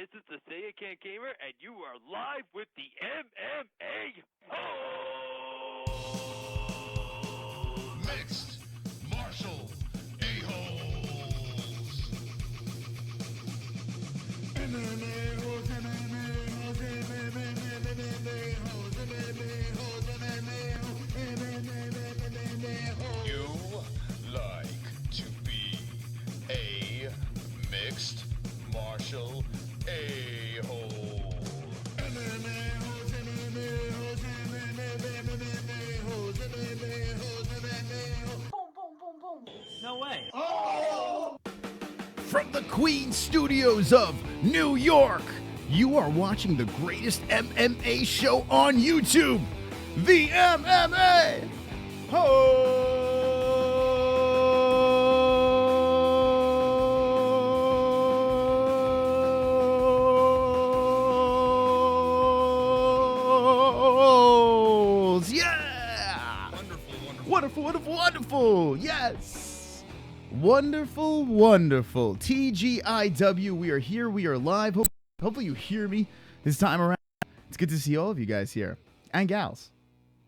This is the Say It Can't Gamer, and you are live with the MMA-Holes! Mixed martial a-holes. MMA-Holes, MMA-Holes, MMA-Holes, MMA-Holes, MMA-Holes. You like to be a mixed martial a-hole. MMA-Holes, MMA-Holes, MMA-Holes, MMA-Holes, MMA-Holes. Boom, boom, boom, boom. No way. Oh! From the Queen Studios of New York, you are watching the greatest MMA show on YouTube, the MMA Holes. Yeah! Wonderful. Yes! Wonderful. TGIW. We are here. We are live. Hopefully you hear me this time around. It's good to see all of you guys here. And gals.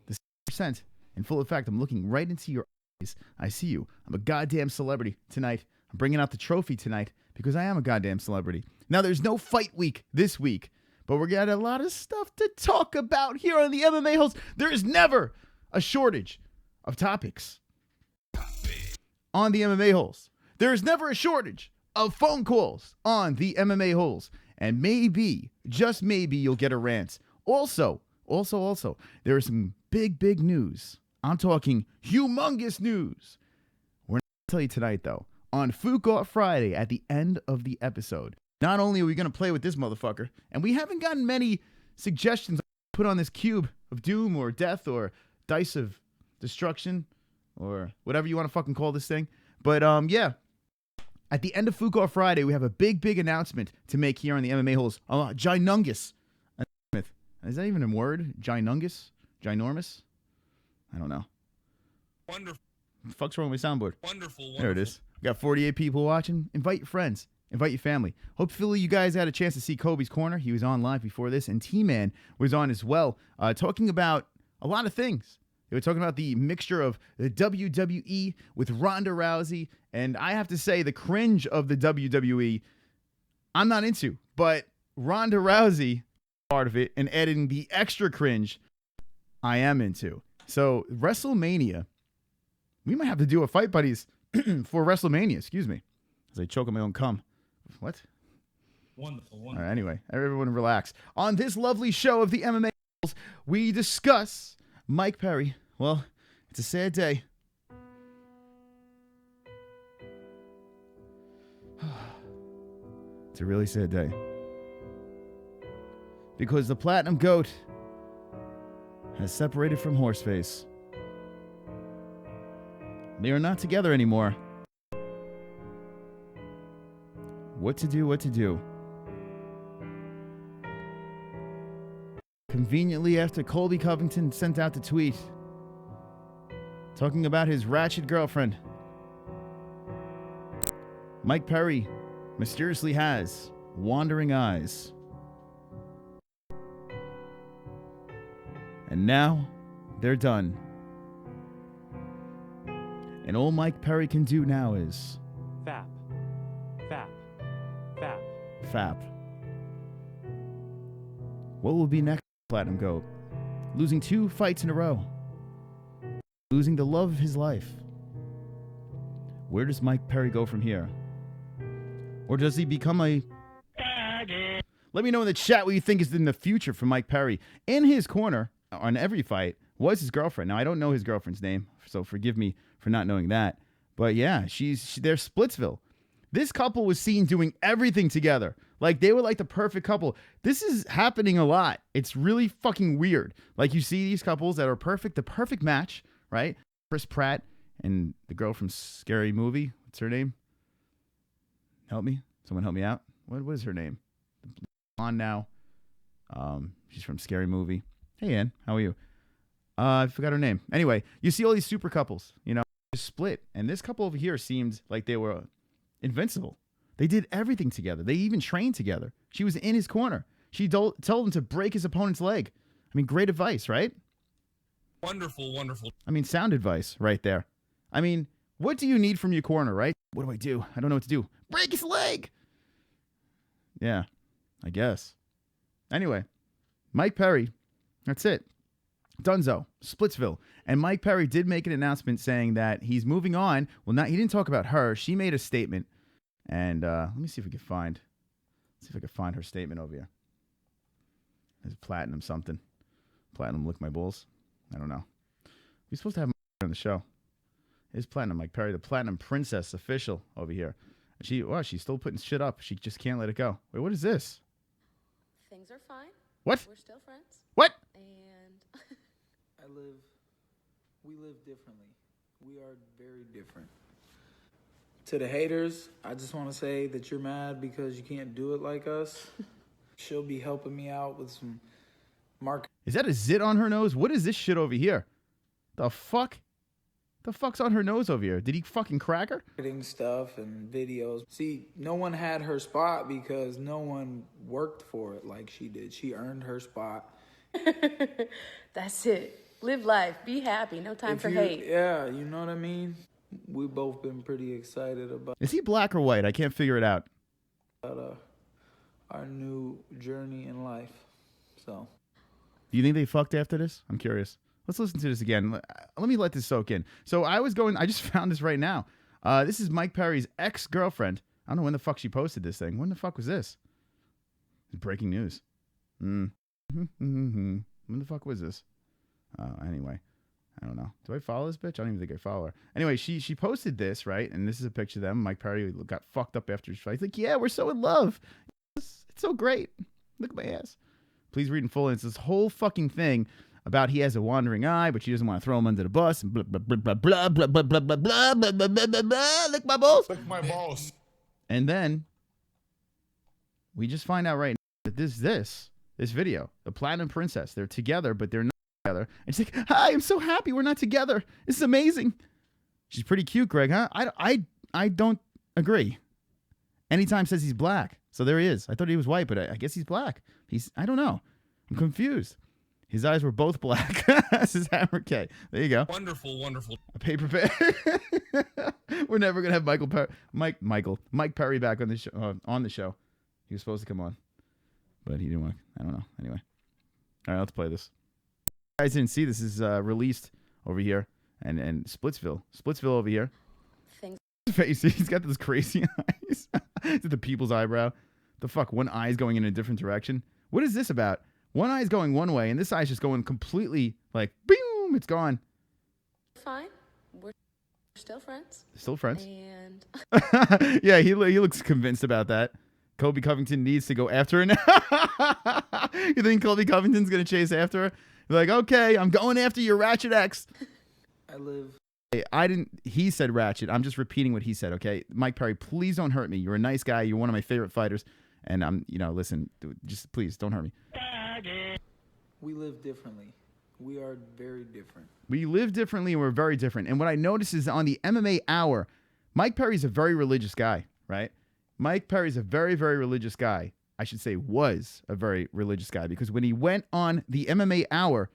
The 6% in full effect. I'm looking right into your eyes. I see you. I'm a goddamn celebrity tonight. I'm bringing out the trophy tonight because I am a goddamn celebrity. Now, there's no fight week this week, but we're got a lot of stuff to talk about here on the MMA Holes. There is never a shortage of topics on the MMA Holes. There is never a shortage of phone calls on the MMA Holes. And maybe, just maybe, you'll get a rant. Also, there is some big news. I'm talking humongous news. We're not going to tell you tonight, though. On Food Friday, at the end of the episode, not only are we going to play with this motherfucker, and we haven't gotten many suggestions to put on this cube of doom or death or dice of destruction or whatever you want to fucking call this thing. But, yeah. At the end of Food Friday, we have a big announcement to make here on the MMA Holes. Ginormous. Is that even a word? Ginormous? I don't know. Wonderful. What the fuck's wrong with my soundboard? Wonderful. There it is. We got 48 people watching. Invite your friends. Invite your family. Hopefully you guys had a chance to see Kobe's Corner. He was on live before this. And T-Man was on as well, talking about a lot of things. They were talking about the mixture of the WWE with Ronda Rousey. And I have to say, the cringe of the WWE, I'm not into. But Ronda Rousey, part of it, and adding the extra cringe, I am into. So, WrestleMania, we might have to do a Fight Buddies for WrestleMania, excuse me. As I choke on my own cum. What? Wonderful. All right, anyway, everyone relax. On this lovely show of the MMA, we discuss Mike Perry. Well, it's a sad day. It's a really sad day. Because the Platinum Goat has separated from Horseface. They are not together anymore. What to do? Conveniently after Colby Covington sent out the tweet talking about his ratchet girlfriend, Mike Perry mysteriously has wandering eyes. And now they're done. And all Mike Perry can do now is Fap. What will be next, Platinum Goat? Losing 2 fights in a row. Losing the love of his life. Where does Mike Perry go from here? Or does he become a... Let me know in the chat what you think is in the future for Mike Perry. In his corner, on every fight, was his girlfriend. Now, I don't know his girlfriend's name, so forgive me for not knowing that. But yeah, they're Splitsville. This couple was seen doing everything together. Like, they were like the perfect couple. This is happening a lot. It's really fucking weird. Like, you see these couples that are perfect, the perfect match, right? Chris Pratt and the girl from Scary Movie. What's her name? Help me. Someone help me out. What is her name? On now. She's from Scary Movie. Hey, Ann. How are you? I forgot her name. Anyway, you see all these super couples, you know, split. And this couple over here seemed like they were invincible. They did everything together. They even trained together. She was in his corner. She told him to break his opponent's leg. I mean, great advice, right? Wonderful, wonderful. I mean, sound advice right there. I mean, what do you need from your corner, right? What do I do? I don't know what to do. Break his leg! Yeah, I guess. Anyway, Mike Perry, that's it. Dunzo, Splitsville. And Mike Perry did make an announcement saying that he's moving on. Well, he didn't talk about her. She made a statement. And let me see if we can find her statement over here. There's Platinum something. Platinum lick my balls. I don't know. We're supposed to have on the show. Here's Platinum Mike Perry, the Platinum Princess official over here. She's still putting shit up. She just can't let it go. Wait, what is this? Things are fine. What? We're still friends. What? And we live differently. We are very different. To the haters, I just want to say that you're mad because you can't do it like us. She'll be helping me out with some marketing Is that a zit on her nose? What is this shit over here? The fuck? The fuck's on her nose over here? Did he fucking crack her? stuff and videos. See, no one had her spot because no one worked for it like she did. She earned her spot. that's it. Live life. Be happy. No time for hate. Yeah, you know what I mean? We've both been pretty excited about Is he black or white? I can't figure it out. our new journey in life. So, Do you think they fucked after this? I'm curious. Let's listen to this again. Let me let this soak in. So I just found this right now. This is Mike Perry's ex-girlfriend. I don't know when the fuck she posted this thing. When the fuck was this? Breaking news. When the fuck was this? Anyway, I don't know. Do I follow this bitch? I don't even think I follow her. Anyway, she posted this, right? And this is a picture of them. Mike Perry got fucked up after his fight. He's like, yeah, we're so in love. It's so great. Look at my ass. Please read in full. And it's this whole fucking thing about he has a wandering eye, but she doesn't want to throw him under the bus. And blah, blah, blah, blah, blah, blah, blah, blah, blah, blah, blah, blah, blah, blah, blah. Lick my balls. Lick my balls. And then we just find out right now that this video, the Platinum Princess, they're together, but they're not together. And she's like, hi, I'm so happy we're not together. This is amazing. She's pretty cute, Greg, huh? I don't agree. Anytime says he's black. So there he is. I thought he was white, but I guess he's black. I don't know. I'm confused. His eyes were both black. This is Hammer K. There you go. Wonderful, wonderful. A paper bag. We're never gonna have Mike Perry back on the show. He was supposed to come on, but he didn't want. I don't know. Anyway, all right, let's play this. You guys didn't see this is released over here, and Splitsville over here. Things. Face. He's got those crazy eyes. Is it the people's eyebrow? The fuck? One eye's going in a different direction. What is this about? One eye's going one way, and this eye's just going completely like, boom, it's gone. Fine. We're still friends. Still friends. And yeah, he looks convinced about that. Kobe Covington needs to go after her now. You think Kobe Covington's going to chase after her? You're like, okay, I'm going after your Ratchet X. He said Ratchet. I'm just repeating what he said, okay? Mike Perry, please don't hurt me. You're a nice guy. You're one of my favorite fighters. And listen, just please don't hurt me. we live differently. We are very different. We live differently and we're very different. And what I noticed is on the MMA Hour, Mike Perry's a very religious guy, right? Mike Perry's a very, very religious guy. I should say was a very religious guy because when he went on the MMA Hour,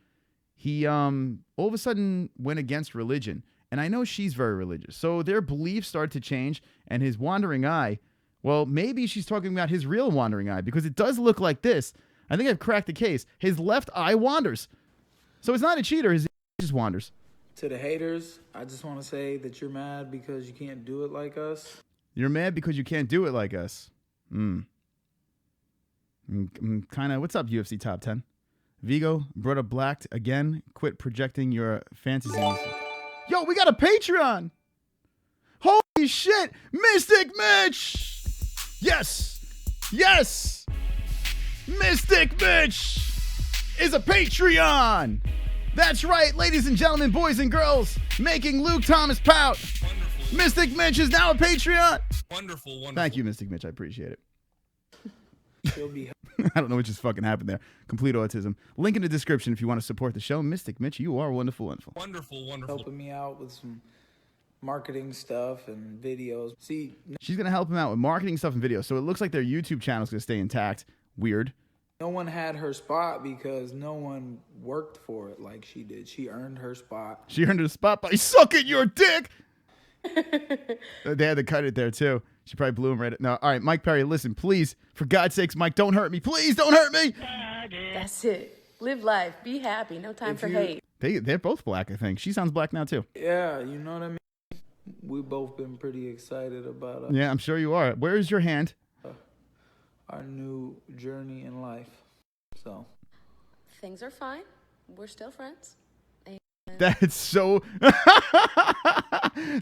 he all of a sudden went against religion. And I know she's very religious. So their beliefs started to change and his wandering eye, well, maybe she's talking about his real wandering eye because it does look like this. I think I've cracked the case. His left eye wanders. So it's not a cheater. His just wanders. To the haters, I just want to say that you're mad because you can't do it like us. You're mad because you can't do it like us. Kind of, what's up, UFC Top 10? Vigo, brought up black again. Quit projecting your fantasies. Yo, we got a Patreon. Holy shit. Mystic Mitch. Yes. Yes. Mystic Mitch is a Patreon. That's right, ladies and gentlemen, boys and girls, making Luke Thomas pout. Wonderful. Mystic Mitch is now a Patreon. Wonderful, wonderful. Thank you, Mystic Mitch. I appreciate it. She'll be I don't know what just fucking happened there. Complete autism. Link in the description if you want to support the show. Mystic Mitch, you are wonderful, wonderful. Wonderful, wonderful. helping me out with some marketing stuff and videos. See, She's going to help him out with marketing stuff and videos. So it looks like their YouTube channel is going to stay intact. Weird. no one had her spot because no one worked for it like she did. She earned her spot. She earned her spot by sucking your dick. They had to cut it there, too. She probably blew him right. No, all right, Mike Perry, listen, please. For God's sakes, Mike, don't hurt me. Please don't hurt me. That's it. Live life. Be happy. No time for hate. They're both black, I think. She sounds black now, too. Yeah, you know what I mean? We've both been pretty excited about Yeah, I'm sure you are. Where is your hand? our new journey in life. So Things are fine. We're still friends. That's so...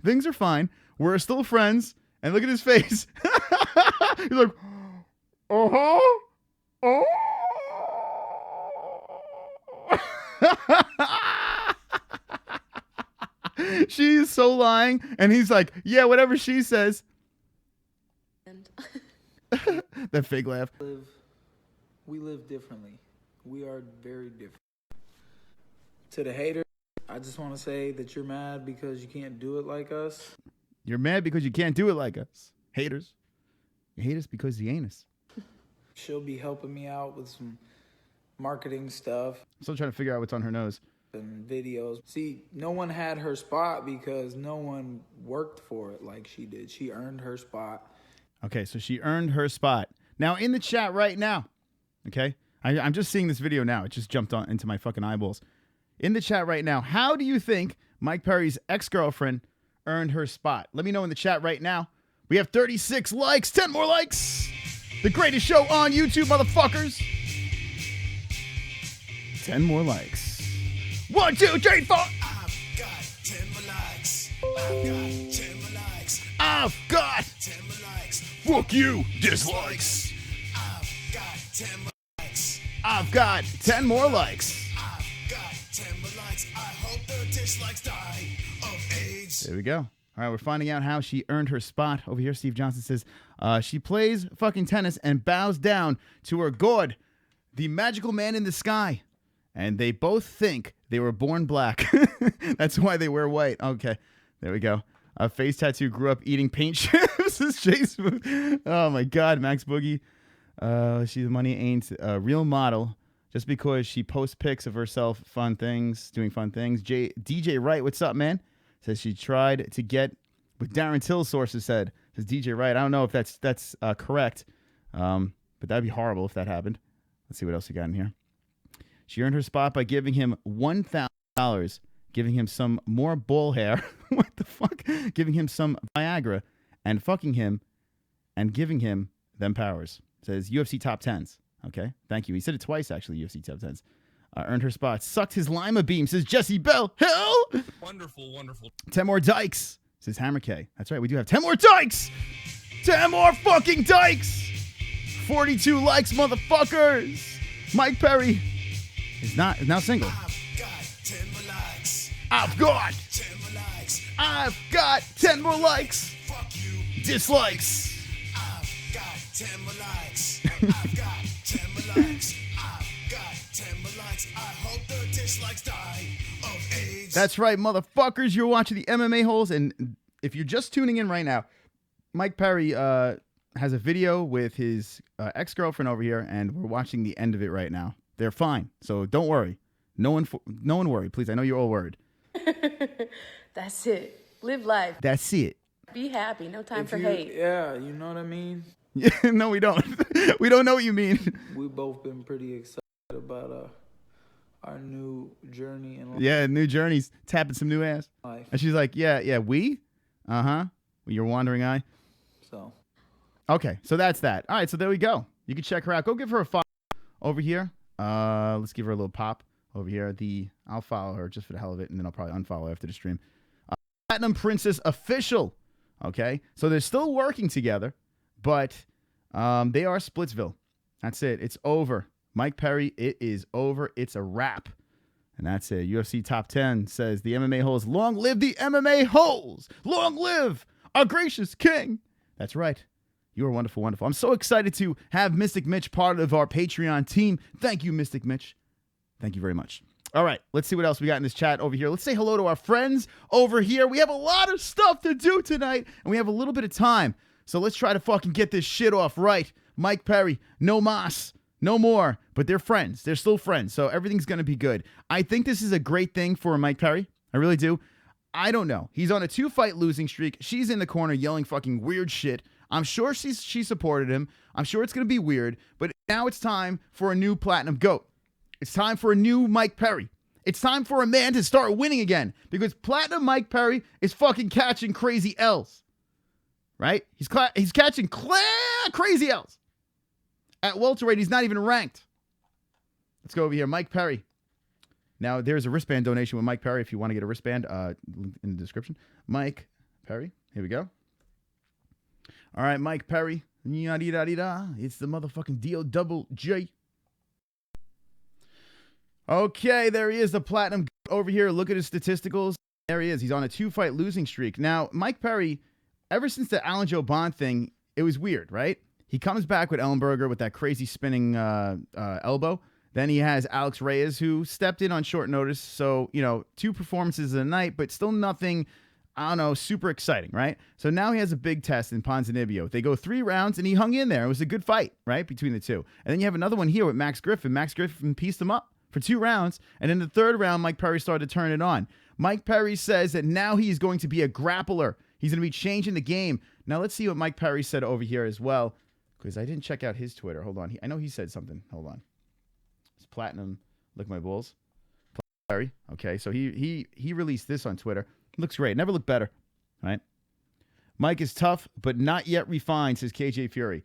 Things are fine. We're still friends. And look at his face. He's like, uh-huh. Oh. She's so lying. And he's like, yeah, whatever she says. And That fake laugh. we live differently. We are very different. To the haters, I just want to say that you're mad because you can't do it like us. You're mad because you can't do it like us. Haters. You hate us because you ain't us. She'll be helping me out with some marketing stuff I'm still trying to figure out what's on her nose. and videos. See, no one had her spot because no one worked for it like she did. She earned her spot. Okay, so she earned her spot. Now, in the chat right now, okay? I'm just seeing this video now. It just jumped on into my fucking eyeballs. In the chat right now, how do you think Mike Perry's ex-girlfriend earned her spot? Let me know in the chat right now. We have 36 likes. 10 more likes. The greatest show on YouTube, motherfuckers. 10 more likes. 1, 2, 3, 4. I've got 10 more likes. I've got 10 more likes. I've got 10 more likes. fuck you dislikes. I've got 10 more likes. I've got 10 more likes. I've got 10 more likes. I hope the dislikes die of AIDS. There we go. All right, we're finding out how she earned her spot. Over here, Steve Johnson says she plays fucking tennis and bows down to her god, the magical man in the sky. And they both think they were born black. That's why they wear white. Okay, there we go. Face tattoo grew up eating paint chips. This is Jason. Oh, my God, Max Boogie. She the money ain't a real model just because she posts pics of herself, fun things, doing fun things. DJ Wright, what's up, man? Says she tried to get with Darren Till's sources said. Says DJ Wright. I don't know if that's correct, but that'd be horrible if that happened. Let's see what else we got in here. She earned her spot by giving him $1,000, giving him some more ball hair. What the fuck? Giving him some Viagra and fucking him and giving him them powers. Says UFC top 10s. Okay, thank you. He said it twice, actually, UFC top 10s. Earned her spot. Sucked his lima beam, says Jessie Bell. Hell! Wonderful, wonderful. 10 more dykes, says Hammer K. That's right, we do have 10 more dykes! 10 more fucking dykes! 42 likes, motherfuckers! Mike Perry is now single. I've got 10 more likes. I've got 10 more likes. I've got 10 more likes. Fuck you. Dislikes. I've got 10 more likes. I've got 10 more likes. I've got 10 more likes. I hope the dislikes die of AIDS. That's right, motherfuckers. You're watching the MMA-Holes, and if you're just tuning in right now, Mike Perry has a video with his ex-girlfriend over here, and we're watching the end of it right now. They're fine, so don't worry. No one worry, please. I know you're all worried. that's it. Live life. That's it. Be happy. No time If for you- hate. Yeah, you know what I mean? No, we don't. We don't know what you mean. We've both been pretty excited about our new journey in Yeah, new journeys, tapping some new ass. life. And she's like, yeah, we? Uh-huh. Your wandering eye. So Okay, so that's that. All right, so there we go. You can check her out. Go give her a follow over here. Let's give her a little pop over here. I'll follow her just for the hell of it, and then I'll probably unfollow after the stream. Platinum Princess Official. Okay, so they're still working together, but they are Splitsville. That's it. It's over. Mike Perry, it is over. It's a wrap. And that's it. UFC Top 10 says the MMA-Holes. Long live the MMA-Holes. Long live our gracious king. That's right. You are wonderful, wonderful. I'm so excited to have Mystic Mitch part of our Patreon team. Thank you, Mystic Mitch. Thank you very much. All right, let's see what else we got in this chat over here. Let's say hello to our friends over here. We have a lot of stuff to do tonight, and we have a little bit of time. So let's try to fucking get this shit off right. Mike Perry, no mas, no more. But they're friends. They're still friends, so everything's going to be good. I think this is a great thing for Mike Perry. I really do. I don't know. He's on a 2-fight losing streak. She's in the corner yelling fucking weird shit. I'm sure she supported him. I'm sure it's going to be weird. But now it's time for a new Platinum GOAT. It's time for a new Mike Perry. It's time for a man to start winning again because Platinum Mike Perry is fucking catching crazy L's. Right? He's catching crazy L's. At welterweight, he's not even ranked. Let's go over here. Mike Perry. Now, there's a wristband donation with Mike Perry if you want to get a wristband in the description. Mike Perry. Here we go. All right, Mike Perry. It's the motherfucking D-O-double-J. Okay, there he is, the Platinum over here. Look at his statisticals. There he is. He's on a 2-fight losing streak. Now, Mike Perry, ever since the Alan Joe Bond thing, it was weird, right? He comes back with Ellenberger with that crazy spinning elbow. Then he has Alex Reyes, who stepped in on short notice. So, 2 performances a night, but still nothing, I don't know, super exciting, right? So now he has a big test in Ponzinibbio. They go 3 rounds, and he hung in there. It was a good fight, right, between the two. And then you have another one here with Max Griffin. Max Griffin pieced him up for 2 rounds. And in the 3rd round, Mike Perry started to turn it on. Mike Perry says that now he's going to be a grappler. He's going to be changing the game. Now let's see what Mike Perry said over here as well, because I didn't check out his Twitter. Hold on. I know he said something. Hold on. It's Platinum. Look my bulls. Perry. Okay, so he released this on Twitter. Looks great. Never looked better. Right? Mike is tough, but not yet refined, says KJ Fury.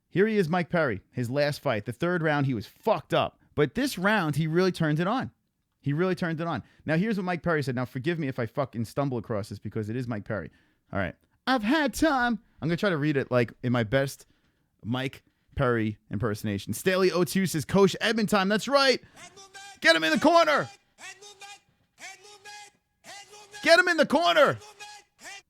Here he is, Mike Perry. His last fight. The 3rd round, he was fucked up. But this round, he really turned it on. He really turned it on. Now, here's what Mike Perry said. Now, forgive me if I fucking stumble across this because it is Mike Perry. All right. I've had time. I'm going to try to read it like in my best Mike Perry impersonation. Staley02 says, Coach Edmund time. That's right. Get him in the corner. Get him in the corner.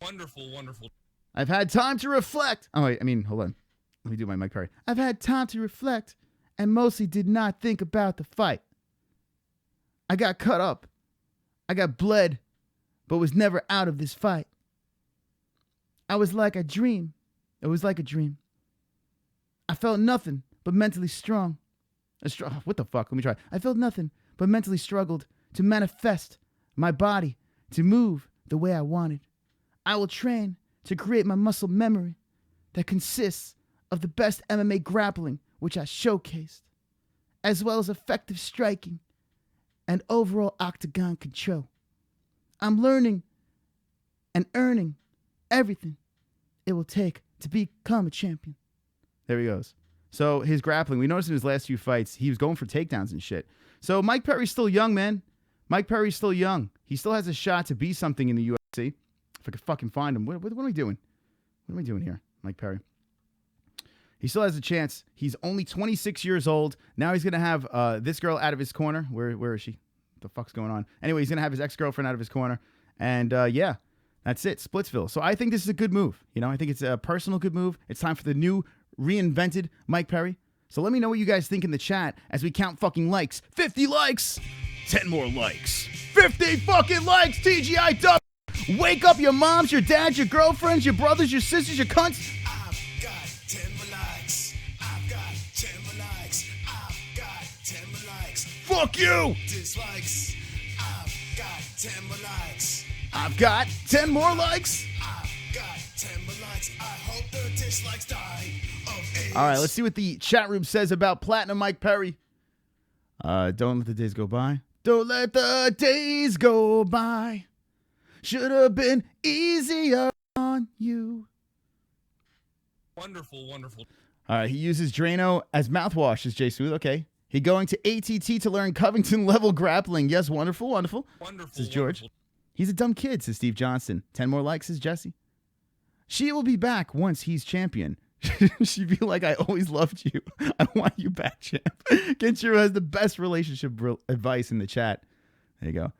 Wonderful, wonderful. I've had time to reflect. Oh, wait. Hold on. Let me do my Mike Perry. I've had time to reflect and mostly did not think about the fight. I got cut up. I got bled, but was never out of this fight. I was like a dream. It was like a dream. I felt nothing but mentally strong. What the fuck? Let me try. I felt nothing but mentally struggled to manifest my body to move the way I wanted. I will train to create my muscle memory that consists of the best MMA grappling, which I showcased, as well as effective striking and overall octagon control. I'm learning and earning everything it will take to become a champion. There he goes. So his grappling, we noticed in his last few fights, he was going for takedowns and shit. So Mike Perry's still young, man. Mike Perry's still young. He still has a shot to be something in the UFC. If I could fucking find him. What am I doing? What am I doing here, Mike Perry? He still has a chance. He's only 26 years old. Now he's going to have this girl out of his corner. Where is she? What the fuck's going on? Anyway, he's going to have his ex-girlfriend out of his corner. And yeah, that's it. Splitsville. So I think this is a good move. I think it's a personal good move. It's time for the new reinvented Mike Perry. So let me know what you guys think in the chat as we count fucking likes. 50 likes. 10 more likes. 50 fucking likes. TGIW. Wake up your moms, your dads, your girlfriends, your brothers, your sisters, your cunts. I've got 10 more likes. I've got 10 more likes. I've got 10 more likes. Fuck you. Dislikes. I've got 10 more likes. I've got 10 more likes. I've got 10 more likes. I hope the dislikes die of AIDS. All right, let's see what the chat room says about Platinum Mike Perry. Don't let the days go by. Don't let the days go by. Should have been easier on you. Wonderful, wonderful. All right, he uses Drano as mouthwash, is Jay Smooth. Okay. He going to ATT to learn Covington level grappling. Yes, wonderful, wonderful. Wonderful, Says George. wonderful. He's a dumb kid, says Steve Johnston. 10 more likes, says Jesse. She will be back once he's champion. She'd be like, I always loved you. I want you back, champ. Kenshiro has the best relationship advice in the chat. There you go.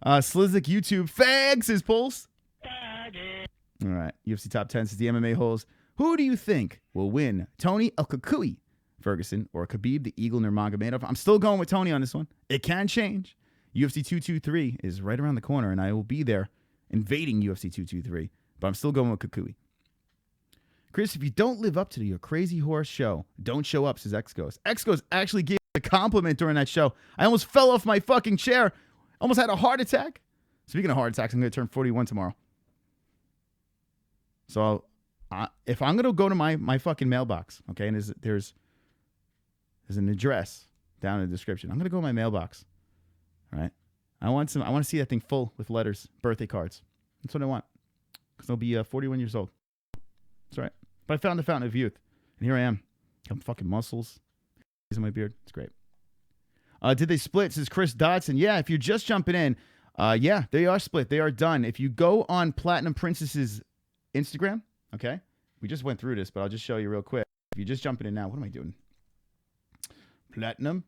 Slizzik YouTube fags his pulse. All right. UFC Top 10 says the MMA-Holes. Who do you think will win? Tony Elkakui Ferguson or Khabib the Eagle Nurmagomedov? I'm still going with Tony on this one. It can change. UFC 223 is right around the corner, and I will be there invading UFC 223. But I'm still going with Kukui. Chris, if you don't live up to your crazy horse show, don't show up, says X-Ghost. X-Ghost actually gave me a compliment during that show. I almost fell off my fucking chair. Almost had a heart attack. Speaking of heart attacks, I'm going to turn 41 tomorrow. So if I'm going to go to my fucking mailbox, okay, and there's an address down in the description. I'm going to go to my mailbox. All right? I want to see that thing full with letters, birthday cards. That's what I want. Because I'll be 41 years old. That's right. But I found the fountain of youth. And here I am. Got fucking muscles. In my beard. It's great. Did they split? Says Chris Dodson. Yeah, if you're just jumping in, yeah, they are split. They are done. If you go on Platinum Princess's Instagram, okay? We just went through this, but I'll just show you real quick. If you're just jumping in now, what am I doing? Platinum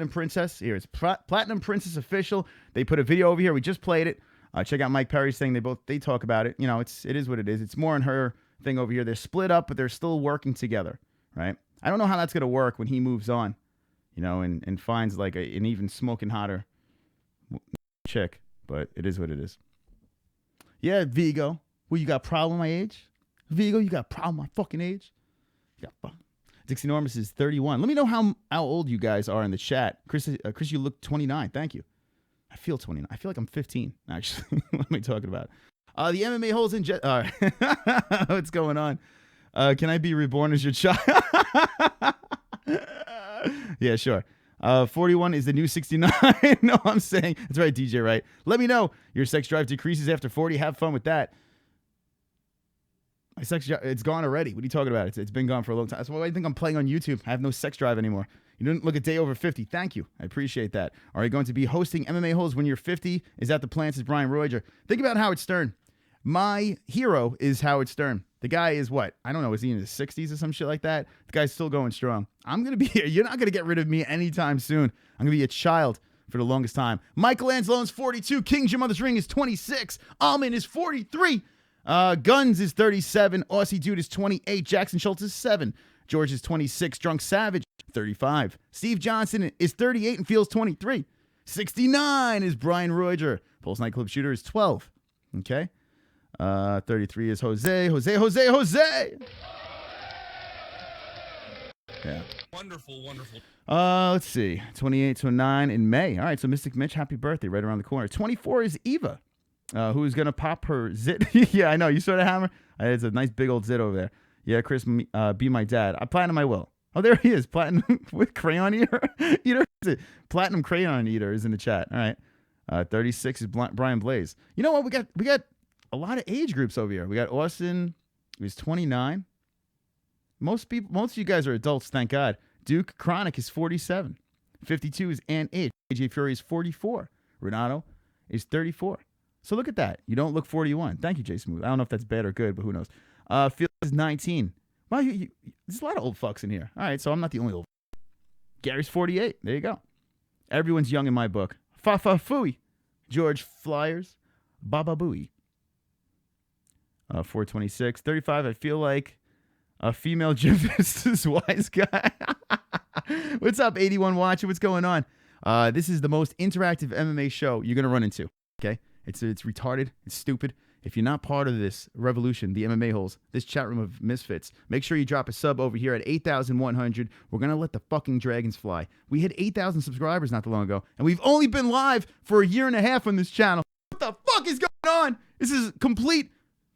Princess. Here, it's Platinum Princess Official. They put a video over here. We just played it. Check out Mike Perry's thing. They talk about it. You know, it is what it is. It's more on her thing over here. They're split up, but they're still working together, right? I don't know how that's going to work when he moves on, you know, and finds like an even smoking hotter chick, but it is what it is. Yeah, Vigo. Well, you got a problem with my age? Vigo, you got a problem with my fucking age? You got Dixie Enormous is 31. Let me know how old you guys are in the chat. Chris, you look 29. Thank you. I feel 29. I feel like I'm 15, actually. What am I talking about? The MMA-Holes in jet. What's going on? Can I be reborn as your child? Yeah, sure. 41 is the new 69. No, I'm saying. That's right, DJ, right? Let me know. Your sex drive decreases after 40. Have fun with that. My sex drive, it's gone already. What are you talking about? It's been gone for a long time. That's why I think I'm playing on YouTube. I have no sex drive anymore. You didn't look a day over 50. Thank you. I appreciate that. Are you going to be hosting MMA-Holes when you're 50? Is that the plan? Says Brian Royer. Think about Howard Stern. My hero is Howard Stern. The guy is what? I don't know. Is he in his 60s or some shit like that? The guy's still going strong. I'm going to be here. You're not going to get rid of me anytime soon. I'm going to be a child for the longest time. Michael Anzalone's 42. King Your Mother's Ring is 26. Almond is 43. Guns is 37. Aussie Dude is 28. Jackson Schultz is 7. George is 26. Drunk Savage, 35. Steve Johnson is 38 and feels 23. 69 is Brian Royer. Pulse Nightclub Shooter is 12. Okay. 33 is Jose. Yeah. Wonderful. Let's see. 28 to 9 in May. All right, so Mystic Mitch, happy birthday right around the corner. 24 is Eva, who's going to pop her zit. Yeah, I know. You saw the hammer? It's a nice big old zit over there. Yeah, Chris, be my dad. Platinum I will. Oh, there he is. Platinum with crayon eater. Platinum crayon eater is in the chat. All right. 36 is Brian Blaze. You know what? We got a lot of age groups over here. We got Austin, who's 29. Most of you guys are adults, thank God. Duke Chronic is 47. 52 is Ann H. AJ Fury is 44. Renato is 34. So look at that. You don't look 41. Thank you, Jay Smooth. I don't know if that's bad or good, but who knows. Phil is 19. Wow, there's a lot of old fucks in here. All right, so I'm not the only old. Gary's 48. There you go. Everyone's young in my book. Fafa Fooey. George Flyers. Baba Booey. 426. 35. I feel like a female gymnast is wise guy. What's up, 81 watching? What's going on? This is the most interactive MMA show you're going to run into. Okay? It's retarded. It's stupid. If you're not part of this revolution, the MMA-Holes, this chat room of misfits, make sure you drop a sub over here at 8,100. We're going to let the fucking dragons fly. We hit 8,000 subscribers not too long ago, and we've only been live for a year and a half on this channel. What the fuck is going on? This is complete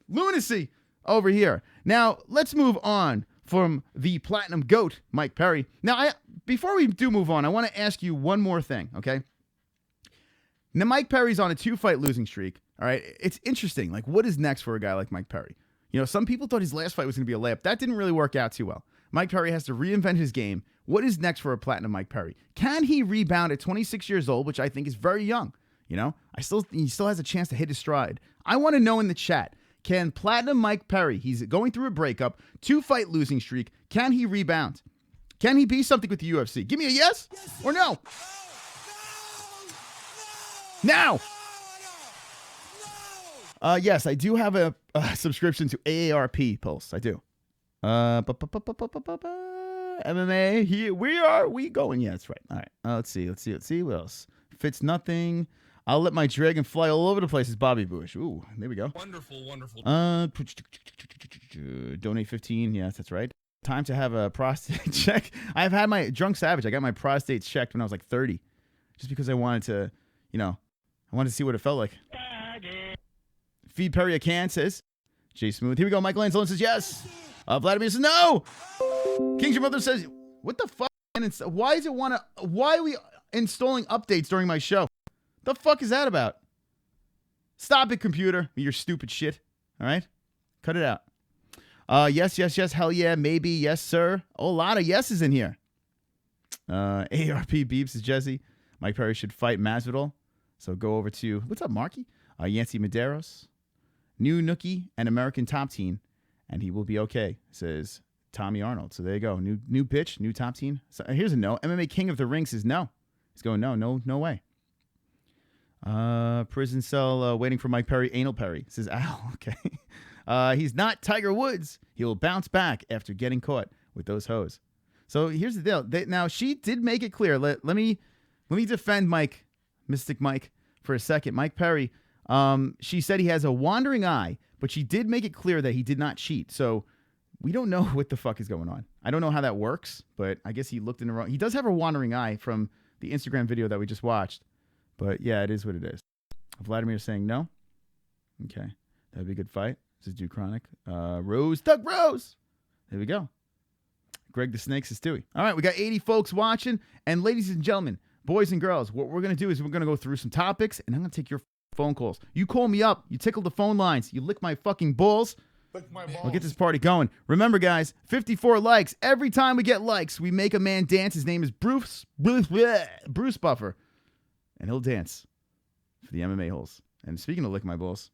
lunacy over here. Now, let's move on from the Platinum GOAT, Mike Perry. Now, before we do move on, I want to ask you one more thing, okay? Now, Mike Perry's on a 2-fight losing streak. All right, it's interesting. Like, what is next for a guy like Mike Perry? You know, some people thought his last fight was going to be a layup. That didn't really work out too well. Mike Perry has to reinvent his game. What is next for a Platinum Mike Perry? Can he rebound at 26 years old, which I think is very young? You know, he still has a chance to hit his stride. I want to know in the chat, can Platinum Mike Perry, he's going through a breakup, 2-fight losing streak, can he rebound? Can he be something with the UFC? Give me a yes or no. Now. Yes, I do have a subscription to AARP Pulse. I do. MMA. Here we going. Yeah, that's right. All right. Let's see. What else? fits nothing. I'll let my dragon fly all over the place. Is Bobby Bush. Ooh, there we go. Wonderful, wonderful. Donate 15. Yes, that's right. Time to have a prostate check. I've had my drunk savage. I got my prostate checked when I was like 30, just because I wanted to, I wanted to see what it felt like. Feed Perry a can, says Jay Smooth. Here we go. Michael Anzalone says yes. Vladimir says no. King's Your Mother says, what the fuck? Why are we installing updates during my show? The fuck is that about? Stop it, computer. Your stupid shit. All right? Cut it out. Yes. Hell yeah. Maybe. Yes, sir. Oh, a lot of yeses in here. ARP Beeps is Jessie. Mike Perry should fight Masvidal. So go over to, what's up, Marky? Yancy Medeiros. New Nookie and American top team. And he will be okay, says Tommy Arnold. So there you go. New pitch, new top team. So here's a no. MMA King of the Ring says no. He's going, no way. Prison cell waiting for Mike Perry. Anal Perry says Al. Okay. He's not Tiger Woods. He will bounce back after getting caught with those hoes. So here's the deal. Now she did make it clear. Let me defend Mike, Mystic Mike, for a second. Mike Perry. She said he has a wandering eye, but she did make it clear that he did not cheat. So we don't know what the fuck is going on. I don't know how that works, but I guess he looked in the wrong. He does have a wandering eye from the Instagram video that we just watched. But yeah, it is what it is. Vladimir saying no. Okay. That'd be a good fight. This is Duke Chronic. Doug Rose. There we go. Greg the Snake says Stewie. All right, we got 80 folks watching. And ladies and gentlemen, boys and girls, what we're going to do is we're going to go through some topics, and I'm going to take your phone calls. You call me up. You tickle the phone lines. You lick my fucking balls. Lick my balls. We'll get this party going. Remember, guys, 54 likes. Every time we get likes, we make a man dance. His name is Bruce Buffer. And he'll dance for the MMA-Holes. And speaking of lick my balls.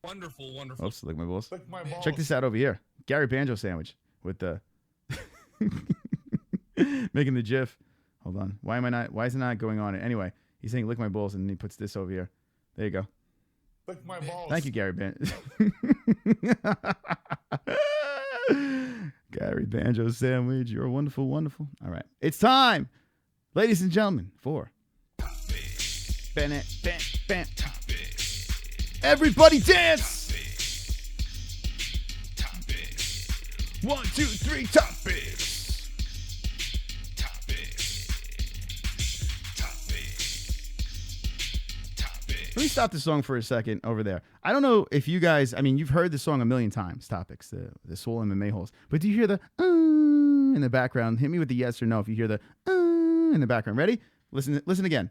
Wonderful, wonderful. Oops, lick my balls. Lick my balls. Check this out over here. Gary Banjo sandwich with the making the GIF. Hold on. Why is it not going on it? Anyway, he's saying lick my balls, and he puts this over here. There you go. Lick my balls. Thank you, Gary Banjo. Gary Banjo sandwich. You're wonderful, wonderful. All right. It's time, ladies and gentlemen, for Bennett, bam. Everybody dance! 1, 2, 3, topics! Let me stop the song for a second over there. I don't know if you guys, you've heard the song a million times, Topics, the Soul MMA-Holes. But do you hear the in the background? Hit me with the yes or no if you hear the in the background. Ready? Listen again.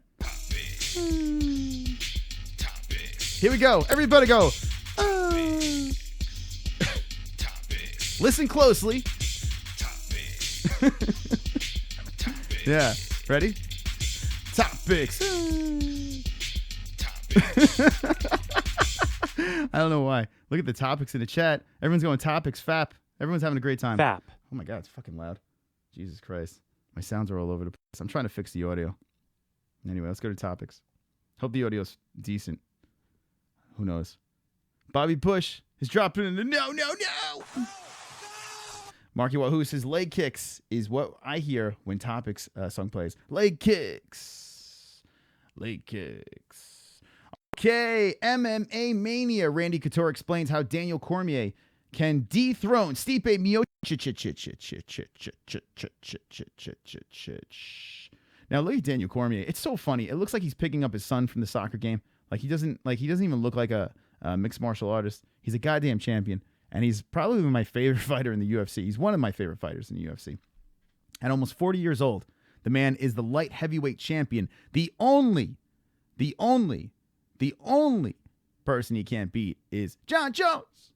Here we go. Everybody go. Listen closely. Yeah. Ready? Topics. I don't know why. Look at the topics in the chat. Everyone's going topics. FAP. Everyone's having a great time. FAP. Oh my God, it's fucking loud. Jesus Christ. My sounds are all over the place. I'm trying to fix the audio. Anyway, let's go to topics. Hope the audio's decent. Who knows? Bobby Bush is dropping in the no. Marky Wahoo says leg kicks is what I hear when Topics song plays. Leg kicks. Okay, MMA Mania. Randy Couture explains how Daniel Cormier can dethrone Stipe Miocic. Now look at Daniel Cormier. It's so funny. It looks like he's picking up his son from the soccer game. He doesn't even look like a mixed martial artist. He's a goddamn champion, and he's probably my favorite fighter in the UFC. He's one of my favorite fighters in the UFC. At almost 40 years old, the man is the light heavyweight champion. The only person he can't beat is John Jones.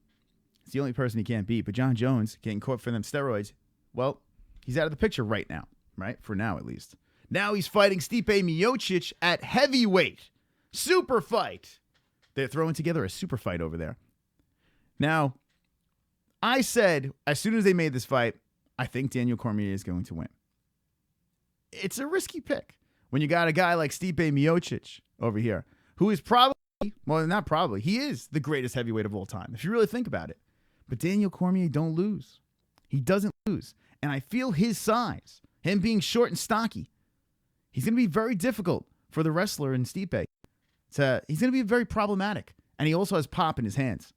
It's the only person he can't beat, but John Jones getting caught for them steroids. Well, he's out of the picture right now, right? For now, at least. Now he's fighting Stipe Miocic at heavyweight. Super fight. They're throwing together a super fight over there. Now, I said, as soon as they made this fight, I think Daniel Cormier is going to win. It's a risky pick when you got a guy like Stipe Miocic over here, who is he is the greatest heavyweight of all time, if you really think about it. But Daniel Cormier don't lose. He doesn't lose. And I feel his size, him being short and stocky, he's going to be very difficult for the wrestler in Stipe. He's going to be very problematic, and he also has pop in his hands.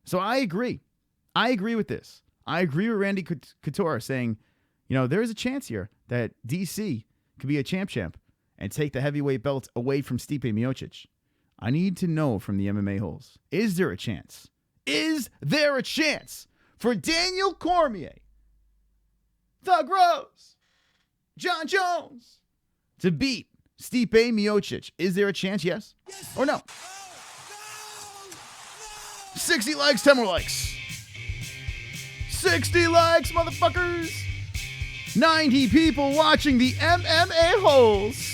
So I agree. I agree with this. I agree with Randy Couture saying, there is a chance here that DC could be a champ and take the heavyweight belt away from Stipe Miocic. I need to know from the MMA-Holes, is there a chance? Is there a chance for Daniel Cormier, Thug Rose, John Jones to beat Stipe Miocic? Is there a chance, yes or no? 60 likes, 10 more likes. 60 likes, motherfuckers. 90 people watching the MMA-Holes.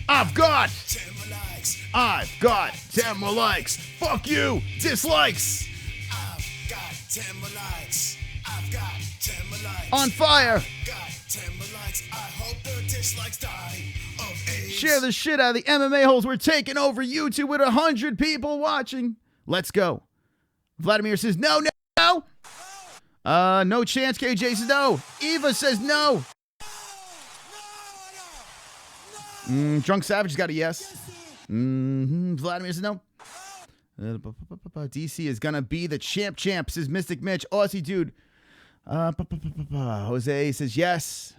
I've got 10 more likes. I've got 10 more likes. Fuck you, dislikes. I've got 10 more likes. I've got 10 more likes. On fire. I've got 10 more likes. I hope the dislikes die of AIDS. Share the shit out of the MMA-Holes. We're taking over YouTube with 100 people watching. Let's go. Vladimir says no. No chance. KJ says no. Eva says no. Drunk Savage got a yes. Vladimir says no. DC is gonna be the champ, says Mystic Mitch. Aussie dude. Jose says yes.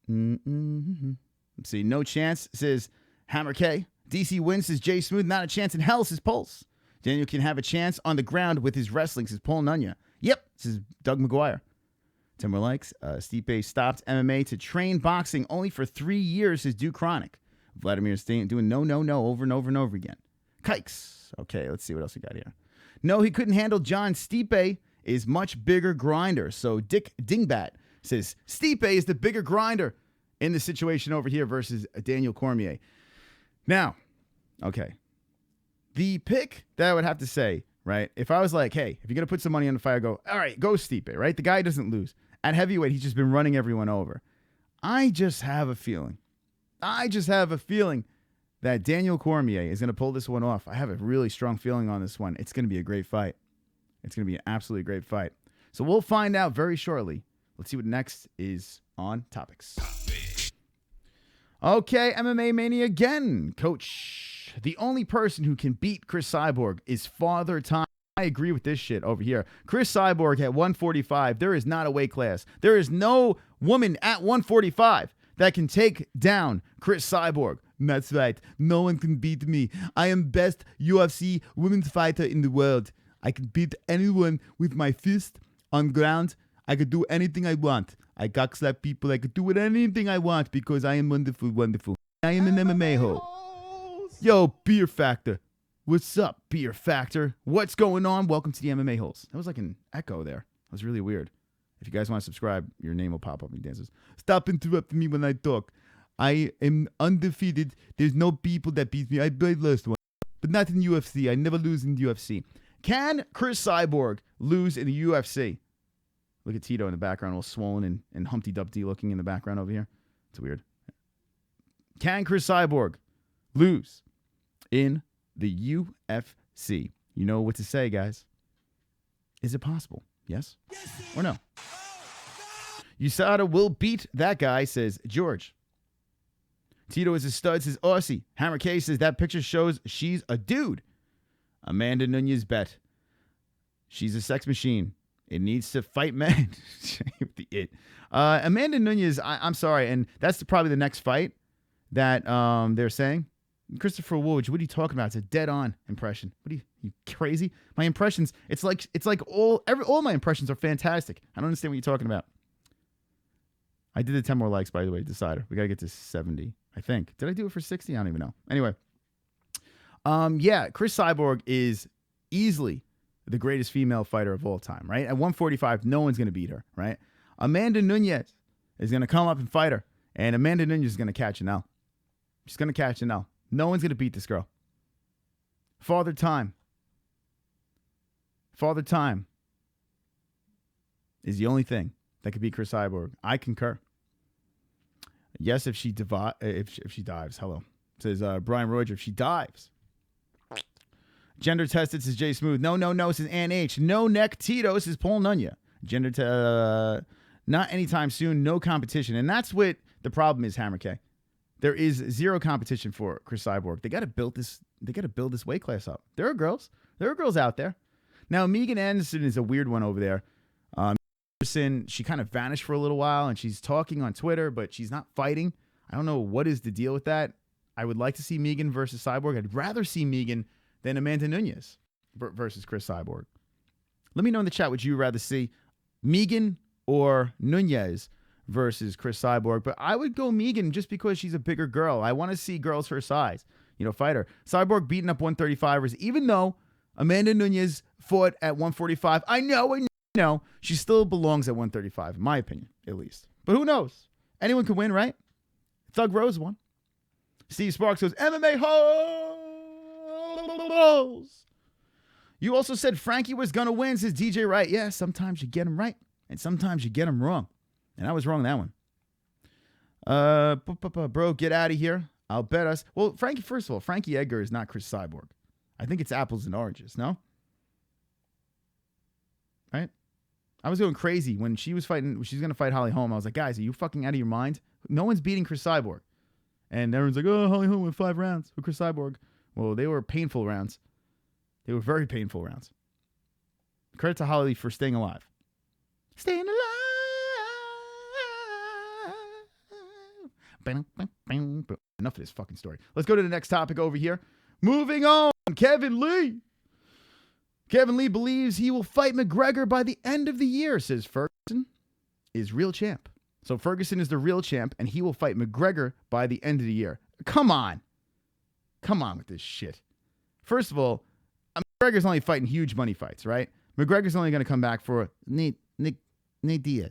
Let's see. No chance, says Hammer K. DC wins, says Jay Smooth. Not a chance in hell, says Pulse. Daniel can have a chance on the ground with his wrestling, says Paul Nunya. Yep, says Doug McGuire. 10 more likes. Stipe stopped MMA to train boxing only for 3 years, says Duke Chronic. Vladimir's doing no over and over again. Kikes. Okay, let's see what else we got here. No, he couldn't handle John. Stipe is much bigger grinder. So Dick Dingbat says Stipe is the bigger grinder in the situation over here versus Daniel Cormier. Now, okay. The pick that I would have to say, right, if I was like, hey, if you're going to put some money on the fire, go, all right, go Stipe, right? The guy doesn't lose. At heavyweight, he's just been running everyone over. I just have a feeling that Daniel Cormier is going to pull this one off. I have a really strong feeling on this one. It's going to be a great fight. It's going to be an absolutely great fight. So we'll find out very shortly. Let's see what next is on topics. Okay, MMA Mania again. Coach, the only person who can beat Chris Cyborg is Father Time. I agree with this shit over here. Chris Cyborg at 145. There is not a weight class. There is no woman at 145 that can take down Chris Cyborg. That's right. No one can beat me. I am best UFC women's fighter in the world. I can beat anyone with my fist on ground. I could do anything I want. I cock slap people. I could do anything I want because I am wonderful, wonderful. I am an MMA hole. Yo, Beer Factor. What's up, Beer Factor? What's going on? Welcome to the MMA Holes. That was like an echo there. That was really weird. If you guys want to subscribe, your name will pop up in dances. Stop interrupting me when I talk. I am undefeated. There's no people that beat me. I lost one, but not in UFC. I never lose in the UFC. Can Chris Cyborg lose in the UFC? Look at Tito in the background, all swollen and Humpty Dumpty looking in the background over here. It's weird. Can Chris Cyborg lose in the UFC? You know what to say, guys. Is it possible? Yes or no? USADA will beat that guy, says George. Tito is a stud, says Aussie. Hammer K says that picture shows she's a dude. Amanda Nunez bet. She's a sex machine. It needs to fight men. Amanda Nunez, I'm sorry, and that's probably the next fight that they're saying. Christopher Woolridge, what are you talking about? It's a dead-on impression. What are you crazy? My impressions, it's like all my impressions are fantastic. I don't understand what you're talking about. I did the 10 more likes, by the way, decider. We got to get to 70, I think. Did I do it for 60? I don't even know. Anyway. Yeah, Chris Cyborg is easily the greatest female fighter of all time, right? At 145, no one's going to beat her, right? Amanda Nunez is going to come up and fight her, and Amanda Nunez is going to catch an L. She's going to catch an L. No one's going to beat this girl. Father Time is the only thing that could beat Chris Cyborg. I concur. Yes, if she dives. Hello. Says Brian Roger, if she dives. Gender tested, says Jay Smooth. No, says Ann H. No neck Tito, says Paul Nunya. Not anytime soon, no competition. And that's what the problem is, Hammer K. there is zero competition for Chris Cyborg. They got to build this. They got to build this weight class up. There are girls. There are girls out there. Now, Megan Anderson is a weird one over there. Anderson, she kind of vanished for a little while, and she's talking on Twitter, but she's not fighting. I don't know what is the deal with that. I would like to see Megan versus Cyborg. I'd rather see Megan than Amanda Nunes versus Chris Cyborg. Let me know in the chat, would you rather see Megan or Nunes versus Chris Cyborg? But I would go Megan just because she's a bigger girl. I want to see girls her size, fight her. Cyborg beating up 135ers, even though Amanda Nunes fought at 145. I know. She still belongs at 135, in my opinion, at least. But who knows? Anyone can win, right? Thug Rose won. Steve Sparks goes, MMA-Holes. You also said Frankie was going to win, says DJ Wright. Yeah, sometimes you get him right, and sometimes you get him wrong. And I was wrong that one. Bro, get out of here. I'll bet us. Well, Frankie, first of all, Frankie Edgar is not Chris Cyborg. I think it's apples and oranges, no? Right? I was going crazy when she was fighting. She's going to fight Holly Holm. I was like, guys, are you fucking out of your mind? No one's beating Chris Cyborg. And everyone's like, oh, Holly Holm went 5 rounds with Chris Cyborg. Well, they were painful rounds. They were very painful rounds. Credit to Holly for staying alive. Staying alive. Enough of this fucking story. Let's go to the next topic over here. Moving on. Kevin Lee. Kevin Lee believes he will fight McGregor by the end of the year, says Ferguson is real champ. So Ferguson is the real champ, and he will fight McGregor by the end of the year. Come on. Come on with this shit. First of all, McGregor's only fighting huge money fights, right? McGregor's only going to come back for Nate Diaz,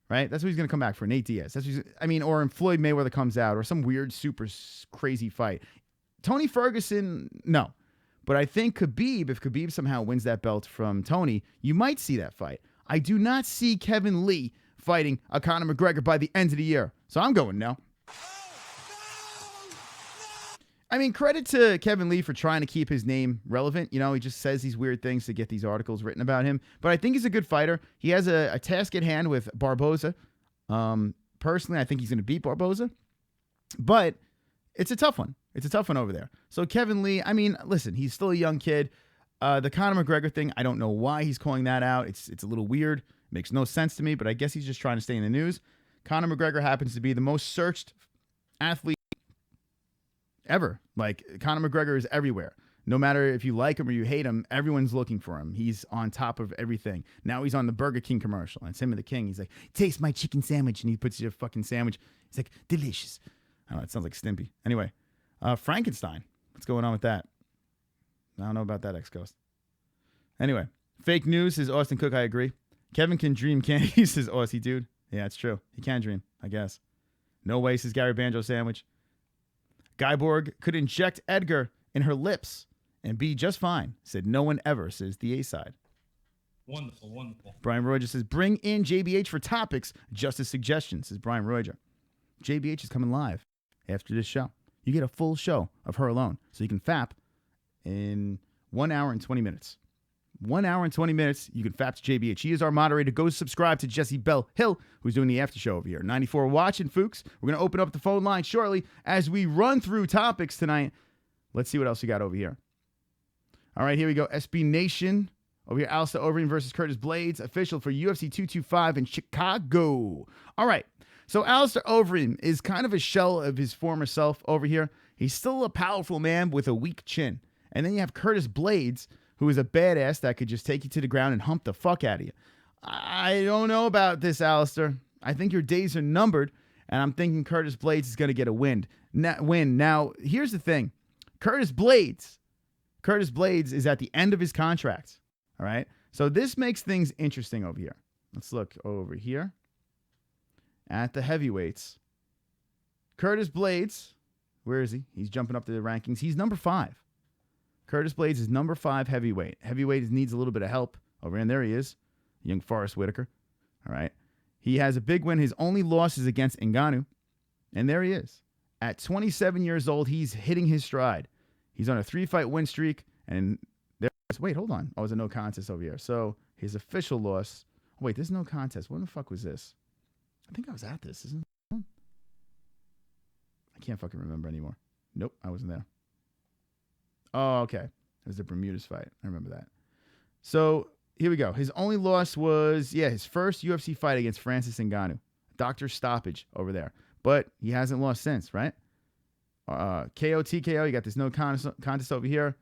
right? That's what he's going to come back for, Nate Diaz. Or Floyd Mayweather comes out, or some weird, super crazy fight. Tony Ferguson, no. But I think Khabib, if Khabib somehow wins that belt from Tony, you might see that fight. I do not see Kevin Lee fighting a Conor McGregor by the end of the year. So I'm going no. Credit to Kevin Lee for trying to keep his name relevant. He just says these weird things to get these articles written about him. But I think he's a good fighter. He has a task at hand with Barboza. Personally, I think he's going to beat Barboza. But it's a tough one. It's a tough one over there. So Kevin Lee, listen, he's still a young kid. The Conor McGregor thing, I don't know why he's calling that out. It's a little weird. It makes no sense to me, but I guess he's just trying to stay in the news. Conor McGregor happens to be the most searched athlete ever. Like, Conor McGregor is everywhere. No matter if you like him or you hate him, everyone's looking for him. He's on top of everything. Now he's on the Burger King commercial. And it's him and the King. He's like, taste my chicken sandwich. And he puts your fucking sandwich. He's like, delicious. I don't know. It sounds like Stimpy. Anyway, Frankenstein. What's going on with that? I don't know about that, X-Ghost. Anyway, fake news, says Austin Cook. I agree. Kevin can dream, can't he? Says Aussie dude. Yeah, it's true. He can dream, I guess. No way, says Gary Banjo Sandwich. Cyborg could inject Edgar in her lips and be just fine, said no one ever, says the A-side. Wonderful, wonderful. Brian Roger says, bring in JBH for topics, just as suggestions, says Brian Roger. JBH is coming live after this show. You get a full show of her alone, so you can fap in 1 hour and 20 minutes. 1 hour and 20 minutes, you can fap to JBH. He is our moderator. Go subscribe to Jessie Bell Hill, who's doing the after show over here. 94 watching, Fuchs. We're going to open up the phone line shortly as we run through topics tonight. Let's see what else we got over here. All right, here we go. SB Nation. Over here, Alistair Overeem versus Curtis Blades, official for UFC 225 in Chicago. All right, so Alistair Overeem is kind of a shell of his former self over here. He's still a powerful man with a weak chin. And then you have Curtis Blades, who is a badass that could just take you to the ground and hump the fuck out of you. I don't know about this, Alistair. I think your days are numbered, and I'm thinking Curtis Blades is going to get a win. Now, here's the thing. Curtis Blades is at the end of his contract. All right? So this makes things interesting over here. Let's look over here at the heavyweights. Curtis Blades, where is he? He's jumping up to the rankings. He's number 5. Curtis Blades is number 5 heavyweight. Heavyweight needs a little bit of help. Over in there he is, young Forrest Whitaker. All right. He has a big win. His only loss is against Ngannou. And there he is. At 27 years old, he's hitting his stride. He's on a 3-fight win streak. And wait, hold on. Oh, there's a no contest over here. So his official loss. Oh, wait, there's no contest. When the fuck was this? I think I was at this, isn't it? I I can't fucking remember anymore. Nope, I wasn't there. Oh, okay. It was the Bermudas fight. I remember that. So here we go. His only loss was, his first UFC fight against Francis Ngannou. Doctor stoppage over there. But he hasn't lost since, right? KO, TKO. You got this no contest over here.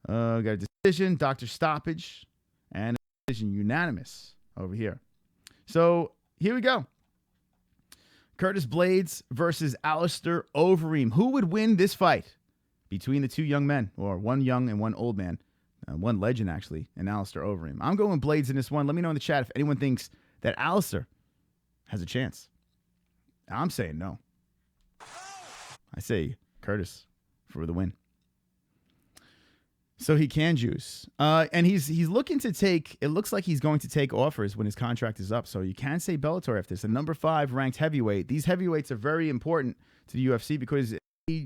Got a decision, doctor stoppage, and a decision unanimous over here. So here we go. Curtis Blades versus Alistair Overeem. Who would win this fight between the two young men, or one young and one old man? One legend, actually, and Alistair Overeem. I'm going Blades in this one. Let me know in the chat if anyone thinks that Alistair has a chance. I'm saying no. I say Curtis for the win. So he can juice. And he's looking to take, it looks like he's going to take offers when his contract is up. So you can say Bellator after this. A number 5 ranked heavyweight. These heavyweights are very important to the UFC because they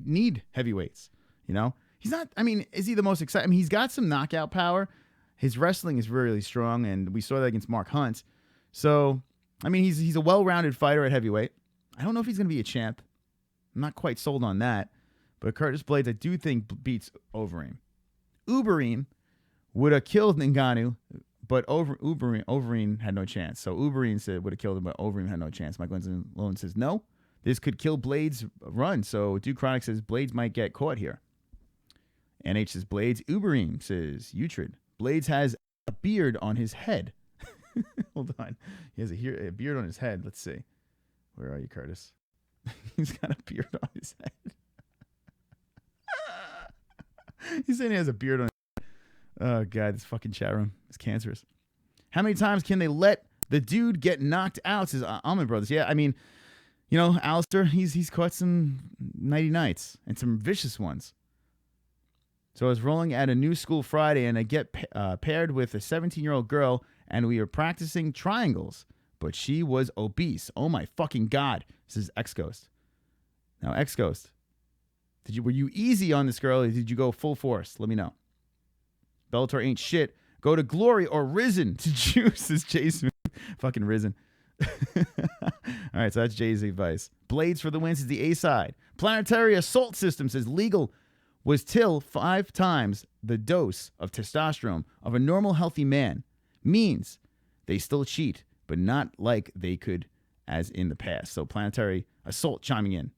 need heavyweights. You know? He's not, I mean, is he the most exciting? I mean, he's got some knockout power. His wrestling is really strong, and we saw that against Mark Hunt. So, I mean, he's a well-rounded fighter at heavyweight. I don't know if he's going to be a champ. I'm not quite sold on that. But Curtis Blades, I do think, beats Overeem. Overeem would have killed Ngannou, but Overeem had no chance. So Overeem would have killed him, but Overeem had no chance. Mike Anzalone says no. This could kill Blades' run. So Duke Chronic says Blades might get caught here. NH says Blades. Overeem says Uhtred. Blades has a beard on his head. Hold on. He has a beard on his head. Let's see. Where are you, Curtis? He's got a beard on his head. He's saying he has a beard on his head. Oh, God. This fucking chat room is cancerous. How many times can they let the dude get knocked out? Says Almond Brothers. Yeah, I mean, you know, Alistair, he's caught some nighty nights and some vicious ones. So I was rolling at a new school Friday, and I get paired with a 17-year-old girl, and we were practicing triangles, but she was obese. Oh, my fucking God. This is X-Ghost. Now, X-Ghost, were you easy on this girl, or did you go full force? Let me know. Bellator ain't shit. Go to Glory or Risen to juice, says Jason. Fucking Risen. All right, so that's Jay's advice. Blades for the win, says the A-side. Planetary Assault System says legal was till 5 times the dose of testosterone of a normal healthy man. Means they still cheat, but not like they could as in the past. So Planetary Assault chiming in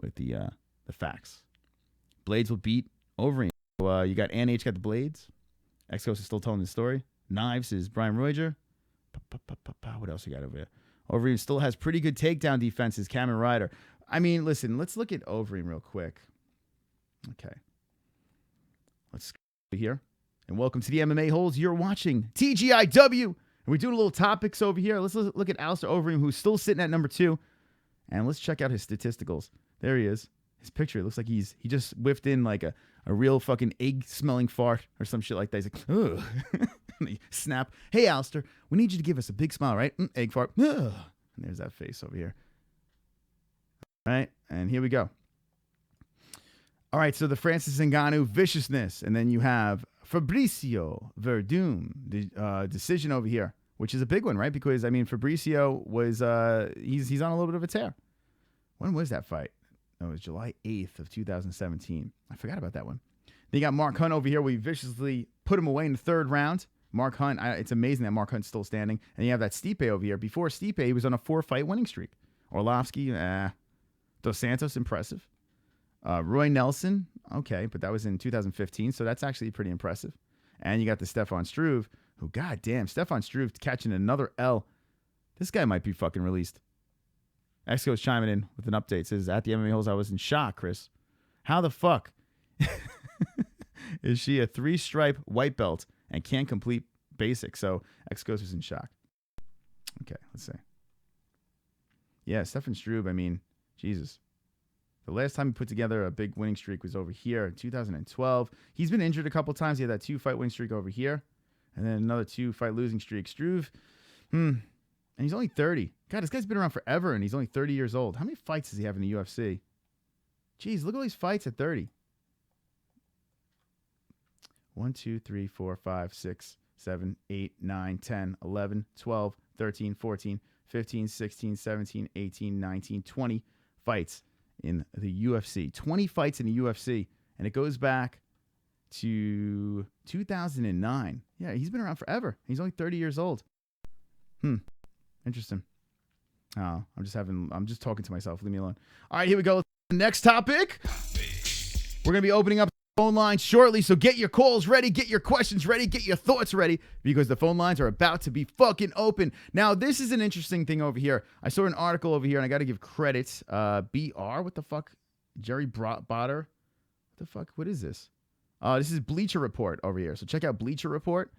with the facts. Blades will beat Overeem. So, you got NH got the Blades. X-Ghost is still telling the story. Knives is Brian Roger. What else you got over here? Overeem still has pretty good takedown defenses. Cameron Ryder. I mean, listen, let's look at Overeem real quick. Okay. Let's go here. And welcome to the MMA-Holes. You're watching TGIW. And we're doing a little topics over here. Let's look at Alistair Overeem, who's still sitting at number 2. And let's check out his statisticals. There he is. His picture, it looks like he just whiffed in like a real fucking egg-smelling fart or some shit like that. He's like, ugh. And they snap. Hey, Alistair, we need you to give us a big smile, right? Egg fart. Ugh. And there's that face over here. All right. And here we go. All right, so the Francis Ngannou viciousness, and then you have Fabricio Verdum, the decision over here, which is a big one, right? Because I mean, Fabricio was he's on a little bit of a tear. When was that fight? No, it was July 8th of 2017. I forgot about that one. Then you got Mark Hunt over here. We viciously put him away in the 3rd round. Mark Hunt, it's amazing that Mark Hunt's still standing. And you have that Stipe over here. Before Stipe, he was on a 4-fight winning streak. Orlovsky, Dos Santos, impressive. Roy Nelson, okay, but that was in 2015, so that's actually pretty impressive. And you got the Stefan Struve, who, goddamn, Stefan Struve catching another L. This guy might be fucking released. X-Go's chiming in with an update. Says, at the MMA-Holes, I was in shock, Chris. How the fuck is she a 3-stripe white belt and can't complete basic? So X-Go's was in shock. Okay, let's see. Yeah, Stefan Struve, I mean, Jesus. The last time he put together a big winning streak was over here in 2012. He's been injured a couple times. He had that 2-fight winning streak over here. And then another 2-fight losing streak. Struve, and he's only 30. God, this guy's been around forever, and he's only 30 years old. How many fights does he have in the UFC? Jeez, look at all these fights at 30. 1, 2, 3, 4, 5, 6, 7, 8, 9, 10, 11, 12, 13, 14, 15, 16, 17, 18, 19, 20 fights in the UFC. 20 fights in the UFC, and it goes back to 2009. Yeah, he's been around forever. He's only 30 years old. Interesting. Oh, I'm just talking to myself. Leave me alone. All right, here we go. Next topic. We're going to be opening up the phone lines shortly, so get your calls ready, get your questions ready, get your thoughts ready, because the phone lines are about to be fucking open. Now, this is an interesting thing over here. I saw an article over here, and I got to give credit. BR, what the fuck? Jerry Botter? What the fuck? What is this? This is Bleacher Report over here. So check out Bleacher Report.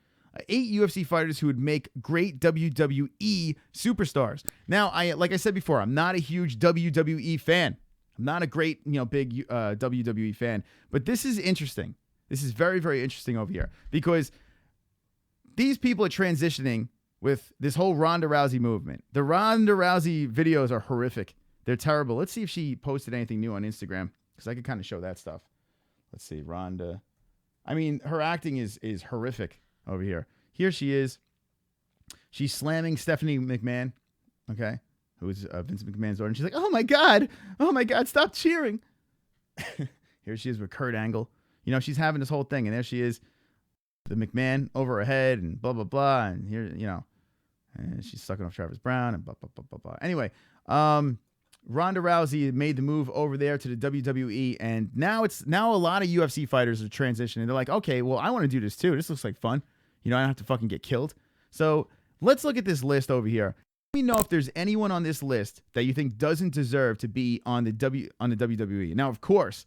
8 UFC fighters who would make great WWE superstars. Now, like I said before, I'm not a huge WWE fan. I'm not a great, big WWE fan. But this is interesting. This is very, very interesting over here. Because these people are transitioning with this whole Ronda Rousey movement. The Ronda Rousey videos are horrific. They're terrible. Let's see if she posted anything new on Instagram, because I could kind of show that stuff. Let's see, Ronda. I mean, her acting is horrific over here. Here she is. She's slamming Stephanie McMahon, okay, who is Vince McMahon's daughter. And she's like, oh my God, stop cheering. Here she is with Kurt Angle. She's having this whole thing, and there she is, the McMahon over her head, and blah, blah, blah. And here, and she's sucking off Travis Brown, and blah, blah, blah, blah, blah. Anyway, Ronda Rousey made the move over there to the WWE, and now a lot of UFC fighters are transitioning. They're like, okay, well, I want to do this too. This looks like fun. I don't have to fucking get killed. So let's look at this list over here. Let me know if there's anyone on this list that you think doesn't deserve to be on the WWE. Now, of course,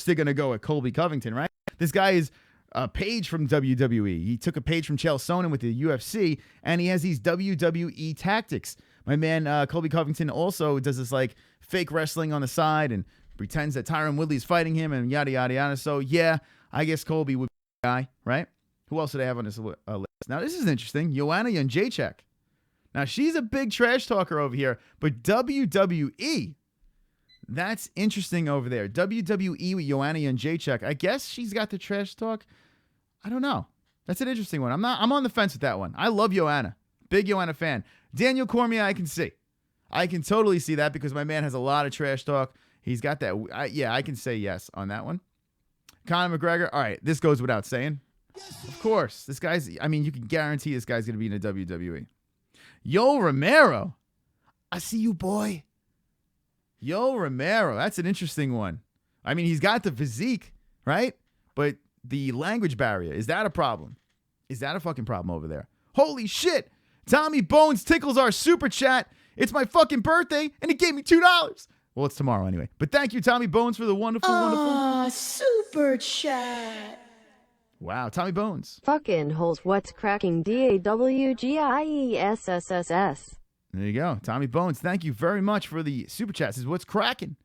they're gonna go with Colby Covington, right? This guy is a page from WWE. He took a page from Chael Sonnen with the UFC, and he has these WWE tactics. My man Colby Covington also does this like fake wrestling on the side and pretends that Tyron Woodley's fighting him and yada, yada, yada. So, yeah, I guess Colby would be the guy, right? Who else do they have on this list? Now, this is interesting. Joanna Jędrzejczyk. Now, she's a big trash talker over here, but WWE, that's interesting over there. WWE with Joanna Jędrzejczyk. I guess she's got the trash talk. I don't know. That's an interesting one. I'm on the fence with that one. I love Joanna. Big Joanna fan. Daniel Cormier, I can see. I can totally see that because my man has a lot of trash talk. He's got that. I can say yes on that one. Conor McGregor. All right, this goes without saying. Of course. This guy's, you can guarantee this guy's going to be in the WWE. Yoel Romero. I see you, boy. Yoel Romero. That's an interesting one. I mean, he's got the physique, right? But the language barrier, is that a problem? Is that a fucking problem over there? Holy shit. Tommy Bones tickles our super chat. It's my fucking birthday, and he gave me $2. Well, it's tomorrow anyway. But thank you, Tommy Bones, for the wonderful. Super chat. Wow, Tommy Bones. Fucking holes, what's cracking? DAWGIESSSS. There you go. Tommy Bones, thank you very much for the super chat. Says, what's cracking?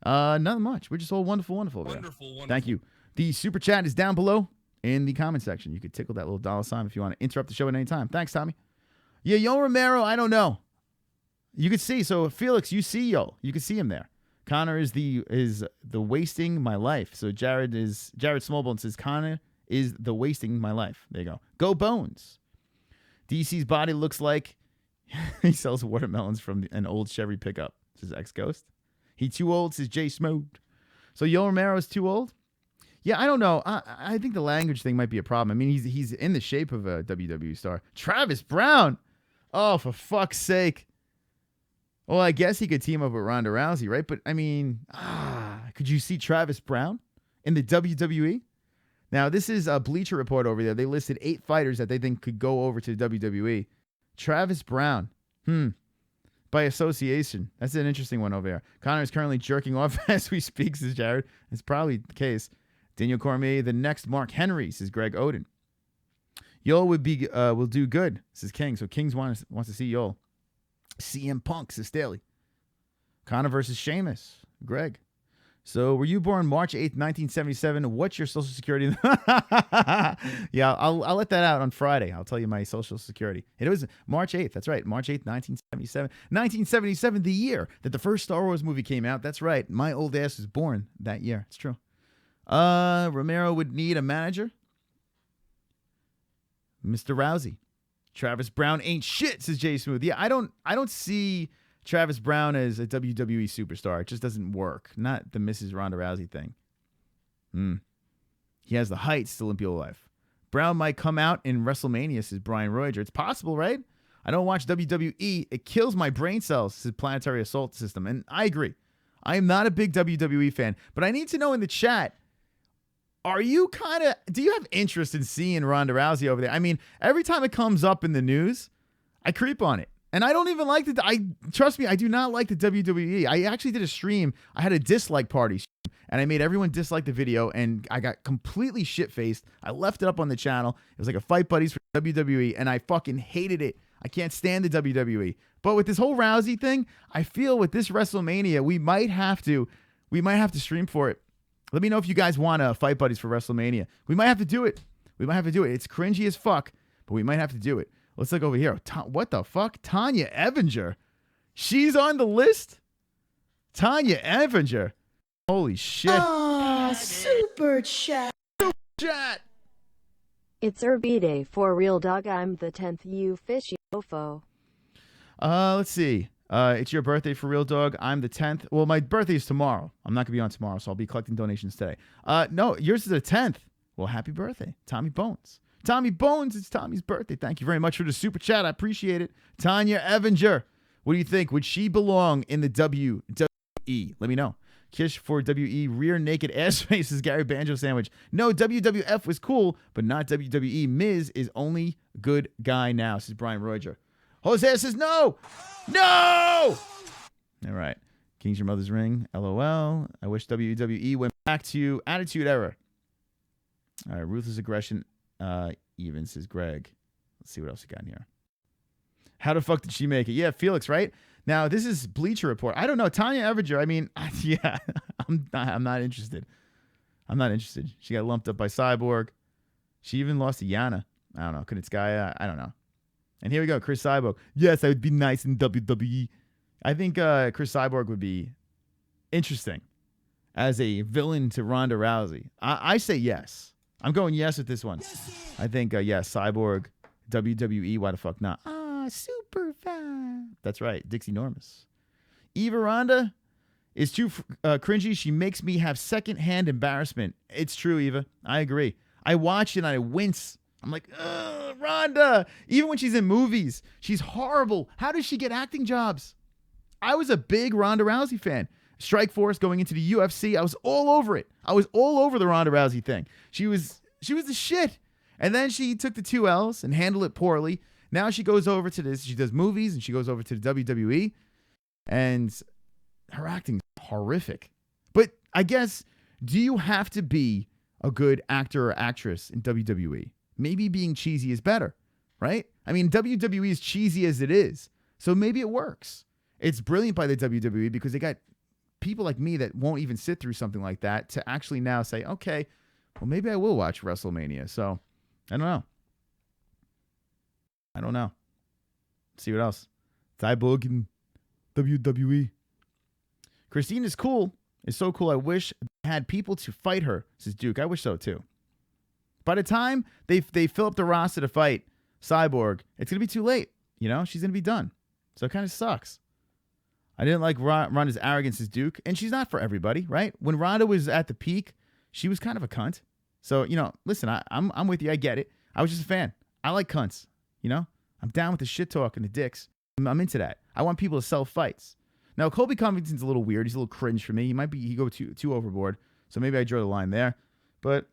Nothing much. We're just all wonderful over there. Wonderful. Thank you. The super chat is down below in the comment section. You could tickle that little dollar sign if you want to interrupt the show at any time. Thanks, Tommy. Yeah, Yoel Romero, I don't know. You could see. So, Felix, you see Yoel. You can see him there. Connor is the wasting my life. So, Jared Smallbone says, Connor is the wasting my life. There you go. Go Bones. DC's body looks like he sells watermelons from an old Chevy pickup. Says X-Ghost. He too old, says Jay Smooth. So Yoel Romero is too old? Yeah, I don't know. I think the language thing might be a problem. I mean, he's in the shape of a WWE star. Travis Brown. Oh, for fuck's sake. Well, I guess he could team up with Ronda Rousey, right? But, I mean, could you see Travis Brown in the WWE? Now, this is a Bleacher Report over there. They listed 8 fighters that they think could go over to WWE. Travis Brown. By association. That's an interesting one over there. Connor is currently jerking off as we speak, says Jared. It's probably the case. Daniel Cormier, the next Mark Henry, says Greg Oden. Yoel will do good, says King. So Kings wants to see Yoel. CM Punk, says Staley. Connor versus Sheamus, Greg. So, were you born March 8th, 1977? What's your social security? Yeah, I'll let that out on Friday. I'll tell you my social security. It was March 8th. That's right. March 8th, 1977. 1977, the year that the first Star Wars movie came out. That's right. My old ass was born that year. It's true. Romero would need a manager. Mr. Rousey. Travis Brown ain't shit, says Jay Smooth. Yeah, I don't see Travis Brown as a WWE superstar. It just doesn't work. Not the Mrs. Ronda Rousey thing. He has the heights to Olympia life. Brown might come out in WrestleMania, says Brian Roger. It's possible, right? I don't watch WWE. It kills my brain cells, says Planetary Assault System. And I agree. I am not a big WWE fan. But I need to know in the chat, do you have interest in seeing Ronda Rousey over there? I mean, every time it comes up in the news, I creep on it. And I don't even like trust me, I do not like the WWE. I actually did a stream. I had a dislike party stream, and I made everyone dislike the video, and I got completely shit-faced. I left it up on the channel. It was like a Fight Buddies for WWE, and I fucking hated it. I can't stand the WWE. But with this whole Rousey thing, I feel with this WrestleMania, we might have to stream for it. Let me know if you guys want to Fight Buddies for WrestleMania. We might have to do it. It's cringy as fuck, but we might have to do it. Let's look over here. What the fuck? Tanya Evinger. She's on the list? Tanya Evinger. Holy shit. Oh, super chat. Chat. It's Day for real dog. I'm the 10th, you fishy mofo. Let's see. It's your birthday for real dog. I'm the 10th. Well, my birthday is tomorrow. I'm not going to be on tomorrow, so I'll be collecting donations today. No, yours is the 10th. Well, happy birthday, Tommy Bones. Tommy Bones, it's Tommy's birthday. Thank you very much for the super chat. I appreciate it. Tanya Evinger, what do you think? Would she belong in the WWE? Let me know. Kish for WE, rear naked ass faces, Gary Banjo Sandwich. No, WWF was cool, but not WWE. Miz is only good guy now, says Brian Roger. Jose says no! No! All right. King's Your Mother's Ring, LOL. I wish WWE went back to Attitude Era. All right, Ruthless Aggression. Even, says Greg. Let's see what else we got in here. How the fuck did she make it? Yeah, Felix, right? Now, this is Bleacher Report. I don't know. Tanya Evinger, I mean, yeah, I'm not interested. I'm not interested. She got lumped up by Cyborg. She even lost to Yana. I don't know. Kunitskaya. I don't know. And here we go. Chris Cyborg. Yes, I would be nice in WWE. I think Chris Cyborg would be interesting as a villain to Ronda Rousey. I say yes. I'm going yes with this one. I think, yes, Cyborg, WWE, why the fuck not? Super fan. That's right, Dixie Normus. Eva Ronda is too cringy. She makes me have secondhand embarrassment. It's true, Eva. I agree. I watch it and I wince. I'm like, ugh, Ronda. Even when she's in movies, she's horrible. How does she get acting jobs? I was a big Ronda Rousey fan. Strike Force going into the UFC. I was all over it. I was all over the Ronda Rousey thing. She was the shit. And then she took the 2 L's and handled it poorly. Now she goes over to this. She does movies and she goes over to the WWE. And her acting is horrific. But I guess, do you have to be a good actor or actress in WWE? Maybe being cheesy is better, right? I mean, WWE is cheesy as it is. So maybe it works. It's brilliant by the WWE because they got people like me that won't even sit through something like that to actually now say, okay, well, maybe I will watch WrestleMania. So, I don't know. Let's see what else. Cyborg and WWE. Christine is cool. It's so cool. I wish they had people to fight her, says Duke. I wish so, too. By the time they fill up the roster to fight Cyborg, it's going to be too late. You know, she's going to be done. So it kind of sucks. I didn't like Ronda's arrogance as Duke, and she's not for everybody, right? When Ronda was at the peak, she was kind of a cunt. So, you know, listen, I'm with you. I get it. I was just a fan. I like cunts, you know? I'm down with the shit talk and the dicks. I'm into that. I want people to sell fights. Now, Colby Covington's a little weird. He's a little cringe for me. He go too overboard. So maybe I draw the line there. But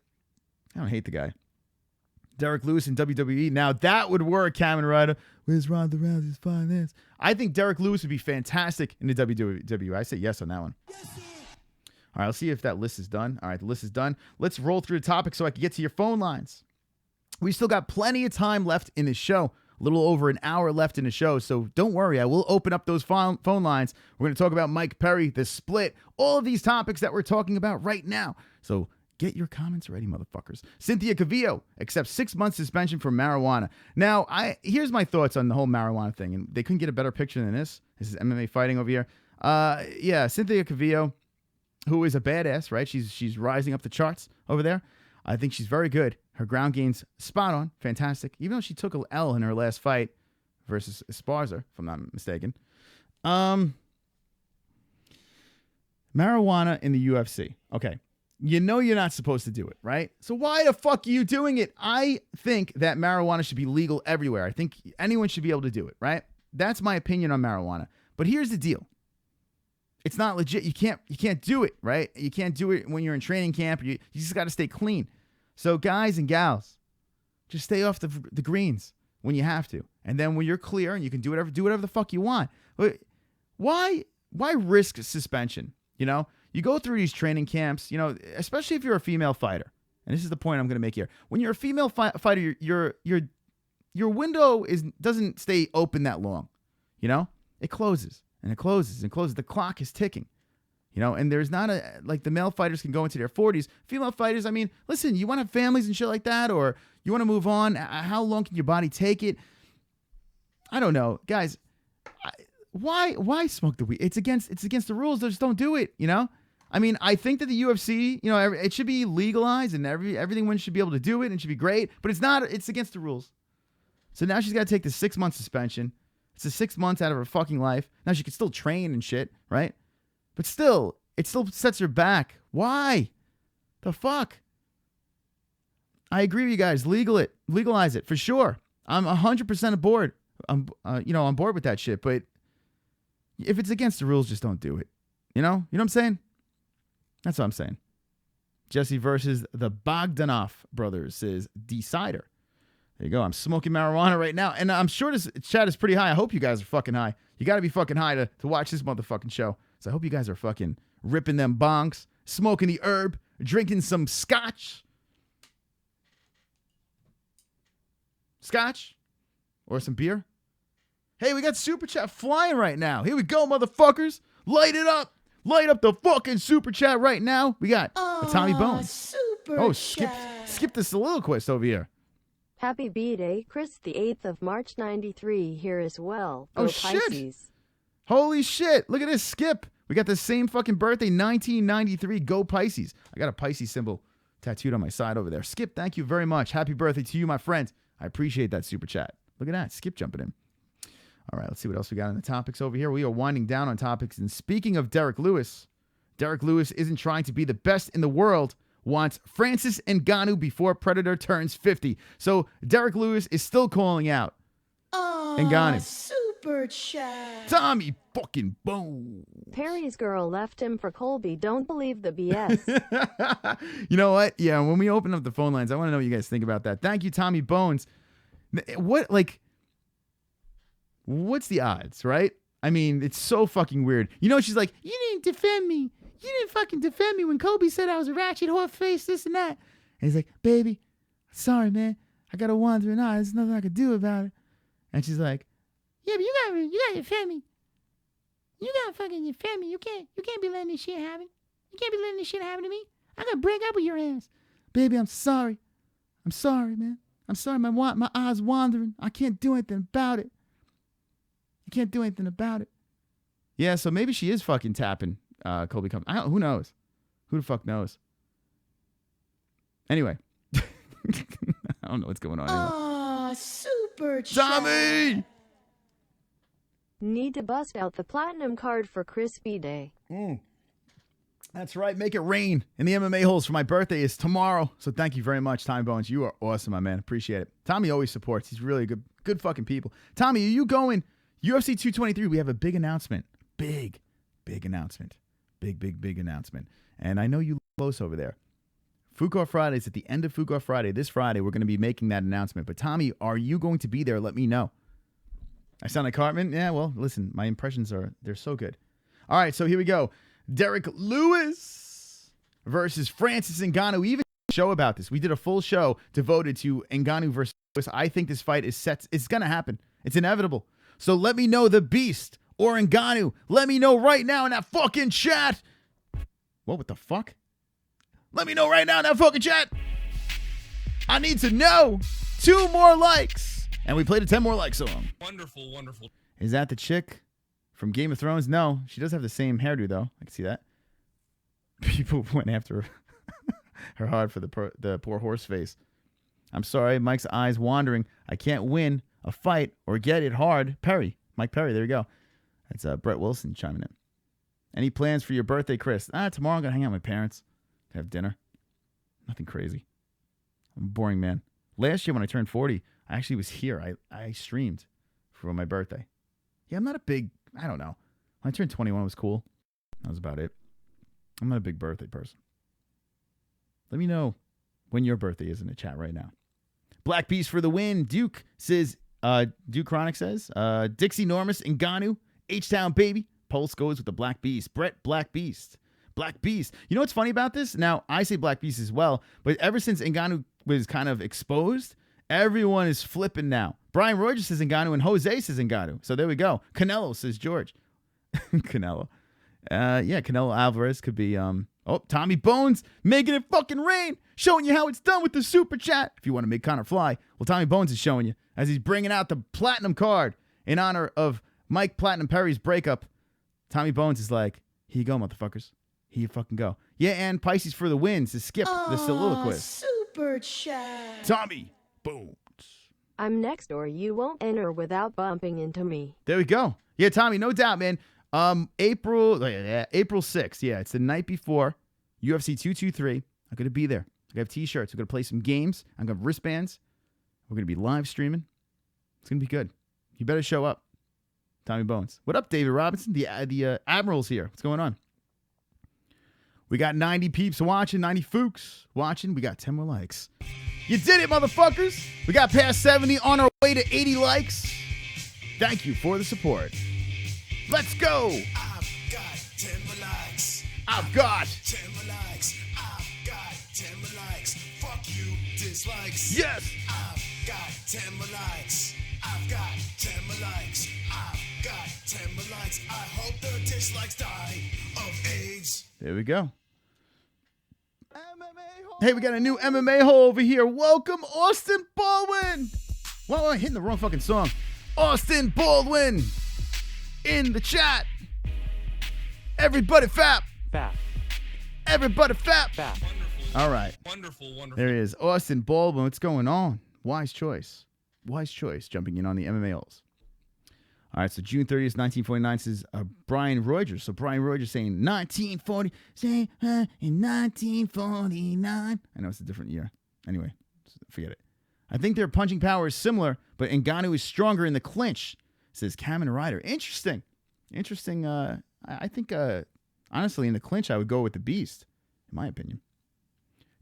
I don't hate the guy. Derek Lewis in WWE. Now, that would work, Kamen Rider. Where's Ronda Rousey's finance? I think Derek Lewis would be fantastic in the WWE. I say yes on that one. All right, let's see if that list is done. All right, the list is done. Let's roll through the topic so I can get to your phone lines. We still got plenty of time left in this show. A little over an hour left in the show, so don't worry. I will open up those phone lines. We're going to talk about Mike Perry, the split, all of these topics that we're talking about right now. So get your comments ready, motherfuckers. Cynthia Cavillo accepts 6 months suspension for marijuana. Now, here's my thoughts on the whole marijuana thing, and they couldn't get a better picture than this. This is MMA fighting over here. Yeah, Cynthia Cavillo, who is a badass, right? She's rising up the charts over there. I think she's very good. Her ground game's spot on, fantastic. Even though she took an L in her last fight versus Esparza, if I'm not mistaken. Marijuana in the UFC. Okay. You know you're not supposed to do it, right? So why the fuck are you doing it? I think that marijuana should be legal everywhere. I think anyone should be able to do it, right? That's my opinion on marijuana. But here's the deal. It's not legit. You can't do it, right? You can't do it when you're in training camp. You just got to stay clean. So guys and gals, just stay off the greens when you have to. And then when you're clear and you can do whatever the fuck you want. Why risk suspension? You know, you go through these training camps, you know, especially if you're a female fighter. And this is the point I'm going to make here. When you're a female fighter, your window doesn't stay open that long. You know, it closes and it closes and closes. The clock is ticking. You know, and there's not like the male fighters can go into their 40s. Female fighters, I mean, listen, you want to have families and shit like that, or you want to move on. How long can your body take it? I don't know, guys. Why smoke the weed? It's against the rules. Just don't do it. You know. I mean, I think that the UFC, you know, it should be legalized and everyone should be able to do it and it should be great. But it's not. It's against the rules. So now she's got to take the 6-month suspension. It's a 6 months out of her fucking life. Now she can still train and shit, right? But still, it still sets her back. Why? The fuck? I agree with you guys. Legalize it for sure. I'm 100% aboard. I'm on board with that shit. But if it's against the rules, just don't do it. You know what I'm saying? That's what I'm saying. Jessie versus the Bogdanov brothers is Decider. There you go. I'm smoking marijuana right now. And I'm sure this chat is pretty high. I hope you guys are fucking high. You got to be fucking high to watch this motherfucking show. So I hope you guys are fucking ripping them bongs, smoking the herb, drinking some scotch. Scotch? Or some beer? Hey, we got Super Chat flying right now. Here we go, motherfuckers. Light it up. Light up the fucking Super Chat right now. We got Tommy Bones. Super skip the soliloquist over here. Happy B-Day, Chris, the 8th of March, 93, here as well. Go shit. Pisces. Holy shit. Look at this, Skip. We got the same fucking birthday, 1993. Go Pisces. I got a Pisces symbol tattooed on my side over there. Skip, thank you very much. Happy birthday to you, my friend. I appreciate that Super Chat. Look at that. Skip jumping in. All right, let's see what else we got in the topics over here. We are winding down on topics. And speaking of Derek Lewis isn't trying to be the best in the world, wants Francis Ngannou before Predator turns 50. So Derek Lewis is still calling out Ngannou. Super chat. Tommy fucking Bones. Perry's girl left him for Colby. Don't believe the BS. You know what? Yeah, when we open up the phone lines, I want to know what you guys think about that. Thank you, Tommy Bones. What's the odds, right? I mean, it's so fucking weird. You know, she's like, you didn't defend me. You didn't fucking defend me when Kobe said I was a ratchet whore face, this and that. And he's like, baby, sorry, man. I got a wandering eye. There's nothing I can do about it. And she's like, yeah, but you gotta defend me. You gotta fucking defend me. You can't be letting this shit happen. You can't be letting this shit happen to me. I'm gonna break up with your ass. Baby, I'm sorry. I'm sorry, man. I'm sorry. My eye's wandering. I can't do anything about it. I can't do anything about it. Yeah, so maybe she is fucking tapping Colby Covington. Who knows? Who the fuck knows? Anyway. I don't know what's going on anymore. Super chat. Tommy! Need to bust out the platinum card for Chris B-Day. That's right. Make it rain in the MMA-Holes for my birthday is tomorrow. So thank you very much, Tommy Bones. You are awesome, my man. Appreciate it. Tommy always supports. He's really good fucking people. Tommy, are you going UFC 223? We have a big announcement. Big announcement. Big announcement. And I know you close over there. Fuqua Fridays, at the end of Fuqua Friday, this Friday, we're going to be making that announcement. But Tommy, are you going to be there? Let me know. I sound like Cartman? Yeah, well, listen, my impressions they're so good. All right, so here we go. Derek Lewis versus Francis Ngannou. We even did a show about this. We did a full show devoted to Ngannou versus Lewis. I think this fight is set. It's going to happen. It's inevitable. So let me know the Beast or Ngannou. Let me know right now in that fucking chat. What the fuck? Let me know right now in that fucking chat. I need to know. 2 more likes. And we played a 10 more like song. Wonderful, wonderful. Is that the chick from Game of Thrones? No, she does have the same hairdo, though. I can see that. People went after her hard for the poor horse face. I'm sorry, Mike's eyes wandering. I can't win a fight or get it hard. Perry. Mike Perry, there you go. That's Brett Wilson chiming in. Any plans for your birthday, Chris? Tomorrow I'm going to hang out with my parents to have dinner. Nothing crazy. I'm a boring man. Last year when I turned 40, I actually was here. I streamed for my birthday. Yeah, I'm not a big, I don't know. When I turned 21, it was cool. That was about it. I'm not a big birthday person. Let me know when your birthday is in the chat right now. Black Beast for the win. Duke says, Duke Chronic says, Dixie Normus, Ngannou, H-Town baby. Pulse goes with the Black Beast. Brett Black Beast. Black Beast. You know what's funny about this? Now, I say Black Beast as well, but ever since Ngannou was kind of exposed, everyone is flipping now. Brian Rogers says Ngannou and Jose says Ngannou. So there we go. Canelo says George. Canelo. Yeah, Canelo Alvarez could be, Tommy Bones making it fucking rain, showing you how it's done with the super chat. If you want to make Conor fly, well, Tommy Bones is showing you as he's bringing out the platinum card in honor of Mike Platinum Perry's breakup. Tommy Bones is like, here you go, motherfuckers. Here you fucking go. Yeah, and Pisces for the win to skip the soliloquist. Super chat. Tommy Bones. I'm next door. You won't enter without bumping into me. There we go. Yeah, Tommy, no doubt, man. April 6th. Yeah, it's the night before UFC 223. I'm going to be there. I'm going to have t-shirts. We're going to play some games. I'm going to have wristbands. We're going to be live streaming. It's going to be good. You better show up. Tommy Bones. What up, David Robinson? The Admiral's here. What's going on? We got 90 peeps watching, 90 fooks watching. We got 10 more likes. You did it, motherfuckers. We got past 70 on our way to 80 likes. Thank you for the support. Let's go. I've got 10 more likes. I've got 10 more likes. I've got 10 more likes. Fuck you, dislikes. Yes. I've got 10 more likes. I've got 10 more likes. I've got 10 more likes. I hope the dislikes die of AIDS. There we go. Hey, we got a new MMA hole over here. Welcome, Austin Baldwin. Well, I'm hitting the wrong fucking song. Austin Baldwin in the chat. Everybody fap. Fap. Everybody fap. Fap. All right. Wonderful. There he is. Austin Baldwin. What's going on? Wise choice. Wise choice. Jumping in on the MMA holes. All right, so June 30th, 1949 says Brian Rogers. So Brian Rogers saying 1940, say in 1949. I know it's a different year. Anyway, forget it. I think their punching power is similar, but Ngannou is stronger in the clinch, says Kamen Rider. Interesting. I think, honestly, in the clinch, I would go with the Beast, in my opinion.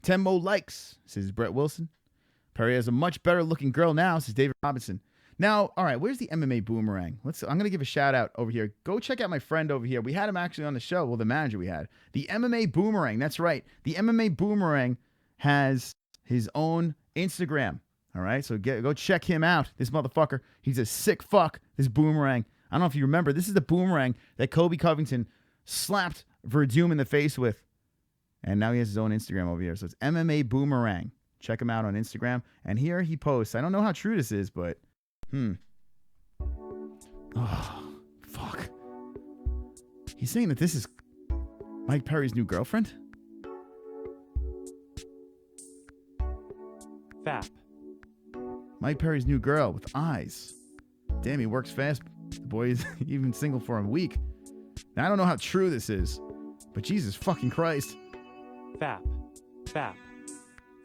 10 more likes, says Brett Wilson. Perry has a much better looking girl now, says David Robinson. Now, all right, where's the MMA Boomerang? I'm going to give a shout out over here. Go check out my friend over here. We had him actually on the show. Well, the manager we had. The MMA Boomerang. That's right. The MMA Boomerang has his own Instagram. All right, so go check him out. This motherfucker. He's a sick fuck, this Boomerang. I don't know if you remember. This is the Boomerang that Kobe Covington slapped Verdum in the face with. And now he has his own Instagram over here. So it's MMA Boomerang. Check him out on Instagram. And here he posts. I don't know how true this is, but... Oh, fuck. He's saying that this is Mike Perry's new girlfriend? Fap. Mike Perry's new girl with eyes. Damn, he works fast. The boy is even single for a week. Now, I don't know how true this is, but Jesus fucking Christ. Fap. Fap.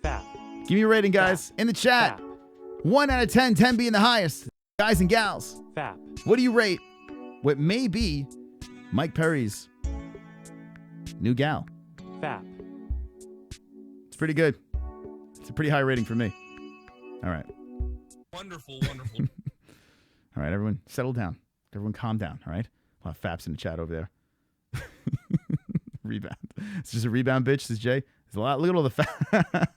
Fap. Give me a rating, guys, in the chat. Fap. 1 out of 10, 10 being the highest. Guys and gals, Fap. what do you rate what may be Mike Perry's new gal? Fap. It's pretty good. It's a pretty high rating for me. All right. Wonderful. All right, everyone, settle down. Everyone calm down, all right? A lot of faps in the chat over there. Rebound. It's just a rebound, bitch, says Jay. There's a lot. Look at all the fap.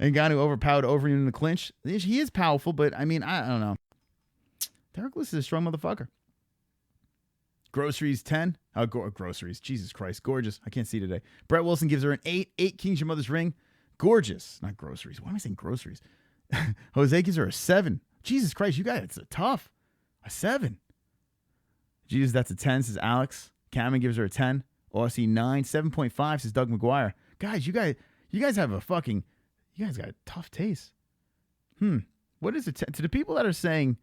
Ngannou overpowered Overeem in the clinch. He is powerful, but I mean, I don't know. Derek Lewis is a strong motherfucker. Groceries 10. Oh, groceries. Jesus Christ. Gorgeous. I can't see today. Brett Wilson gives her an 8. 8 Kings Your Mother's Ring. Gorgeous. Not groceries. Why am I saying groceries? Jose gives her a 7. Jesus Christ, you guys, it's a tough. A 7. Jesus, that's a 10, says Alex. Cameron gives her a 10. Aussie 9. 7.5, says Doug McGuire. Guys, you guys have a fucking... You guys got a tough taste. What is it? To the people that are saying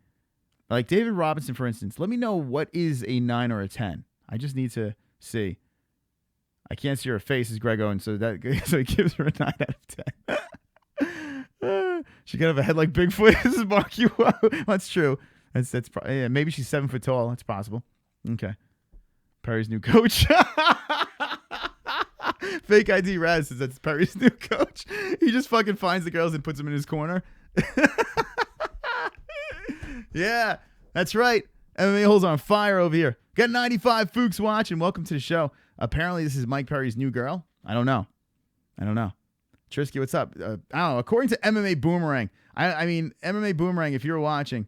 Like David Robinson, for instance. Let me know what is a 9 or a 10. I just need to see. I can't see her face as Grego, and so he gives her a 9 out of 10. She could have a head like Bigfoot. This is Mark you. That's true. That's probably, yeah, maybe she's 7 foot tall. That's possible. Okay. Perry's new coach. Fake ID Raz says that's Perry's new coach. He just fucking finds the girls and puts them in his corner. Yeah, that's right. MMA-Holes on fire over here. Got 95 Fuchs watching. Welcome to the show. Apparently, this is Mike Perry's new girl. I don't know. Trisky, what's up? I don't know. According to MMA Boomerang, I mean, MMA Boomerang, if you're watching,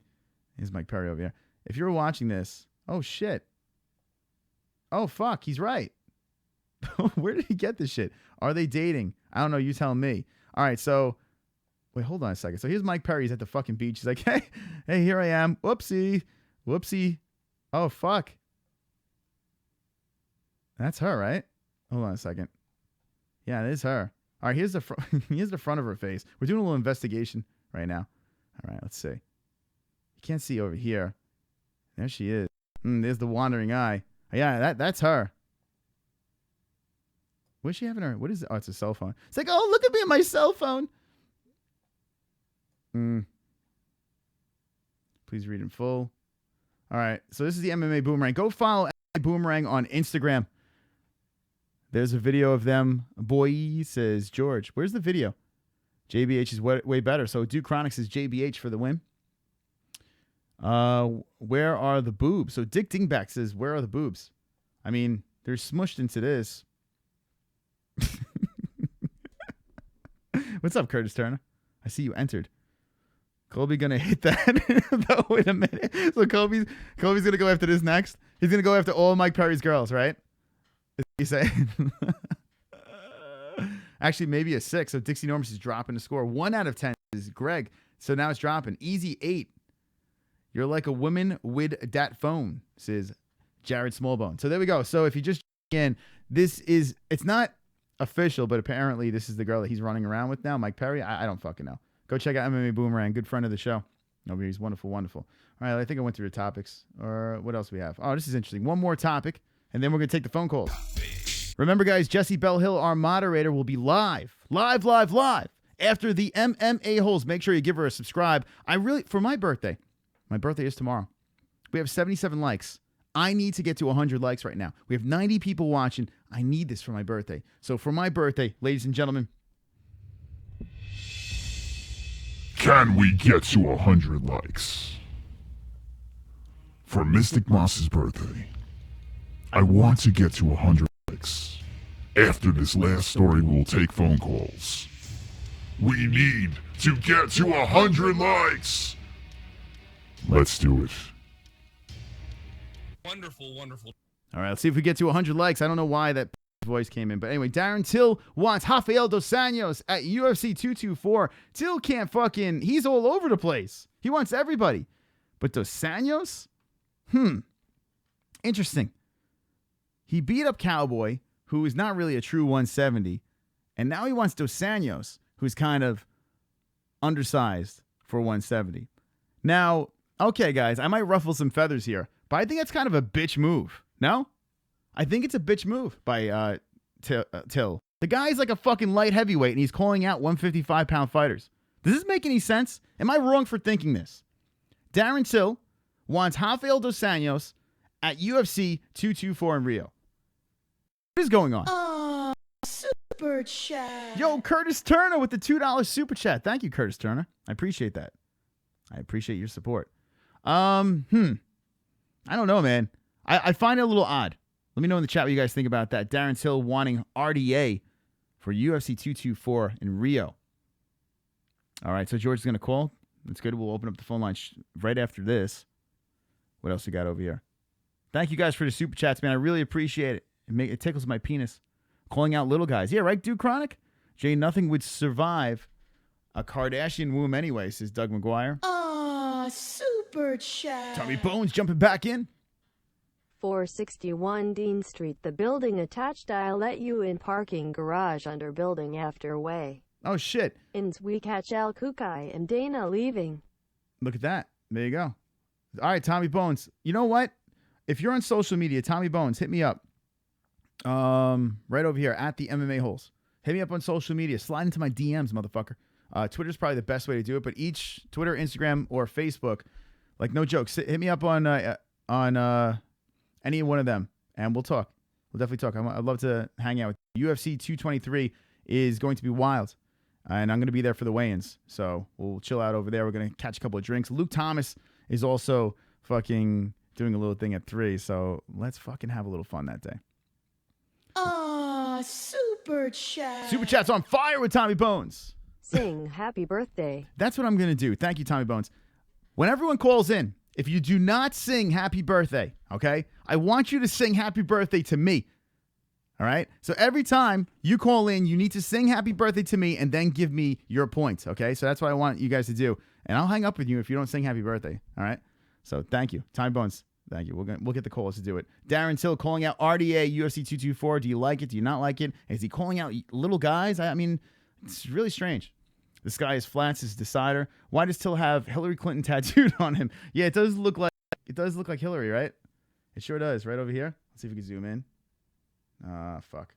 here's Mike Perry over here. If you're watching this, oh, shit. Oh, fuck, he's right. Where did he get this shit? Are they dating? I don't know. You tell me. All right, so, wait, hold on a second. So here's Mike Perry. He's at the fucking beach. He's like, hey, here I am. Whoopsie. Oh, fuck. That's her, right? Hold on a second. Yeah, it is her. All right, here's the front of her face. We're doing a little investigation right now. All right, let's see. You can't see over here. There she is. There's the wandering eye. Yeah, that's her. What's she having her? What is it? Oh, it's a cell phone. It's like, oh, look at me on my cell phone. Please read in full. All right, so this is the MMA Boomerang. Go follow MMA Boomerang on Instagram. There's a video of them. Boy, says George. Where's the video? JBH is way better. So Duke Chronic says JBH for the win. Where are the boobs? So Dick Dingback says, where are the boobs? I mean, they're smushed into this. What's up, Curtis Turner? I see you entered. Colby gonna hit that. Wait a minute. So Colby's gonna go after this next. He's gonna go after all Mike Perry's girls, right? Is he saying? Actually, maybe a 6. So Dixie Normus is dropping the score. 1 out of 10 is Greg. So now it's dropping. Easy 8. You're like a woman with that phone, says Jared Smallbone. So there we go. So if you just in, it's not official, but apparently this is the girl that he's running around with now, Mike Perry. I don't fucking know. Go check out MMA Boomerang. Good friend of the show. No, he's wonderful, wonderful. All right, I think I went through the topics. Or what else do we have? Oh, this is interesting. One more topic, and then we're going to take the phone calls. Remember, guys, Jessie Bell Hill, our moderator, will be live after the MMA-Holes. Make sure you give her a subscribe. For my birthday is tomorrow. We have 77 likes. I need to get to 100 likes right now. We have 90 people watching. I need this for my birthday. So for my birthday, ladies and gentlemen, can we get to 100 likes? For Mystic Moss's birthday, I want to get to 100 likes. After this last story, we'll take phone calls. We need to get to 100 likes. Let's do it. Wonderful, wonderful. All right, let's see if we get to 100 likes. I don't know why that voice came in. But anyway, Darren Till wants Rafael Dos Anjos at UFC 224. Till can't fucking... He's all over the place. He wants everybody. But Dos Anjos? Interesting. He beat up Cowboy, who is not really a true 170. And now he wants Dos Anjos, who's kind of undersized for 170. Now, okay, guys, I might ruffle some feathers here, but I think that's kind of a bitch move. No? I think it's a bitch move by Till. The guy's like a fucking light heavyweight, and he's calling out 155-pound fighters. Does this make any sense? Am I wrong for thinking this? Darren Till wants Rafael Dos Anjos at UFC 224 in Rio. What is going on? Super chat. Yo, Curtis Turner with the $2 super chat. Thank you, Curtis Turner. I appreciate that. I appreciate your support. I don't know, man. I find it a little odd. Let me know in the chat what you guys think about that. Darren Till wanting RDA for UFC 224 in Rio. All right, so George is going to call. That's good. We'll open up the phone line right after this. What else we got over here? Thank you guys for the super chats, man. I really appreciate it. It tickles my penis. Calling out little guys. Yeah, right, Dude Chronic? Jay, nothing would survive a Kardashian womb anyway, says Doug McGuire. Super chat. Tommy Bones jumping back in. 461 Dean Street. The building attached. I'll let you in parking garage under building after way. Oh, shit. Ins we catch Al Kukai and Dana leaving. Look at that. There you go. All right, Tommy Bones. You know what? If you're on social media, Tommy Bones, hit me up. Right over here at the MMA-Holes. Hit me up on social media. Slide into my DMs, motherfucker. Twitter's probably the best way to do it, but each Twitter, Instagram, or Facebook, like no joke, hit me up on any one of them, and we'll talk. We'll definitely talk. I'd love to hang out with you. UFC 223 is going to be wild, and I'm going to be there for the weigh-ins, so we'll chill out over there. We're going to catch a couple of drinks. Luke Thomas is also fucking doing a little thing at 3, so let's fucking have a little fun that day. Super chat. Super Chat's on fire with Tommy Bones. Sing happy birthday. That's what I'm going to do. Thank you, Tommy Bones. When everyone calls in, if you do not sing happy birthday, okay, I want you to sing happy birthday to me. All right? So every time you call in, you need to sing happy birthday to me and then give me your points, okay? So that's what I want you guys to do. And I'll hang up with you if you don't sing happy birthday, all right? So thank you. Tommy Bones, thank you. We'll get the calls to do it. Darren Till calling out RDA UFC 224. Do you like it? Do you not like it? Is he calling out little guys? I mean, it's really strange. The sky is flat, says Decider. Why does Till have Hillary Clinton tattooed on him? Yeah, it does look like Hillary, right? It sure does. Right over here. Let's see if we can zoom in. Fuck.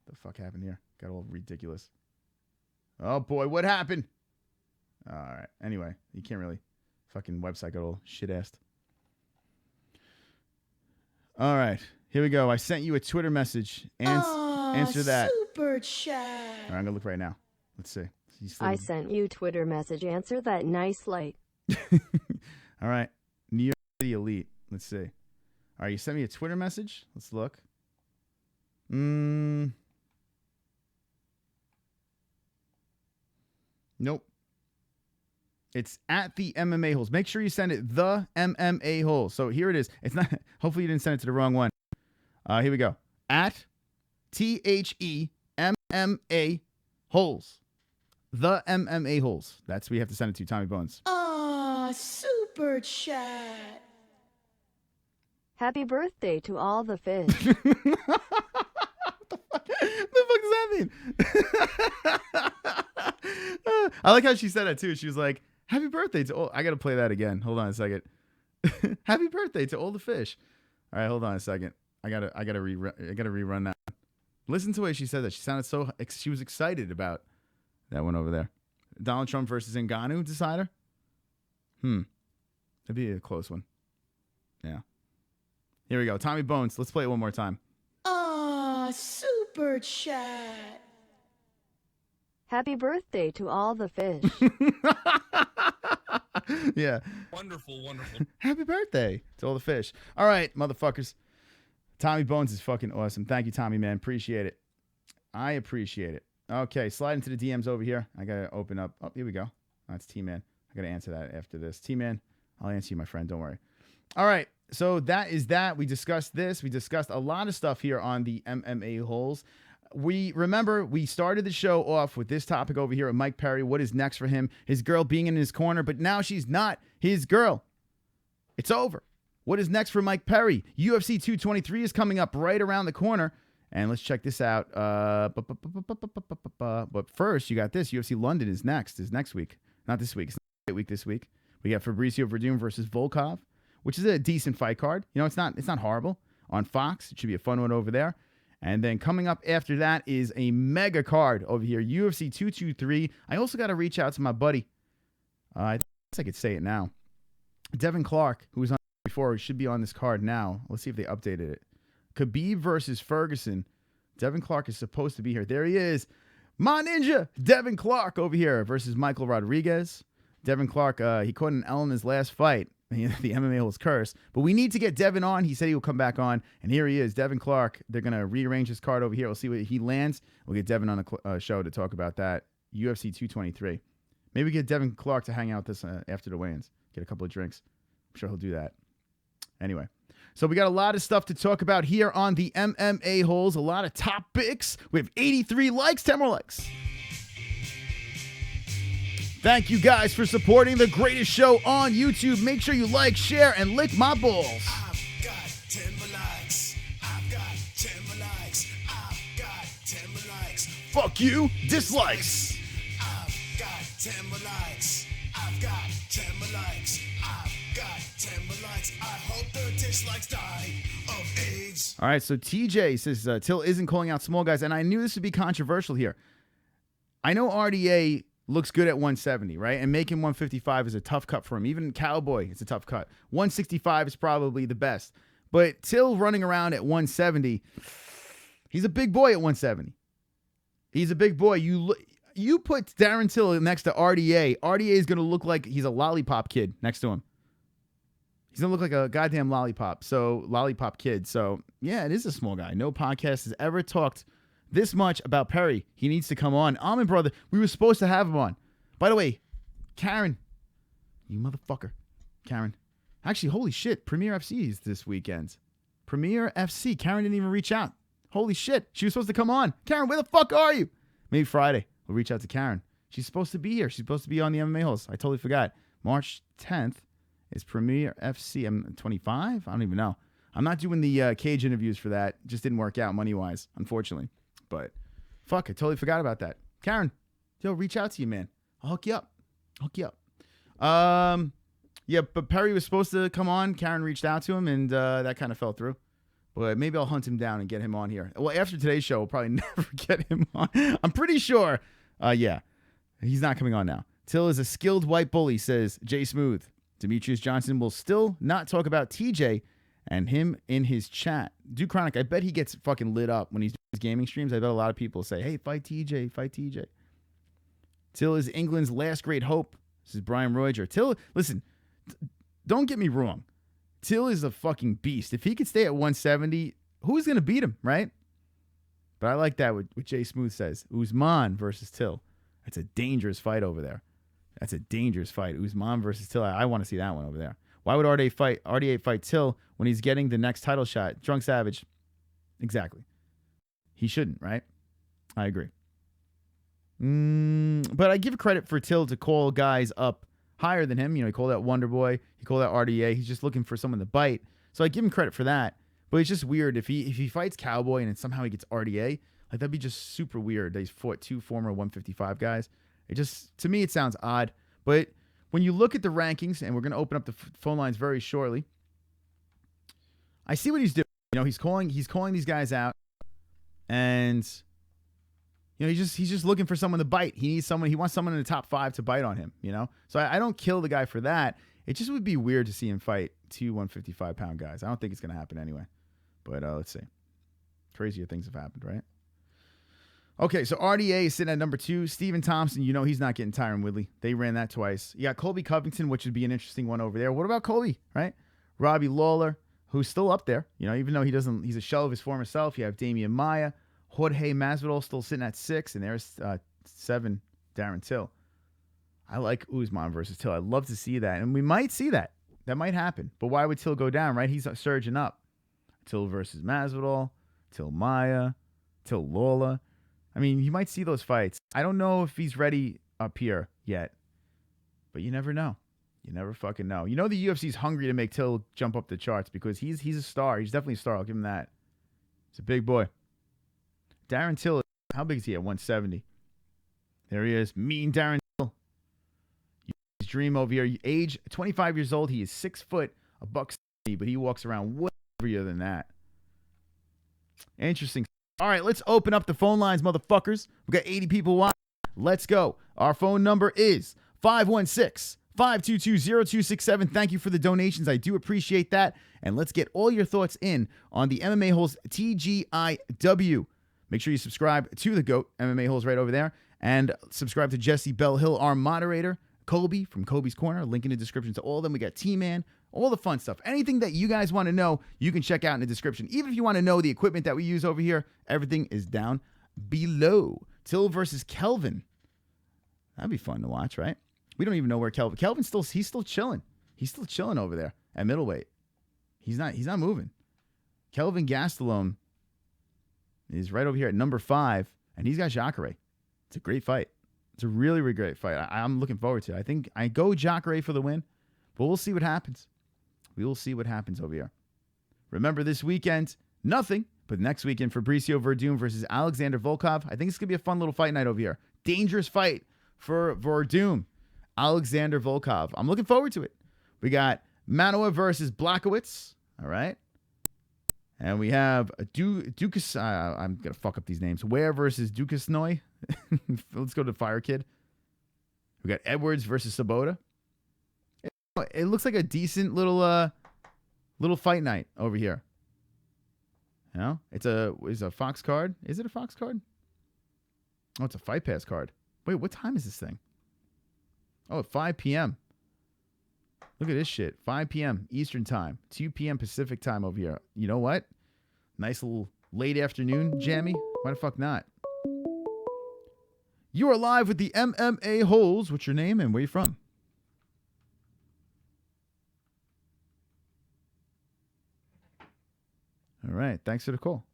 The fuck happened here? Got all ridiculous. Oh boy, what happened? All right. Anyway, you can't really. Fucking website got all shit-assed. All right, here we go. I sent you a Twitter message. Answer that. Super chat. All right, I'm gonna look right now. Let's see. I sent you Twitter message. Answer that nice light. All right, New York City Elite. Let's see. All right, you sent me a Twitter message. Let's look. Nope. It's at the MMA-Holes. Make sure you send it the MMA-Holes. So here it is. It's not. Hopefully you didn't send it to the wrong one. Here we go. At THEMMA-Holes. The MMA-Holes. That's what you have to send it to, Tommy Bones. Super chat. Happy birthday to all the fish. What the fuck does that mean? I like how she said it too. She was like, happy birthday to all. I got to play that again. Hold on a second. Happy birthday to all the fish. All right, hold on a second. I gotta rerun that. Listen to the way she said that. She sounded she was excited about that one over there. Donald Trump versus Ngannou decider. That'd be a close one. Yeah. Here we go. Tommy Bones. Let's play it one more time. Super chat. Happy birthday to all the fish. Yeah. Wonderful. Happy birthday to all the fish. All right, motherfuckers. Tommy Bones is fucking awesome. Thank you, Tommy, man. Appreciate it. I appreciate it. Okay, slide into the DMs over here. I got to open up. Oh, here we go. That's T-Man. I got to answer that after this. T-Man, I'll answer you, my friend. Don't worry. All right, so that is that. We discussed this. We discussed a lot of stuff here on the MMA-Holes. We started the show off with this topic over here at Mike Perry. What is next for him? His girl being in his corner, but now she's not his girl. It's over. What is next for Mike Perry? UFC 223 is coming up right around the corner. And let's check this out. But first, you got this. UFC London is next week. Not this week. It's not week this week. We got Fabricio Verdum versus Volkov, which is a decent fight card. You know, it's not horrible. On Fox, it should be a fun one over there. And then coming up after that is a mega card over here, UFC 223. I also got to reach out to my buddy. I guess I could say it now. Devin Clark, who was on before, should be on this card now. Let's see if they updated it. Khabib versus Ferguson. Devin Clark is supposed to be here. There he is. My ninja, Devin Clark over here versus Michael Rodriguez. Devin Clark, he caught an L in his last fight. The MMA-Holes curse. But we need to get Devin on. He said he will come back on. And here he is, Devin Clark. They're going to rearrange his card over here. We'll see where he lands. We'll get Devin on the show to talk about that. UFC 223. Maybe get Devin Clark to hang out this after the weigh-ins. Get a couple of drinks. I'm sure he'll do that. Anyway. So we got a lot of stuff to talk about here on the MMA-Holes. A lot of topics. We have 83 likes, 10 more likes. Thank you guys for supporting the greatest show on YouTube. Make sure you like, share, and lick my balls. I've got 10 more likes. I've got 10 more likes. I've got 10 more likes. Fuck you, dislikes. I've got 10 more likes. I've got 10 more likes. I've got 10 more likes. dislikes die of AIDS. All right, so TJ says Till isn't calling out small guys, and I knew this would be controversial here. I know RDA looks good at 170, right? And making 155 is a tough cut for him. Even Cowboy, it's a tough cut. 165 is probably the best. But Till running around at 170, he's a big boy at 170. He's a big boy. You put Darren Till next to RDA. RDA is going to look like he's a lollipop kid next to him. He's going to look like a goddamn lollipop. So, lollipop kid. So, yeah, it is a small guy. No podcast has ever talked this much about Perry. He needs to come on. Almond Brother, we were supposed to have him on. By the way, Karen, you motherfucker. Karen. Actually, holy shit. Premier FC is this weekend. Premier FC. Karen didn't even reach out. Holy shit. She was supposed to come on. Karen, where the fuck are you? Maybe Friday. We'll reach out to Karen. She's supposed to be here. She's supposed to be on the MMA-Holes. I totally forgot. March 10th is Premier FC. I'm 25? I don't even know. I'm not doing the cage interviews for that. Just didn't work out money-wise, unfortunately. But fuck, I totally forgot about that. Karen, yo, reach out to you, man. I'll hook you up. Yeah, but Perry was supposed to come on. Karen reached out to him, and that kind of fell through. But maybe I'll hunt him down and get him on here. Well, after today's show, we'll probably never get him on. I'm pretty sure. Yeah, he's not coming on now. Till is a skilled white bully, says Jay Smooth. Demetrius Johnson will still not talk about TJ and him in his chat. Dude Chronic, I bet he gets fucking lit up when he's doing his gaming streams. I bet a lot of people say, hey, fight TJ, fight TJ. Till is England's last great hope. This is Brian Roger. Till, listen, don't get me wrong. Till is a fucking beast. If he could stay at 170, who's going to beat him, right? But I like that what Jay Smooth says. Usman versus Till. That's a dangerous fight over there. That's a dangerous fight. Usman versus Till. I want to see that one over there. Why would RDA fight Till when he's getting the next title shot? Drunk Savage. Exactly. He shouldn't, right? I agree. But I give credit for Till to call guys up higher than him. You know, he called out Wonder Boy. He called out RDA. He's just looking for someone to bite. So I give him credit for that. But it's just weird if he fights Cowboy and then somehow he gets RDA. Like, that'd be just super weird that he's fought two former 155 guys. It just, to me, it sounds odd. But when you look at the rankings, and we're going to open up the phone lines very shortly, I see what he's doing. You know, he's calling these guys out, and you know, he's just looking for someone to bite. He wants someone in the top 5 to bite on him, you know? So I don't kill the guy for that. It just would be weird to see him fight two 155-pound guys. I don't think it's going to happen anyway. But let's see. Crazier things have happened, right? Okay, so RDA is sitting at number 2. Stephen Thompson, you know he's not getting Tyron Woodley. They ran that twice. You got Colby Covington, which would be an interesting one over there. What about Colby, right? Robbie Lawler, who's still up there. You know, even though he's a shell of his former self. You have Damian Maia. Jorge Masvidal still sitting at 6, and there's 7, Darren Till. I like Usman versus Till. I'd love to see that, and we might see that. That might happen. But why would Till go down, right? He's surging up. Till versus Masvidal, Till Maia, Till Lawler. I mean, you might see those fights. I don't know if he's ready up here yet, but you never know. You never fucking know. You know the UFC's hungry to make Till jump up the charts because he's a star. He's definitely a star. I'll give him that. He's a big boy. Darren Till, how big is he at 170? There he is. Mean Darren Till. His dream over here. Age 25 years old. He is 6 foot, $170, but he walks around way heavier than that. Interesting. All right, let's open up the phone lines, motherfuckers. We got 80 people watching. Let's go. Our phone number is 516-522-0267. Thank you for the donations. I do appreciate that. And let's get all your thoughts in on the MMA-Holes TGIW. Make sure you subscribe to the GOAT, MMA-Holes right over there. And subscribe to Jessie Bell Hill, our moderator. Colby from Colby's Corner. Link in the description to all of them. We got T-Man. All the fun stuff. Anything that you guys want to know, you can check out in the description. Even if you want to know the equipment that we use over here, everything is down below. Till versus Kelvin. That'd be fun to watch, right? We don't even know where Kelvin's still chilling. He's still chilling over there at middleweight. He's not moving. Kelvin Gastelum is right over here at number 5, and he's got Jacare. It's a great fight. It's a really, really great fight. I'm looking forward to it. I think I go Jacare for the win, but we'll see what happens. We will see what happens over here. Remember, this weekend, nothing, but next weekend, Fabricio Verdum versus Alexander Volkov. I think it's going to be a fun little fight night over here. Dangerous fight for Verdum. Alexander Volkov. I'm looking forward to it. We got Manoa versus Blachowicz. All right. And we have a Dukas. I'm going to fuck up these names. Ware versus Dukasnoy. Let's go to Fire Kid. We got Edwards versus Sabota. It looks like a decent little fight night over here. You know? It's a Fox card. Is it a Fox card? Oh, it's a Fight Pass card. Wait, what time is this thing? Oh, at 5 p.m. Look at this shit. 5 p.m. Eastern time. 2 p.m. Pacific time over here. You know what? Nice little late afternoon jammy. Why the fuck not? You are live with the MMA-Holes. What's your name and where you from? All right. Thanks for the call.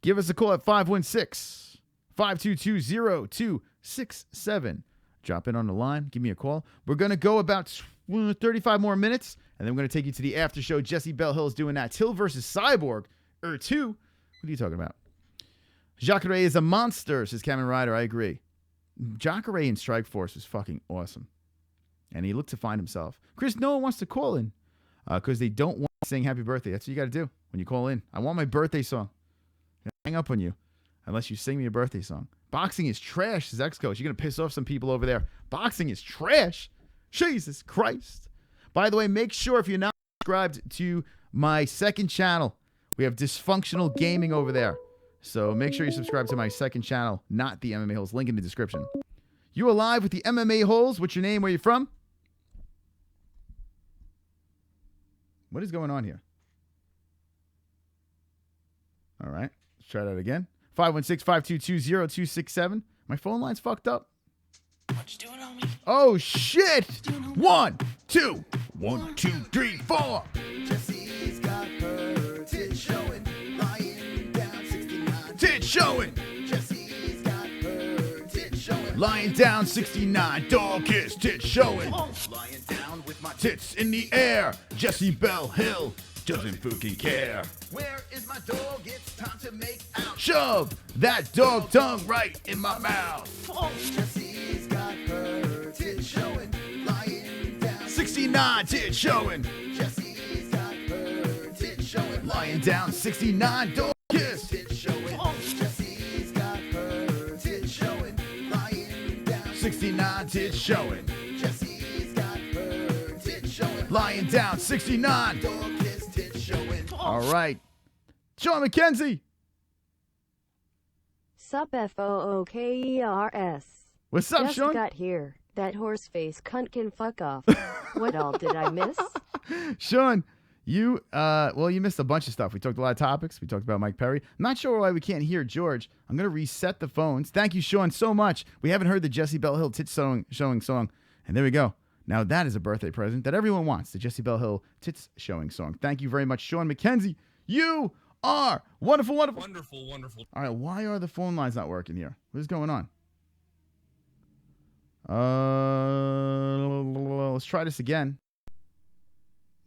Give us a call at 516-522-0267. Drop in on the line. Give me a call. We're going to go about 35 more minutes, and then we're going to take you to the after show. Jessie Bell Hill is doing that. Till versus Cyborg. 2. What are you talking about? Jacare is a monster, says Cameron Ryder. I agree. Jacare in Strikeforce was fucking awesome. And he looked to find himself. Chris, no one wants to call in because they don't want to sing happy birthday. That's what you got to do when you call in. I want my birthday song. I'm gonna hang up on you unless you sing me a birthday song. Boxing is trash, says X-Coach. You're going to piss off some people over there. Boxing is trash. Jesus Christ. By the way, make sure if you're not subscribed to my second channel, we have Dysfunctional Gaming over there. So make sure you subscribe to my second channel, not the MMA Holes. Link in the description. You are live with the MMA Holes. What's your name? Where you from? What is going on here? All right. Let's try that again. 516-522-0267. My phone line's fucked up. What you doing on me? Oh, shit. 1, 2. 1, 2, 3, 4. Jessie's got her tits showing, lying down 69. Tits showing. Jessie's got her tits showing, Lying down 69. Dog kiss. Tits showing. lying down with my Tits in the air. Jessie Bell Hill doesn't fucking care. Where is my dog? It's time to make out. Shove that dog tongue right in my mouth. Jessie's got her tits showing, lying down 69 tits showing. Jessie's got her tits showing, Lying down 69. Dog kiss. tits showing. Jessie's got her tits showing, lying down 69 tits showing. Jessie's got her tits showing, Lying down 69. dog kiss tits showing. All right. Sean Mckenzie. Sup FOOKERS. What's up, Just Sean? got here. That horse face cunt can fuck off. What all did I miss? Sean, you missed a bunch of stuff. We talked a lot of topics. We talked about Mike Perry. I'm not sure why we can't hear George. I'm going to reset the phones. Thank you, Sean, so much. We haven't heard the Jessie Bell Hill tits showing song. And there we go. Now that is a birthday present that everyone wants, the Jessie Bell Hill tits showing song. Thank you very much, Sean Mckenzie. You are wonderful, wonderful. Wonderful, wonderful. All right, why are the phone lines not working here? What is going on? Let's try this again.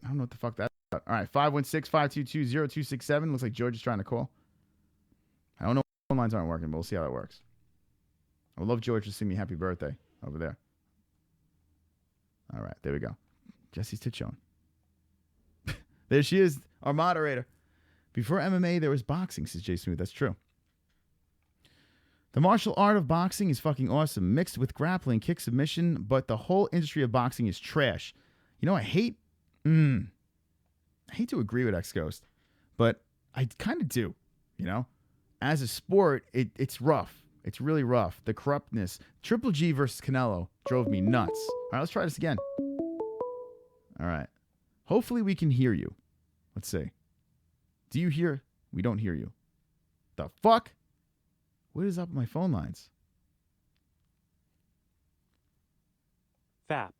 I don't know what the fuck that's about. All right, 516-522-0267. Looks like George is trying to call. I don't know why phone lines aren't working, but we'll see how that works. I would love George to sing me happy birthday over there. All right, there we go. Jessie's tit showing. There she is, our moderator. Before MMA, there was boxing, says Jay Smooth. That's true. The martial art of boxing is fucking awesome, mixed with grappling, kick submission, but the whole industry of boxing is trash. You know, I hate to agree with X-Ghost, but I kind of do, you know? As a sport, it's rough. It's really rough. The corruptness. Triple G versus Canelo drove me nuts. All right, let's try this again. All right. Hopefully we can hear you. Let's see. Do you hear? We don't hear you. The fuck? What is up with my phone lines? FAP.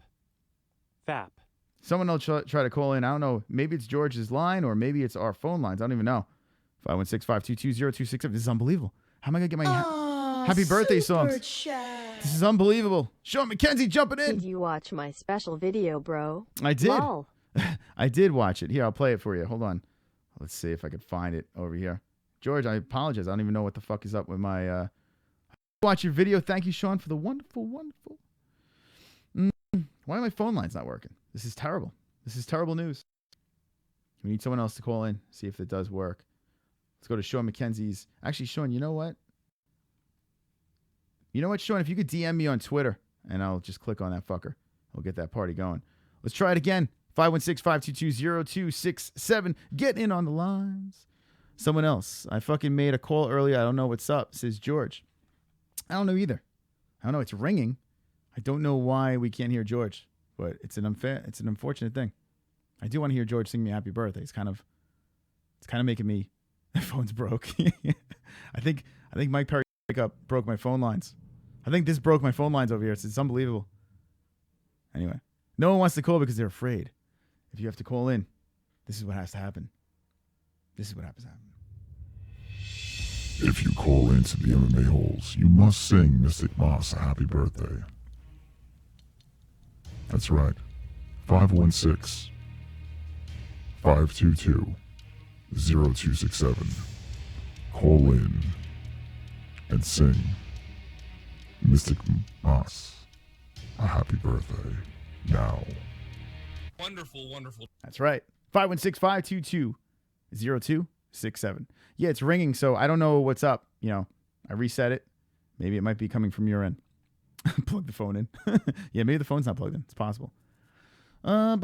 FAP. Someone else try to call in. I don't know. Maybe it's George's line or maybe it's our phone lines. I don't even know. 516-522-0267. This is unbelievable. How am I going to get my happy birthday songs? This is unbelievable. Sean Mckenzie jumping in. Did you watch my special video, bro? I did. Lol. I did watch it. Here, I'll play it for you. Hold on. Let's see if I can find it over here. George, I apologize. I don't even know what the fuck is up with my... Watch your video. Thank you, Sean, for the wonderful, wonderful... Why are my phone lines not working? This is terrible. This is terrible news. We need someone else to call in, see if it does work. Let's go to Sean Mckenzie's. Actually, Sean, you know what? You know what, Sean? If you could DM me on Twitter, and I'll just click on that fucker. We'll get that party going. Let's try it again. 516-522-0267. Get in on the lines. Someone else. I fucking made a call earlier. I don't know what's up, says George. I don't know either. I don't know. It's ringing. I don't know why we can't hear George, but it's an unfortunate thing. I do want to hear George sing me happy birthday. It's kind of making me. My phone's broke. I think Mike Perry broke my phone lines. I think this broke my phone lines over here. It's unbelievable. Anyway, no one wants to call because they're afraid. If you have to call in, this is what has to happen. This is what happens to happen. If you call into the MMA-Holes, you must sing Mystic Moss a happy birthday. That's right. 516-522-0267. Call in and sing Mystic Moss a happy birthday now. Wonderful, wonderful. That's right. 516-522-0267. Yeah, it's ringing, so I don't know what's up. You know, I reset it. Maybe it might be coming from your end. Plug the phone in. Yeah, maybe the phone's not plugged in. It's possible. NH,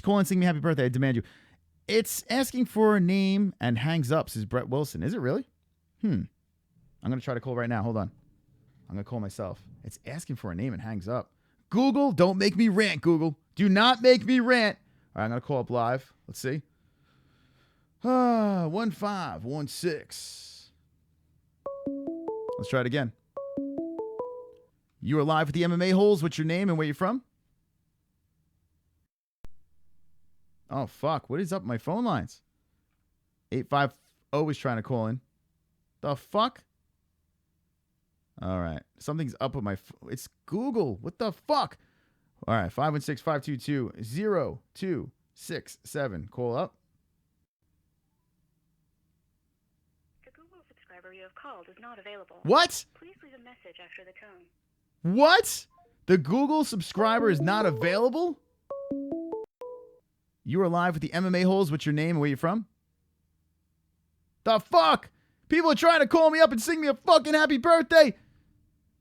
call and sing me happy birthday. I demand you. It's asking for a name and hangs up, says Brett Wilson. Is it really? I'm going to try to call right now. Hold on. I'm going to call myself. It's asking for a name and hangs up. Google, don't make me rant, Google. Do not make me rant. All right, I'm going to call up live. Let's see. 1516. Let's try it again. You are live with the MMA-Holes. What's your name and where you from? Oh, fuck. What is up with my phone lines? 850 is trying to call in. The fuck? All right. Something's up with my... It's Google. What the fuck? All right. 516-522-0267. Call up. The Google subscriber you have called is not available. What? Please leave a message after the tone. What? The Google subscriber is not available? You are live with the MMA-Holes. What's your name and where you from? The fuck? People are trying to call me up and sing me a fucking happy birthday.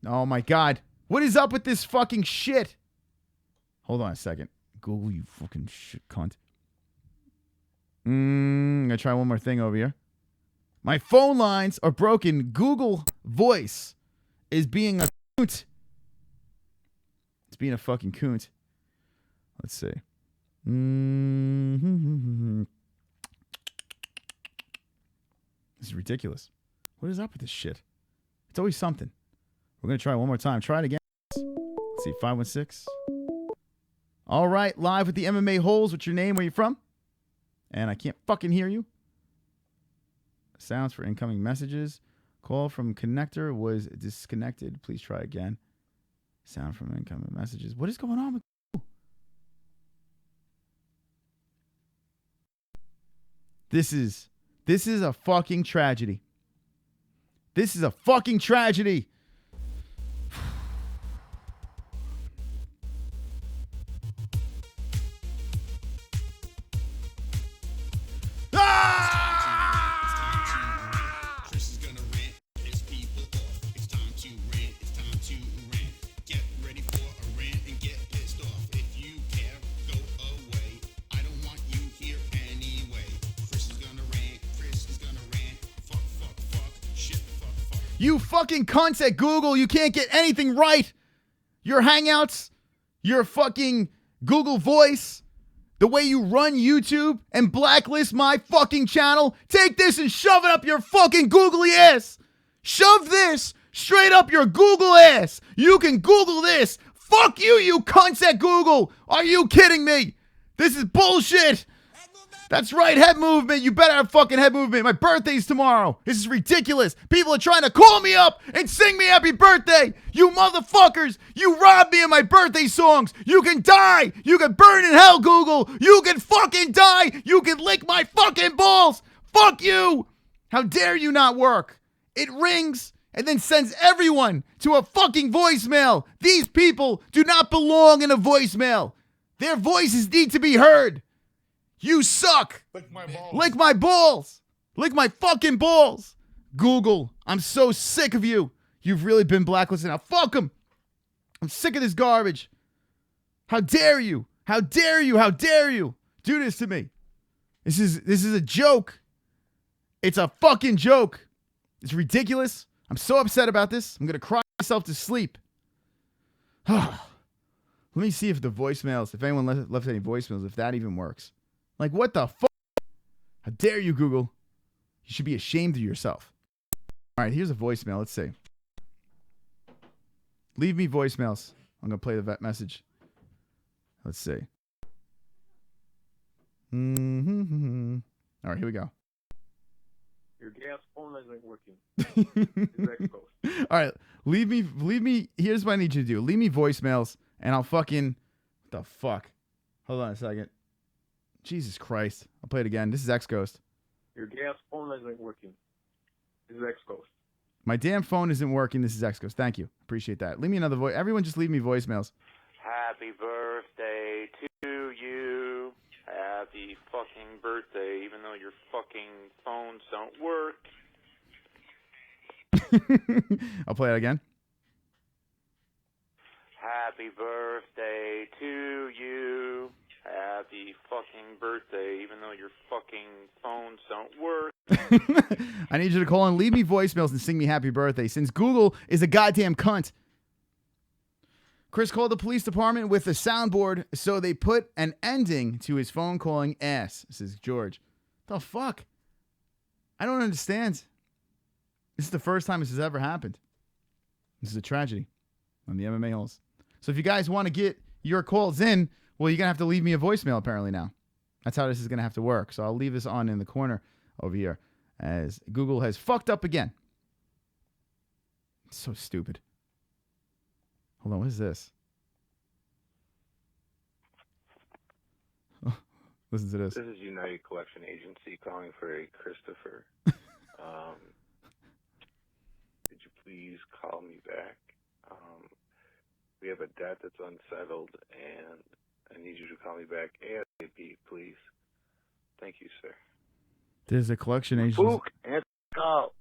Oh my God. What is up with this fucking shit? Hold on a second. Google, you fucking shit cunt. I'm going to try one more thing over here. My phone lines are broken. Google Voice is being a coont. It's being a fucking coont. Let's see. This is ridiculous. What is up with this shit? It's always something. We're going to try one more time. Try it again. Let's see. 516. All right. Live with the MMA-Holes. What's your name? Where you from? And I can't fucking hear you. Sounds for incoming messages. Call from connector was disconnected. Please try again. Sound from incoming messages. What is going on with you? This is a fucking tragedy. This is a fucking tragedy. Chris is gonna rant his people off. It's time to rant. It's time to rant. Get ready for a rant and get pissed off. If you care, go away. I don't want you here anyway. Chris is gonna rant. Chris is gonna rant. Fuck, fuck, fuck. Shit, fuck, fuck. You fucking cunts at Google. You can't get anything right. Your Hangouts, your fucking Google Voice, the way you run YouTube and blacklist my fucking channel. Take this and shove it up your fucking googly ass. Shove this straight up your Google ass. You can Google this. Fuck you, you cunts at Google. Are you kidding me? This is bullshit. That's right, head movement. You better have fucking head movement. My birthday's tomorrow. This is ridiculous. People are trying to call me up and sing me happy birthday. You motherfuckers. You robbed me of my birthday songs. You can die. You can burn in hell, Google. You can fucking die. You can lick my fucking balls. Fuck you. How dare you not work? It rings and then sends everyone to a fucking voicemail. These people do not belong in a voicemail. Their voices need to be heard. You suck. Lick my balls. Lick my balls. Lick my fucking balls. Google, I'm so sick of you. You've really been blacklisted. Now fuck them. I'm sick of this garbage. How dare you? How dare you? How dare you do this to me? This is a joke. It's a fucking joke. It's ridiculous. I'm so upset about this. I'm going to cry myself to sleep. Let me see if the voicemails, if anyone left any voicemails, if that even works. Like, what the fuck? How dare you, Google? You should be ashamed of yourself. All right, here's a voicemail. Let's see. Leave me voicemails. I'm going to play the vet message. Let's see. All right, here we go. Your gas phone isn't working. All right, leave me. Here's what I need you to do. Leave me voicemails, and I'll fucking. What the fuck? Hold on a second. Jesus Christ. I'll play it again. This is X Ghost. Your gas phone isn't working. This is X Ghost. My damn phone isn't working. This is X Ghost. Thank you. Appreciate that. Leave me another voice. Everyone just leave me voicemails. Happy birthday to you. Happy fucking birthday, even though your fucking phones don't work. I'll play it again. Happy birthday to you. Happy fucking birthday, even though your fucking phones don't work. I need you to call and leave me voicemails and sing me happy birthday, since Google is a goddamn cunt. Chris called the police department with a soundboard, so they put an ending to his phone calling ass, says George. The fuck? I don't understand. This is the first time this has ever happened. This is a tragedy on the MMA-Holes. So if you guys want to get your calls in, well, you're going to have to leave me a voicemail apparently now. That's how this is going to have to work. So I'll leave this on in the corner over here as Google has fucked up again. It's so stupid. Hold on, what is this? Oh, listen to this. This is United Collection Agency calling for a Christopher. Could you please call me back? We have a debt that's unsettled, and I need you to call me back ASAP, please. Thank you, sir. There's a collection agency. Book and call.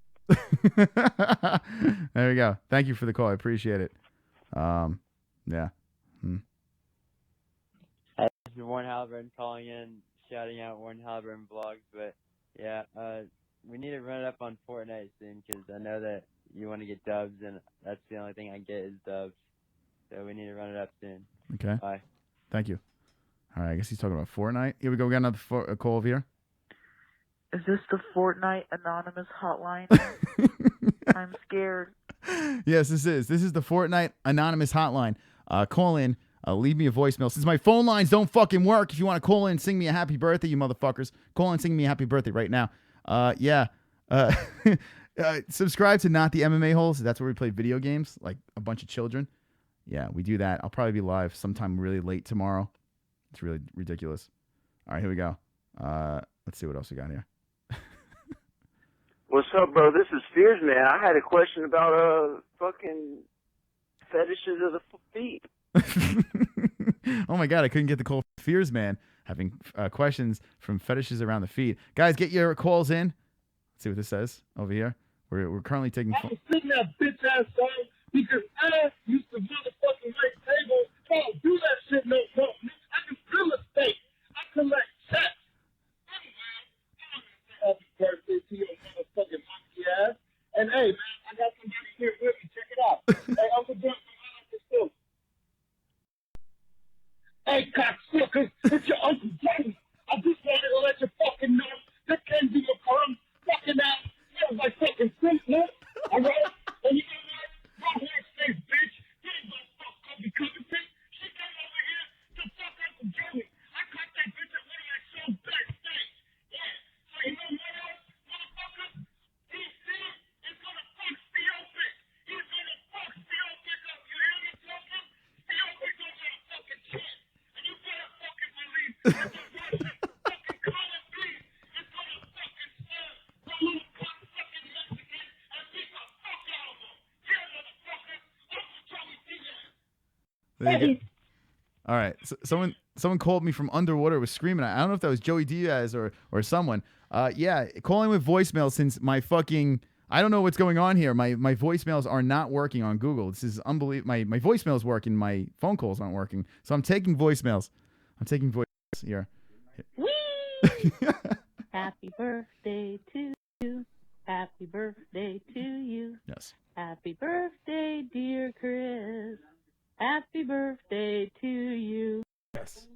There we go. Thank you for the call. I appreciate it. Yeah. This is Warren Halburn calling in, shouting out Warren Halburn vlogs, but yeah, we need to run it up on Fortnite soon, because I know that you want to get dubs, and that's the only thing I get is dubs. So we need to run it up soon. Okay. Bye. Thank you. All right, I guess he's talking about Fortnite. Here we go. We got another call over here. Is this the Fortnite Anonymous hotline? I'm scared. Yes, this is. This is the Fortnite Anonymous hotline. Call in. Leave me a voicemail. Since my phone lines don't fucking work, if you want to call in and sing me a happy birthday, you motherfuckers, call in and sing me a happy birthday right now. Yeah. Subscribe to Not the MMA-Holes. That's where we play video games, like a bunch of children. Yeah, we do that. I'll probably be live sometime really late tomorrow. It's really ridiculous. All right, here we go. Let's see what else we got here. What's up, bro? This is Fears, man. I had a question about fucking fetishes of the feet. Oh my god, I couldn't get the call from Fears, man. Having questions from fetishes around the feet. Guys, get your calls in. Let's see what this says over here. We're currently taking. I was sitting that bitch ass song because I used to motherfucking make tables. I don't do that shit no more. I can feel a steak. I collect checks. Happy birthday to your motherfucking monkey ass. And hey, man, I got somebody here with me. Check it out. Hey, Uncle John from Alistair too. Hey, cocksuckers, it's your Uncle Johnny. I just wanted to let you fucking know that Kenzie McCrum fucking ass smells like fucking fruit, man. Alright? And you know what? Don't horse face, bitch. You ain't gonna fuck Kobe Covington. She came over here to fuck Uncle Johnny. I caught that bitch at one of my shows backstage. Yeah. So you know what else, motherfucker? DC is gonna fuck Stiopic. He's gonna fuck Stiopic up. You hear me talking? Stiopic don't want a fucking shit. And you better fucking believe that the Russian fucking Colin B is gonna fucking serve the little cocksucking Mexican and beat the fuck out of him. Yeah, motherfucker. Uncle Johnny D. There you go. All right. So someone called me from underwater, was screaming. I don't know if that was Joey Diaz or someone. Yeah, calling with voicemail since my fucking I don't know what's going on here. My voicemails are not working on Google. This is unbelievable. My voicemails work and my phone calls aren't working. So I'm taking voicemails. Here. Whee! Happy birthday to you. Happy birthday to you. Yes. Happy birthday, dear Chris. Happy birthday to you. Yes.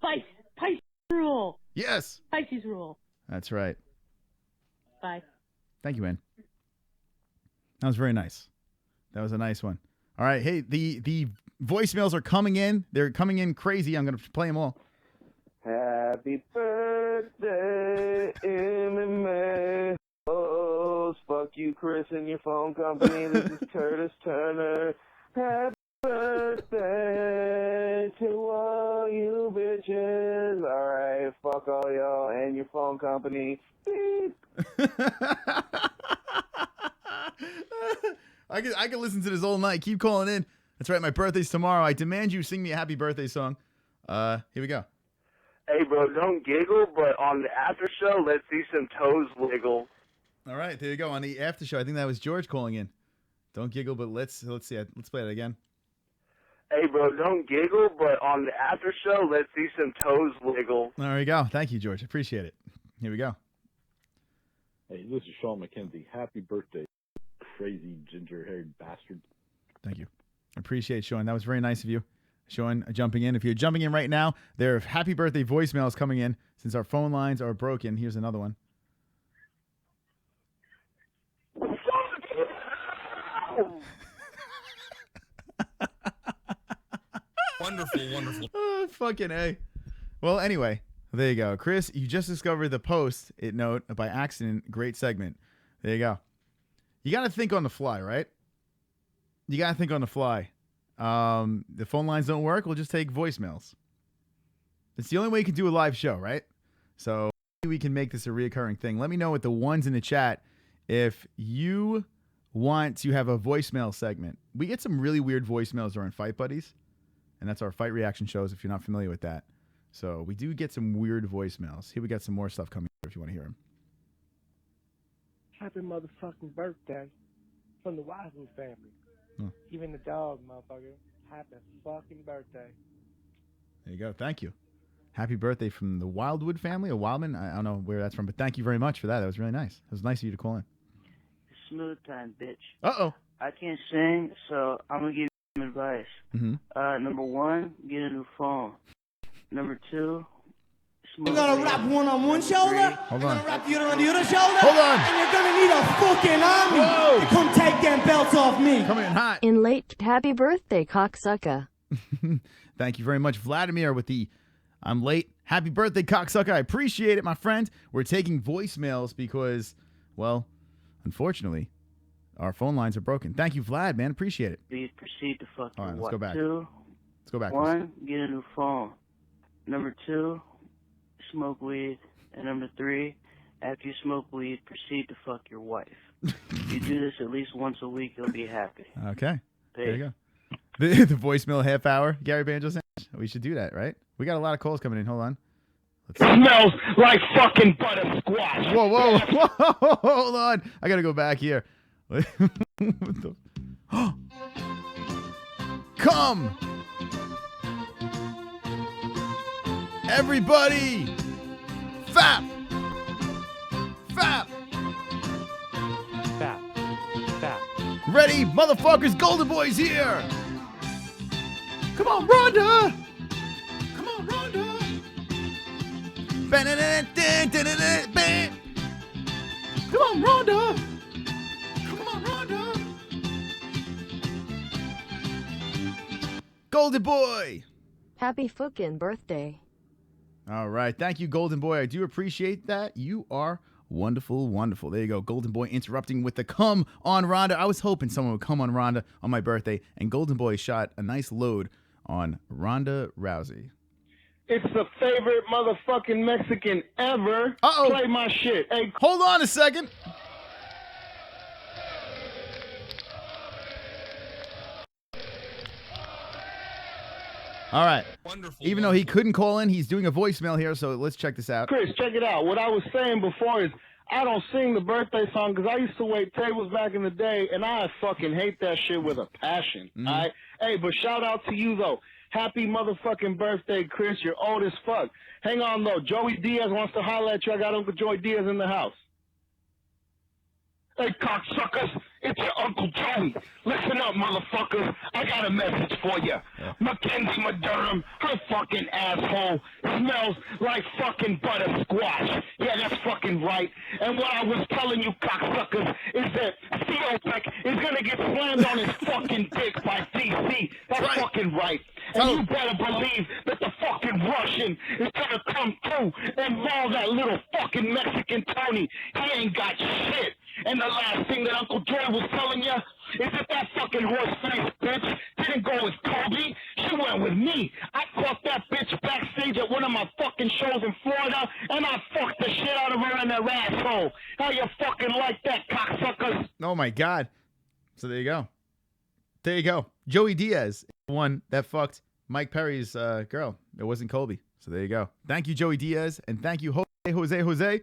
Pisces rule. Yes. Pisces rule. That's right. Bye. Thank you, man. That was very nice. That was a nice one. All right. Hey, the voicemails are coming in. They're coming in crazy. I'm going to play them all. Happy birthday, MMA-Holes. Fuck you, Chris, and your phone company. This is Curtis Turner. Happy birthday to all you bitches. Alright, fuck all y'all and your phone company. Beep. I can listen to this all night. Keep calling in. That's right. My birthday's tomorrow. I demand you sing me a happy birthday song. Here we go. Hey, bro, don't giggle, but on the after show, let's see some toes wiggle. All right, there you go. On the after show, I think that was George calling in. Don't giggle, but let's see. Let's play it again. Hey, bro, don't giggle, but on the after show, let's see some toes wiggle. There we go. Thank you, George. Appreciate it. Here we go. Hey, this is Sean McKenzie. Happy birthday, crazy ginger-haired bastard. Thank you. Appreciate it, Sean. That was very nice of you. Sean jumping in. If you're jumping in right now, there are happy birthday voicemails coming in since our phone lines are broken. Here's another one. Wonderful, wonderful. Oh, fucking A. Well, anyway, there you go. Chris, you just discovered the post-it note by accident. Great segment. There you go. You got to think on the fly, right? You got to think on the fly. The phone lines don't work. We'll just take voicemails. It's the only way you can do a live show, right? So maybe we can make this a reoccurring thing. Let me know with the ones in the chat if you want to have a voicemail segment. We get some really weird voicemails during Fight Buddies, and that's our fight reaction shows if you're not familiar with that. So we do get some weird voicemails. Here we got some more stuff coming if you want to hear them. Happy motherfucking birthday from the Wahoo family. Oh. Even the dog, motherfucker. Happy fucking birthday. There you go. Thank you. Happy birthday from the Wildwood family, or Wildman. I don't know where that's from, but thank you very much for that. That was really nice. It was nice of you to call in. Smooth time, bitch. Uh-oh. I can't sing, so I'm going to give you some advice. Mm-hmm. Number one, get a new phone. Number two, You're gonna wrap one on one shoulder. Hold You're on. gonna wrap the other on the other shoulder. Hold on. And you're gonna need a fucking army to come take them belts off me. Come in hot. In late, happy birthday, cocksucker. Thank you very much, Vladimir, with the I'm late. Happy birthday, cocksucker. I appreciate it, my friend. We're taking voicemails because, well, unfortunately, our phone lines are broken. Thank you, Vlad, man. Appreciate it. please proceed to fuck All your right, let's wife. go back. Two, Let's go back. one, get a new phone. Number two, smoke weed. And number three, after you smoke weed, proceed to fuck your wife. If you do this at least once a week, you'll be happy. Okay. There Peace. you go. The voicemail half hour, Gary Banjo sandwich. We should do that, right? We got a lot of calls coming in. Hold on. Smells like fucking butter squash. Whoa, whoa, whoa, hold on. I got to go back here. What the? Come! Everybody! Fap! Fap! Fap. Fap. Ready, motherfuckers, Golden Boy's here! Come on, Ronda! Come on, Ronda! Come on, Ronda! Come on, Ronda! Golden Boy! Happy fucking birthday. All right. Thank you, Golden Boy. I do appreciate that. You are wonderful, wonderful. There you go. Golden Boy interrupting with the come on Ronda. I was hoping someone would come on Ronda on my birthday, and Golden Boy shot a nice load on Ronda Rousey. It's the favorite motherfucking Mexican ever. Uh-oh. Play my shit. Hey, hold on a second. All right. Wonderful. Even though he couldn't call in, he's doing a voicemail here, so let's check this out. Chris, check it out. What I was saying before is I don't sing the birthday song because I used to wait tables back in the day, and I fucking hate that shit with a passion. All right? Hey, but shout out to you, though. Happy motherfucking birthday, Chris. You're old as fuck. Hang on, though. Joey Diaz wants to holler at you. I got Uncle Joey Diaz in the house. Hey, cocksuckers, it's your Uncle Joey. Listen up, motherfuckers. I got a message for you. Mckenzie Madurum, her fucking asshole, smells like fucking butter squash. Yeah, that's fucking right. And what I was telling you, cocksuckers, is that Theopec is going to get slammed on his fucking dick by DC. That's fucking right. And you better believe that the fucking Russian is going to come through and maul that little fucking Mexican Tony. He ain't got shit. And the last thing that Uncle Joy was telling you is that fucking horse-faced bitch didn't go with Kobe. She went with me. I caught that bitch backstage at one of my fucking shows in Florida, and I fucked the shit out of her in her asshole. How you fucking like that, cocksuckers? Oh, my God. So there you go. There you go. Joey Diaz, one that fucked Mike Perry's girl. It wasn't Colby. So there you go. Thank you, Joey Diaz, and thank you, Jose,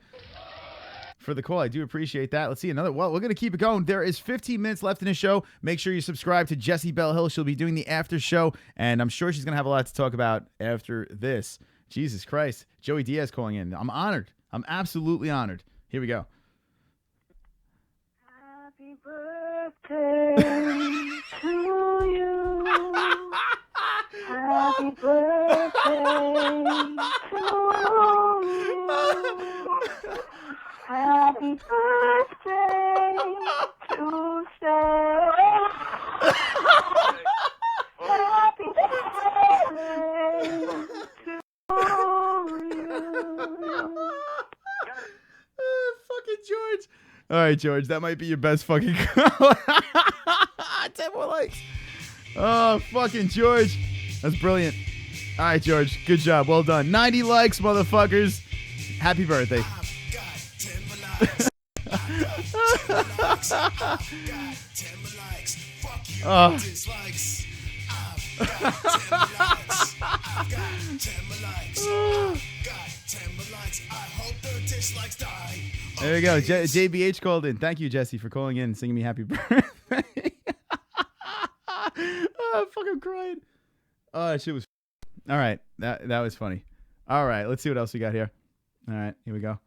for the call. I do appreciate that. Let's see another. Well, we're going to keep it going. There is 15 minutes left in the show. Make sure you subscribe to Jessie Belle Hill. She'll be doing the after show, and I'm sure she's going to have a lot to talk about after this. Jesus Christ. Joey Diaz calling in. I'm honored. I'm absolutely honored. Here we go. Happy birthday to you. Happy birthday to you. Happy birthday to Sarah. Happy birthday to you. Fucking George. All right, George, that might be your best fucking call. 10 more likes. Oh, fucking George. That's brilliant. All right, George. Good job. Well done. 90 likes, motherfuckers. Happy birthday. Oh. There we go. JBH called in. Thank you, Jessie, for calling in and singing me happy birthday. Oh, fucking crying. Oh, that shit was. All right, that was funny. All right, let's see what else we got here. All right, here we go.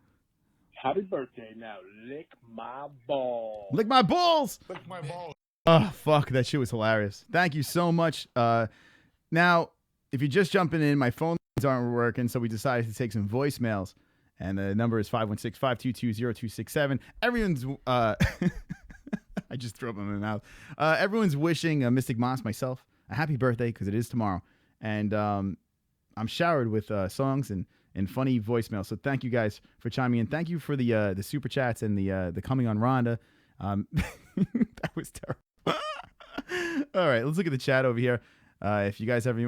Happy birthday. Now lick my balls. Lick my balls. Lick my balls. Oh, fuck. That shit was hilarious. Thank you so much. Now, if you're just jumping in, my phone lines aren't working, so we decided to take some voicemails. And the number is 516-522-0267. Everyone's... I just threw up in my mouth. Everyone's wishing Mystic Moss, myself, a happy birthday, because it is tomorrow. And I'm showered with songs and funny voicemails. So thank you guys for chiming in. Thank you for the super chats and the coming on Ronda. That was terrible. All right, let's look at the chat over here. If you guys have any,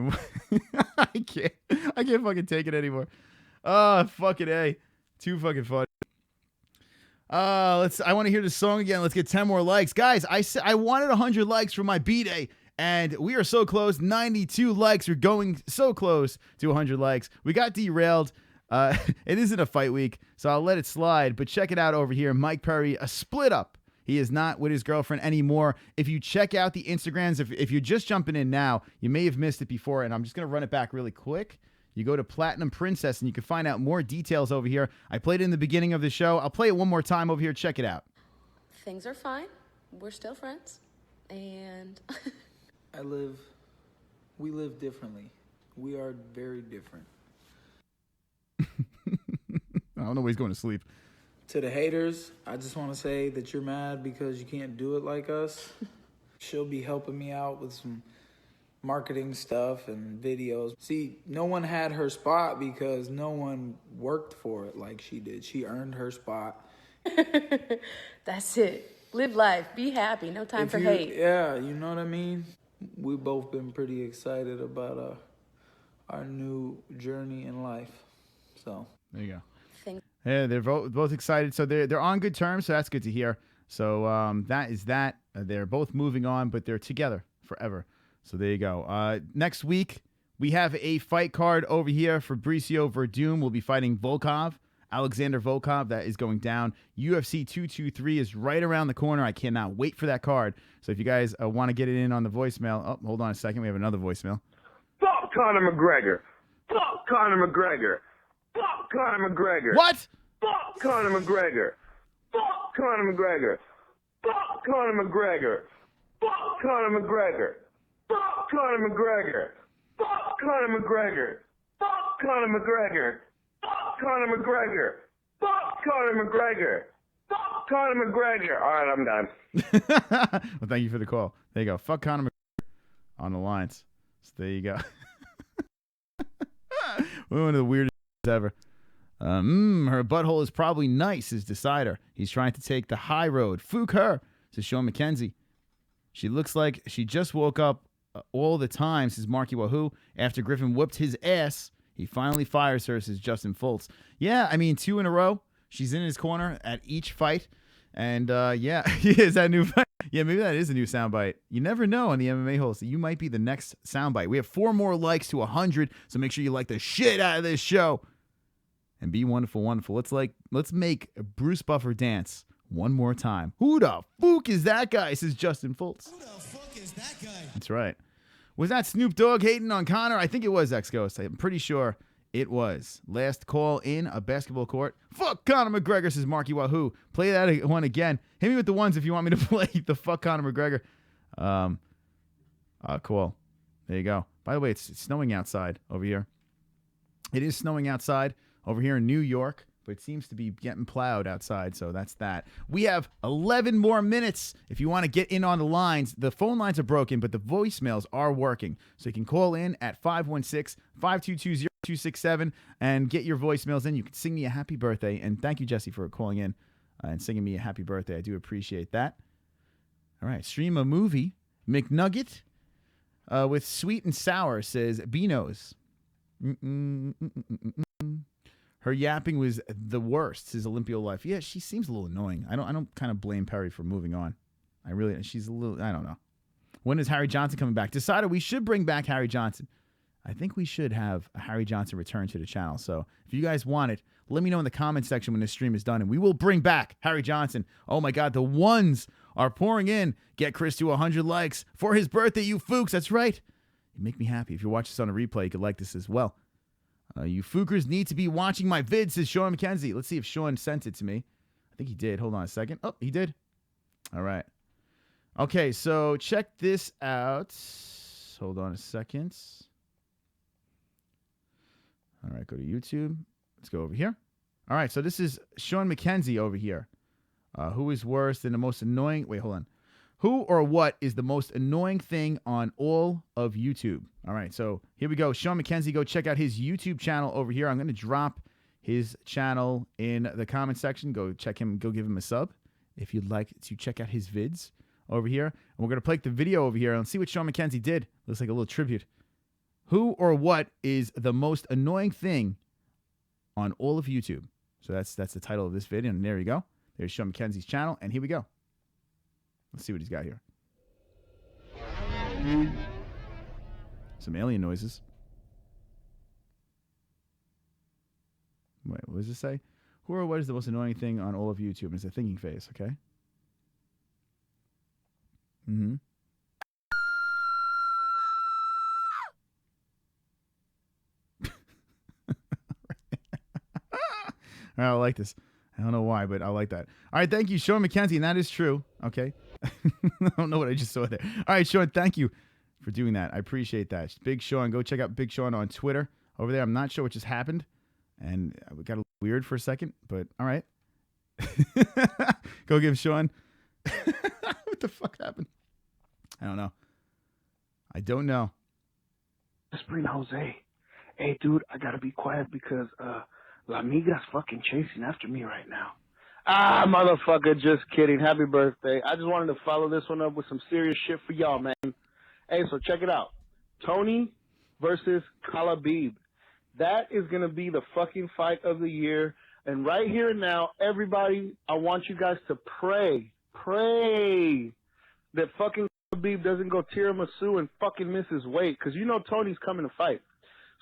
I can't fucking take it anymore. Oh, fucking A. Too fucking funny. I want to hear the song again. Let's get 10 more likes. Guys, I wanted 100 likes for my B-Day, and we are so close. 92 likes. We're going so close to 100 likes. We got derailed. It isn't a fight week, so I'll let it slide. But check it out over here. Mike Perry, a split up. He is not with his girlfriend anymore. If you check out the Instagrams, if you're just jumping in now, you may have missed it before, and I'm just going to run it back really quick. You go to Platinum Princess, and you can find out more details over here. I played it in the beginning of the show. I'll play it one more time over here. Check it out. Things are fine. We're still friends. And we live differently. We are very different. I don't know why he's going to sleep. To the haters, I just want to say that you're mad because you can't do it like us. She'll be helping me out with some marketing stuff and videos. See, no one had her spot because no one worked for it like she did. She earned her spot. That's it. Live life. Be happy. No time for hate. Yeah, you know what I mean? We've both been pretty excited about our new journey in life. So there you go. Yeah, they're both excited. So they're on good terms, so that's good to hear. So that is that. They're both moving on, but they're together forever. So there you go. Next week, We have a fight card over here. Fabricio Verdum will be fighting Volkov. Alexander Volkov, that is going down. UFC 223 is right around the corner. I cannot wait for that card. So if you guys want to get it in on the voicemail. Oh, hold on a second. We have another voicemail. Fuck Conor McGregor. Fuck Conor McGregor. Fuck Conor McGregor. What? Fuck Conor McGregor. Fuck Conor McGregor. Fuck Conor McGregor. Fuck Conor McGregor. Fuck Conor McGregor. Fuck Conor McGregor. Fuck Conor McGregor. Fuck Conor McGregor. Fuck Conor McGregor. Fuck Conor McGregor. All right, I'm done. Well, thank you for the call. There you go. Fuck Conor McGregor on the lines. So there you go. One of the weirdest ever. Her butthole is probably nice, is Decider. He's trying to take the high road. Fook her, says Sean McKenzie. She looks like she just woke up all the time, says Marky Wahoo. After Griffin whooped his ass, he finally fires her, says Justin Foltz. Yeah, I mean, 2 in a row. She's in his corner at each fight. And, yeah, is that a new fight? Yeah, maybe that is a new soundbite. You never know on the MMA-Holes. You might be the next soundbite. We have 4 more likes to 100, so make sure you like the shit out of this show. And be wonderful, wonderful. Let's make Bruce Buffer dance one more time. Who the fuck is that guy, says Justin Foltz. Who the fuck is that guy? That's right. Was that Snoop Dogg hating on Conor? I think it was X-Ghost. I'm pretty sure it was. Last call in a basketball court. Fuck Conor McGregor, says Marky Wahoo. Play that one again. Hit me with the ones if you want me to play the fuck Conor McGregor. Cool. There you go. By the way, it's snowing outside over here. It is snowing outside over here in New York, but it seems to be getting plowed outside, so that's that. We have 11 more minutes if you want to get in on the lines. The phone lines are broken, but the voicemails are working. So you can call in at 516-522-0267 and get your voicemails in. You can sing me a happy birthday, and thank you, Jessie, for calling in and singing me a happy birthday. I do appreciate that. All right, stream a movie. McNugget with sweet and sour, says Beano's. Her yapping was the worst, says Olympia Life. Yeah, she seems a little annoying. I don't kind of blame Perry for moving on. She's a little, I don't know. When is Harry Johnson coming back? Decided we should bring back Harry Johnson. I think we should have a Harry Johnson return to the channel. So if you guys want it, let me know in the comment section when this stream is done, and we will bring back Harry Johnson. Oh my God, the ones are pouring in. Get Chris to 100 likes for his birthday, you fooks. That's right. You make me happy. If you watch this on a replay, you could like this as well. You fookers need to be watching my vids, says Sean McKenzie. Let's see if Sean sent it to me. I think he did. Hold on a second. Oh, he did. All right. Okay, so check this out. Hold on a second. All right, go to YouTube. Let's go over here. All right, so this is Sean McKenzie over here. Who is worse than the most annoying... Wait, hold on. Who or what is the most annoying thing on all of YouTube? All right, so here we go. Sean McKenzie, go check out his YouTube channel over here. I'm going to drop his channel in the comment section. Go check him. Go give him a sub if you'd like to check out his vids over here. And we're going to play the video over here and see what Sean McKenzie did. Looks like a little tribute. Who or what is the most annoying thing on all of YouTube? So that's the title of this video, and there you go. There's Sean McKenzie's channel, and here we go. Let's see what he's got here. Some alien noises. Wait, what does it say? Who or what is the most annoying thing on all of YouTube? And it's a thinking face, okay? Mm-hmm. All right, I like this. I don't know why, but I like that. All right, thank you, Sean McKenzie, and that is true. Okay. I don't know what I just saw there. All right, Sean, thank you for doing that. I appreciate that. Big Sean, go check out Big Sean on Twitter over there. I'm not sure what just happened, and we got a little weird for a second, but all right. Go give Sean. What the fuck happened? I don't know. I don't know. Spring Jose. Hey, dude, I gotta be quiet because La Miga's fucking chasing after me right now. Ah, motherfucker, just kidding. Happy birthday. I just wanted to follow this one up with some serious shit for y'all, man. Hey, so check it out. Tony versus Khabib. That is going to be the fucking fight of the year. And right here and now, everybody, I want you guys to pray that fucking Khabib doesn't go tiramisu and fucking miss his weight. Because you know Tony's coming to fight.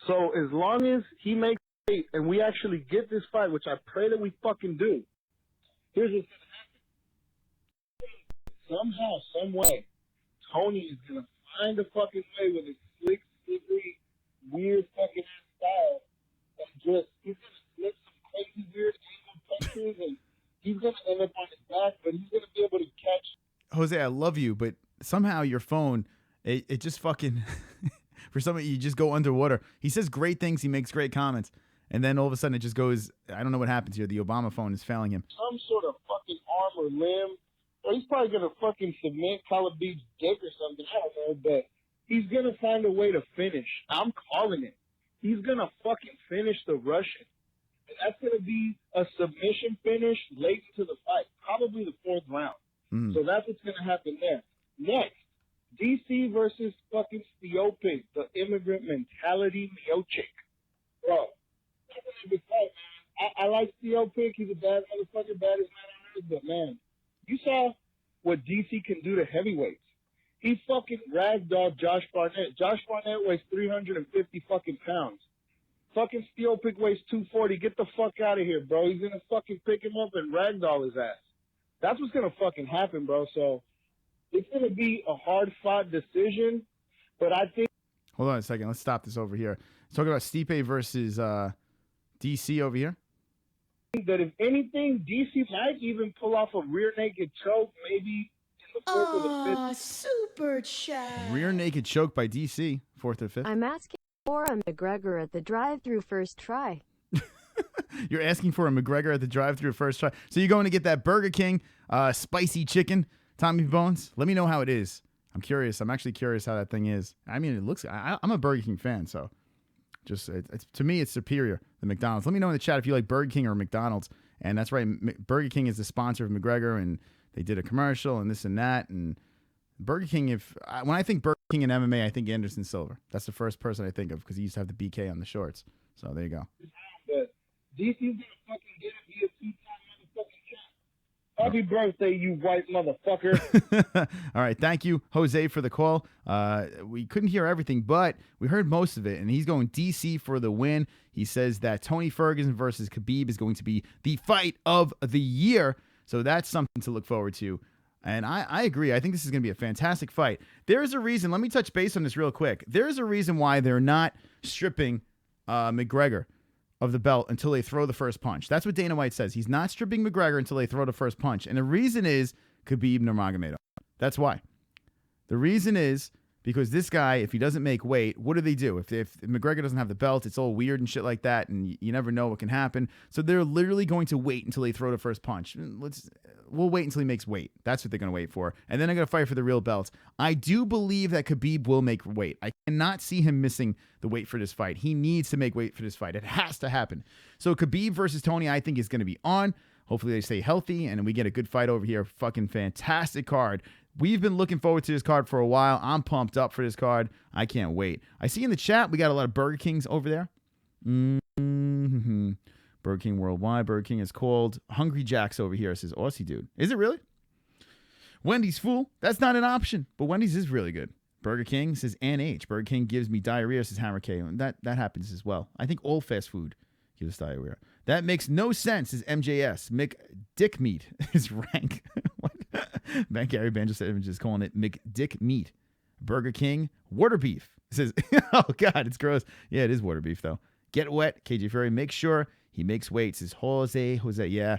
So as long as he makes weight and we actually get this fight, which I pray that we fucking do, here's what's gonna happen. Somehow, some way, Tony is gonna find a fucking way with his slick, slippery, weird fucking style, and just he's gonna flip some crazy weird angle punches, and he's gonna end up on his back, but he's gonna be able to catch. Jose, I love you, but somehow your phone, it just fucking, for some of you just go underwater. He says great things, he makes great comments, and then all of a sudden it just goes, I don't know what happens here. The Obama phone is failing him. Some sort of fucking arm or limb, or he's probably gonna fucking submit Calabee's dick or something. I don't know, but he's gonna find a way to finish. I'm calling it. He's gonna fucking finish the Russian, and that's gonna be a submission finish late into the fight, probably the 4th round. So that's what's gonna happen there. Next, DC versus fucking Stiopik, the immigrant mentality Miocic. Bro, that's a good fight, man. I like Stiopik. He's a bad motherfucker, baddest man on earth, but man, you saw what DC can do to heavyweights. He fucking ragdolled Josh Barnett. Josh Barnett weighs 350 fucking pounds. Fucking Stiopik weighs 240. Get the fuck out of here, bro. He's gonna fucking pick him up and ragdoll his ass. That's what's gonna fucking happen, bro. So it's gonna be a hard-fought decision, but I think. Hold on a second. Let's stop this over here. Let's talk about Stipe versus DC over here. That if anything, DC might even pull off a rear naked choke, maybe in the 4th or the 5th. Super chat. Rear naked choke by DC, 4th or 5th. I'm asking for a McGregor at the drive-through first try. You're asking for a McGregor at the drive-through first try. So you're going to get that Burger King spicy chicken, Tommy Bones? Let me know how it is. I'm curious. I'm actually curious how that thing is. I mean, it looks. I'm a Burger King fan, so just it's to me, it's superior than McDonald's. Let me know in the chat if you like Burger King or McDonald's. And that's right, Burger King is the sponsor of McGregor, and they did a commercial and this and that. And Burger King, when I think Burger King and MMA, I think Anderson Silva. That's the first person I think of because he used to have the BK on the shorts. So there you go. But DC's gonna fucking get it. Be a 2-time motherfucking champ. Happy birthday, you white motherfucker. All right. Thank you, Jose, for the call. We couldn't hear everything, but we heard most of it. And he's going DC for the win. He says that Tony Ferguson versus Khabib is going to be the fight of the year. So that's something to look forward to. And I agree. I think this is going to be a fantastic fight. There is a reason. Let me touch base on this real quick. There is a reason why they're not stripping McGregor of the belt until they throw the first punch. That's what Dana White says. He's not stripping McGregor until they throw the first punch. And the reason is Khabib Nurmagomedov. That's why. The reason is because this guy, if he doesn't make weight, what do they do? If McGregor doesn't have the belt, it's all weird and shit like that, and you never know what can happen. So they're literally going to wait until they throw the first punch. We'll wait until he makes weight. That's what they're going to wait for. And then they're going to fight for the real belts. I do believe that Khabib will make weight. I cannot see him missing the weight for this fight. He needs to make weight for this fight. It has to happen. So Khabib versus Tony, I think, is going to be on. Hopefully they stay healthy, and we get a good fight over here. Fucking fantastic card. We've been looking forward to this card for a while. I'm pumped up for this card. I can't wait. I see in the chat we got a lot of Burger Kings over there. Burger King Worldwide. Burger King is called Hungry Jack's over here, says Aussie dude. Is it really? Wendy's fool. That's not an option, but Wendy's is really good. Burger King says Ann H. Burger King gives me diarrhea, says Hammer K. That happens as well. I think all fast food gives diarrhea. That makes no sense, says MJS. McDick Meat is rank. Bank Gary Banjo said just calling it McDick Meat. Burger King water beef. It says, oh God, it's gross. Yeah, it is water beef though. Get wet, KJ Fury. Make sure he makes weight, says Jose. Yeah.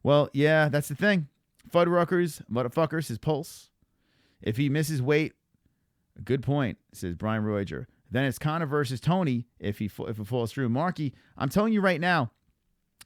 Well, yeah, that's the thing. Fuddruckers, motherfuckers, his pulse. If he misses weight, good point, says Brian Royer. Then it's Conor versus Tony if it falls through. Marky, I'm telling you right now,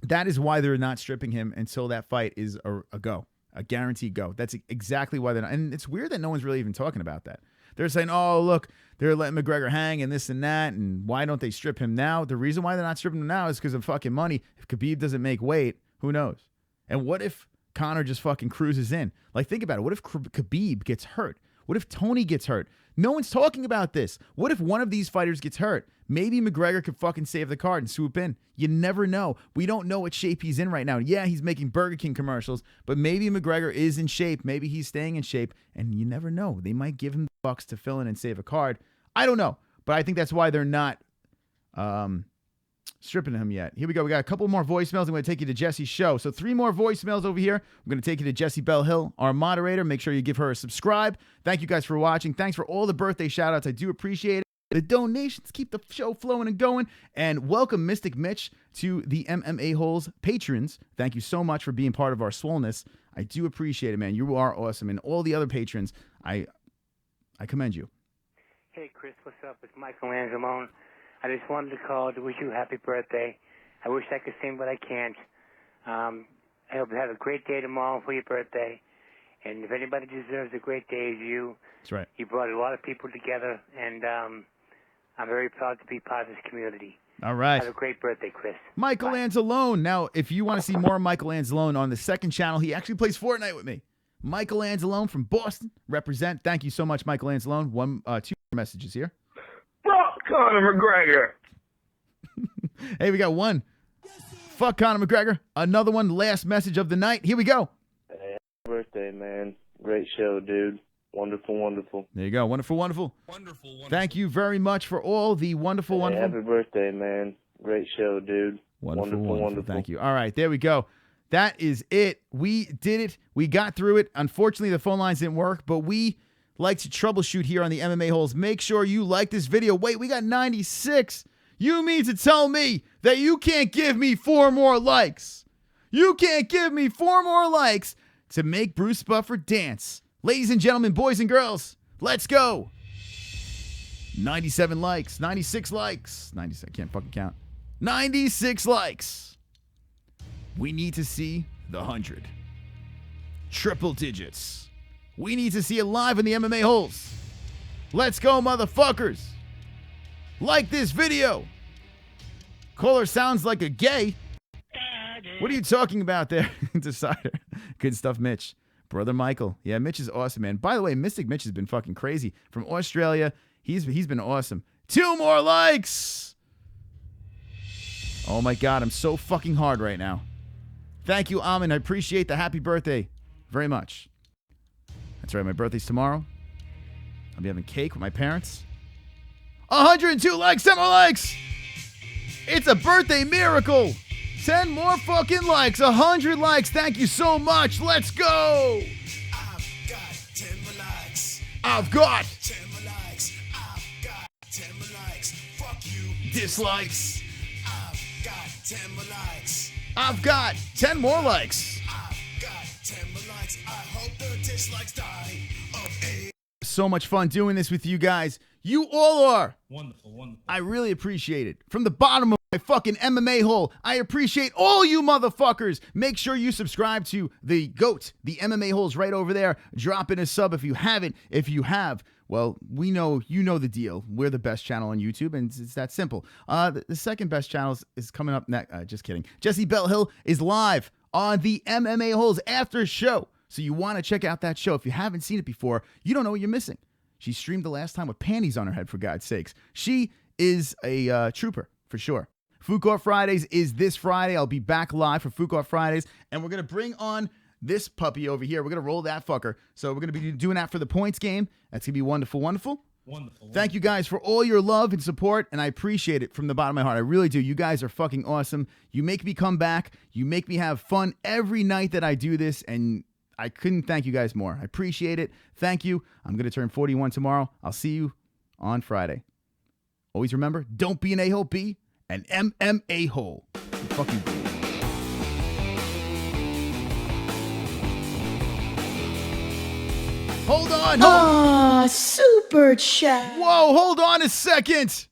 that is why they're not stripping him until that fight is a go. A guaranteed go. That's exactly why they're not. And it's weird that no one's really even talking about that. They're saying, oh, look, they're letting McGregor hang and this and that, and why don't they strip him now? The reason why they're not stripping him now is because of fucking money. If Khabib doesn't make weight, who knows? And what if Conor just fucking cruises in? Like, think about it. What if Khabib gets hurt? What if Tony gets hurt? No one's talking about this. What if one of these fighters gets hurt? Maybe McGregor could fucking save the card and swoop in. You never know. We don't know what shape he's in right now. Yeah, he's making Burger King commercials, but maybe McGregor is in shape. Maybe he's staying in shape, and you never know. They might give him the bucks to fill in and save a card. I don't know, but I think that's why they're not stripping him yet. Here we go. We got a couple more voicemails. I'm going to take you to Jessie's show. So 3 more voicemails over here. I'm going to take you to Jessie Belle Hill, our moderator. Make sure you give her a subscribe. Thank you guys for watching. Thanks for all the birthday shout-outs. I do appreciate it. The donations keep the show flowing and going. And welcome Mystic Mitch to the MMA-Holes patrons. Thank you so much for being part of our swollenness. I do appreciate it, man. You are awesome. And all the other patrons, I commend you. Hey, Chris, what's up? It's Michael Anzalone. I just wanted to call to wish you a happy birthday. I wish I could sing, but I can't. I hope you have a great day tomorrow for your birthday. And if anybody deserves a great day, it's you. That's right. You brought a lot of people together, and I'm very proud to be part of this community. All right. Have a great birthday, Chris. Michael Anzalone. Now, if you want to see more of Michael Anzalone on the second channel, he actually plays Fortnite with me. Michael Anzalone from Boston. Represent. Thank you so much, Michael Anzalone. 2 messages here. Fuck Conor McGregor. Hey, we got 1. Fuck Conor McGregor. Another one. Last message of the night. Here we go. Hey, happy birthday, man. Great show, dude. Wonderful, wonderful. There you go. Wonderful, wonderful. Thank you very much for all the wonderful, Hey, wonderful. happy birthday, man. Great show, dude. Wonderful, wonderful. wonderful. Thank you. All right, there we go. That is it. We did it. We got through it. Unfortunately, the phone lines didn't work, but we like to troubleshoot here on the MMA Holes. Make sure you like this video. Wait, we got 96. You mean to tell me that you can't give me 4 more likes? You can't give me 4 more likes to make Bruce Buffer dance. Ladies and gentlemen, boys and girls, let's go. 97 likes, 96 likes. 96, I can't fucking count. 96 likes. We need to see the 100. Triple digits. We need to see it live in the MMA Holes. Let's go, motherfuckers. Like this video. Caller sounds like a gay. What are you talking about there? Decider. Good stuff, Mitch. Brother Michael. Yeah, Mitch is awesome, man. By the way, Mystic Mitch has been fucking crazy. From Australia, he's been awesome. 2 more likes. Oh my God, I'm so fucking hard right now. Thank you, Amin. I appreciate the happy birthday very much. That's right, my birthday's tomorrow. I'll be having cake with my parents. 102 likes, 10 more likes. It's a birthday miracle. 10 more fucking likes, 100 likes. Thank you so much. Let's go. I've got 10 more likes. I've got 10 more likes. I've got 10 more likes. Fuck you. dislikes. I've got 10 more likes. I've got 10 more likes. I've got 10 more likes. I hope the dislikes die of a. So much fun doing this with you guys. You all are. Wonderful, wonderful. I really appreciate it. From the bottom of my fucking MMA hole, I appreciate all you motherfuckers. Make sure you subscribe to the GOAT. The MMA Hole's right over there. Drop in a sub if you haven't. If you have, well, we know, you know the deal. We're the best channel on YouTube, and it's that simple. The second best channel is coming up next. Just kidding. Jessie Belle Hill is live on the MMA Holes after show. So you want to check out that show. If you haven't seen it before, you don't know what you're missing. She streamed the last time with panties on her head, for God's sakes. She is a trooper, for sure. Food Court Fridays is this Friday. I'll be back live for Food Court Fridays, and we're going to bring on this puppy over here. We're going to roll that fucker. So we're going to be doing that for the points game. That's going to be wonderful, wonderful. Wonderful. Thank you guys for all your love and support, and I appreciate it from the bottom of my heart. I really do. You guys are fucking awesome. You make me come back. You make me have fun every night that I do this, and I couldn't thank you guys more. I appreciate it. Thank you. I'm going to turn 41 tomorrow. I'll see you on Friday. Always remember, don't be an a-hole, be an MMA hole. Fuck you. Hold on. Ah, super chat. Whoa, hold on a second.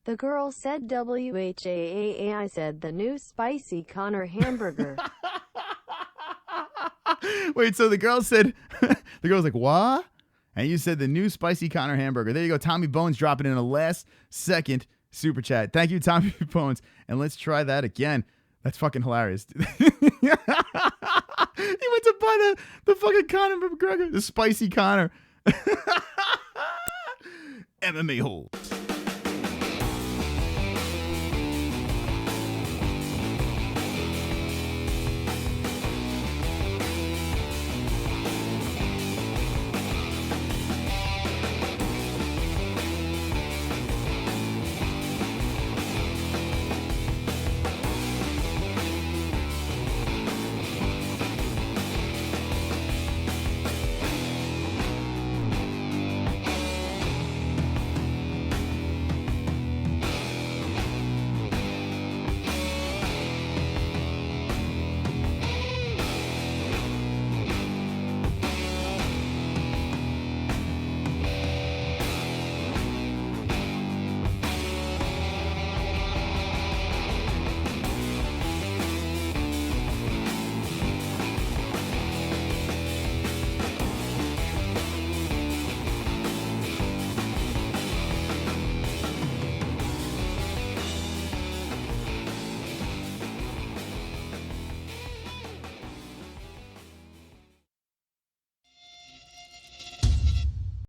The girl said WHAAA. I said the new spicy Conor hamburger. Wait, so the girl said, the girl's like, what? And you said the new spicy Conor hamburger. There you go. Tommy Bones dropping in a last second super chat. Thank you, Tommy Bones. And let's try that again. That's fucking hilarious. He went to buy the fucking Conor McGregor, the spicy Conor. MMA hole.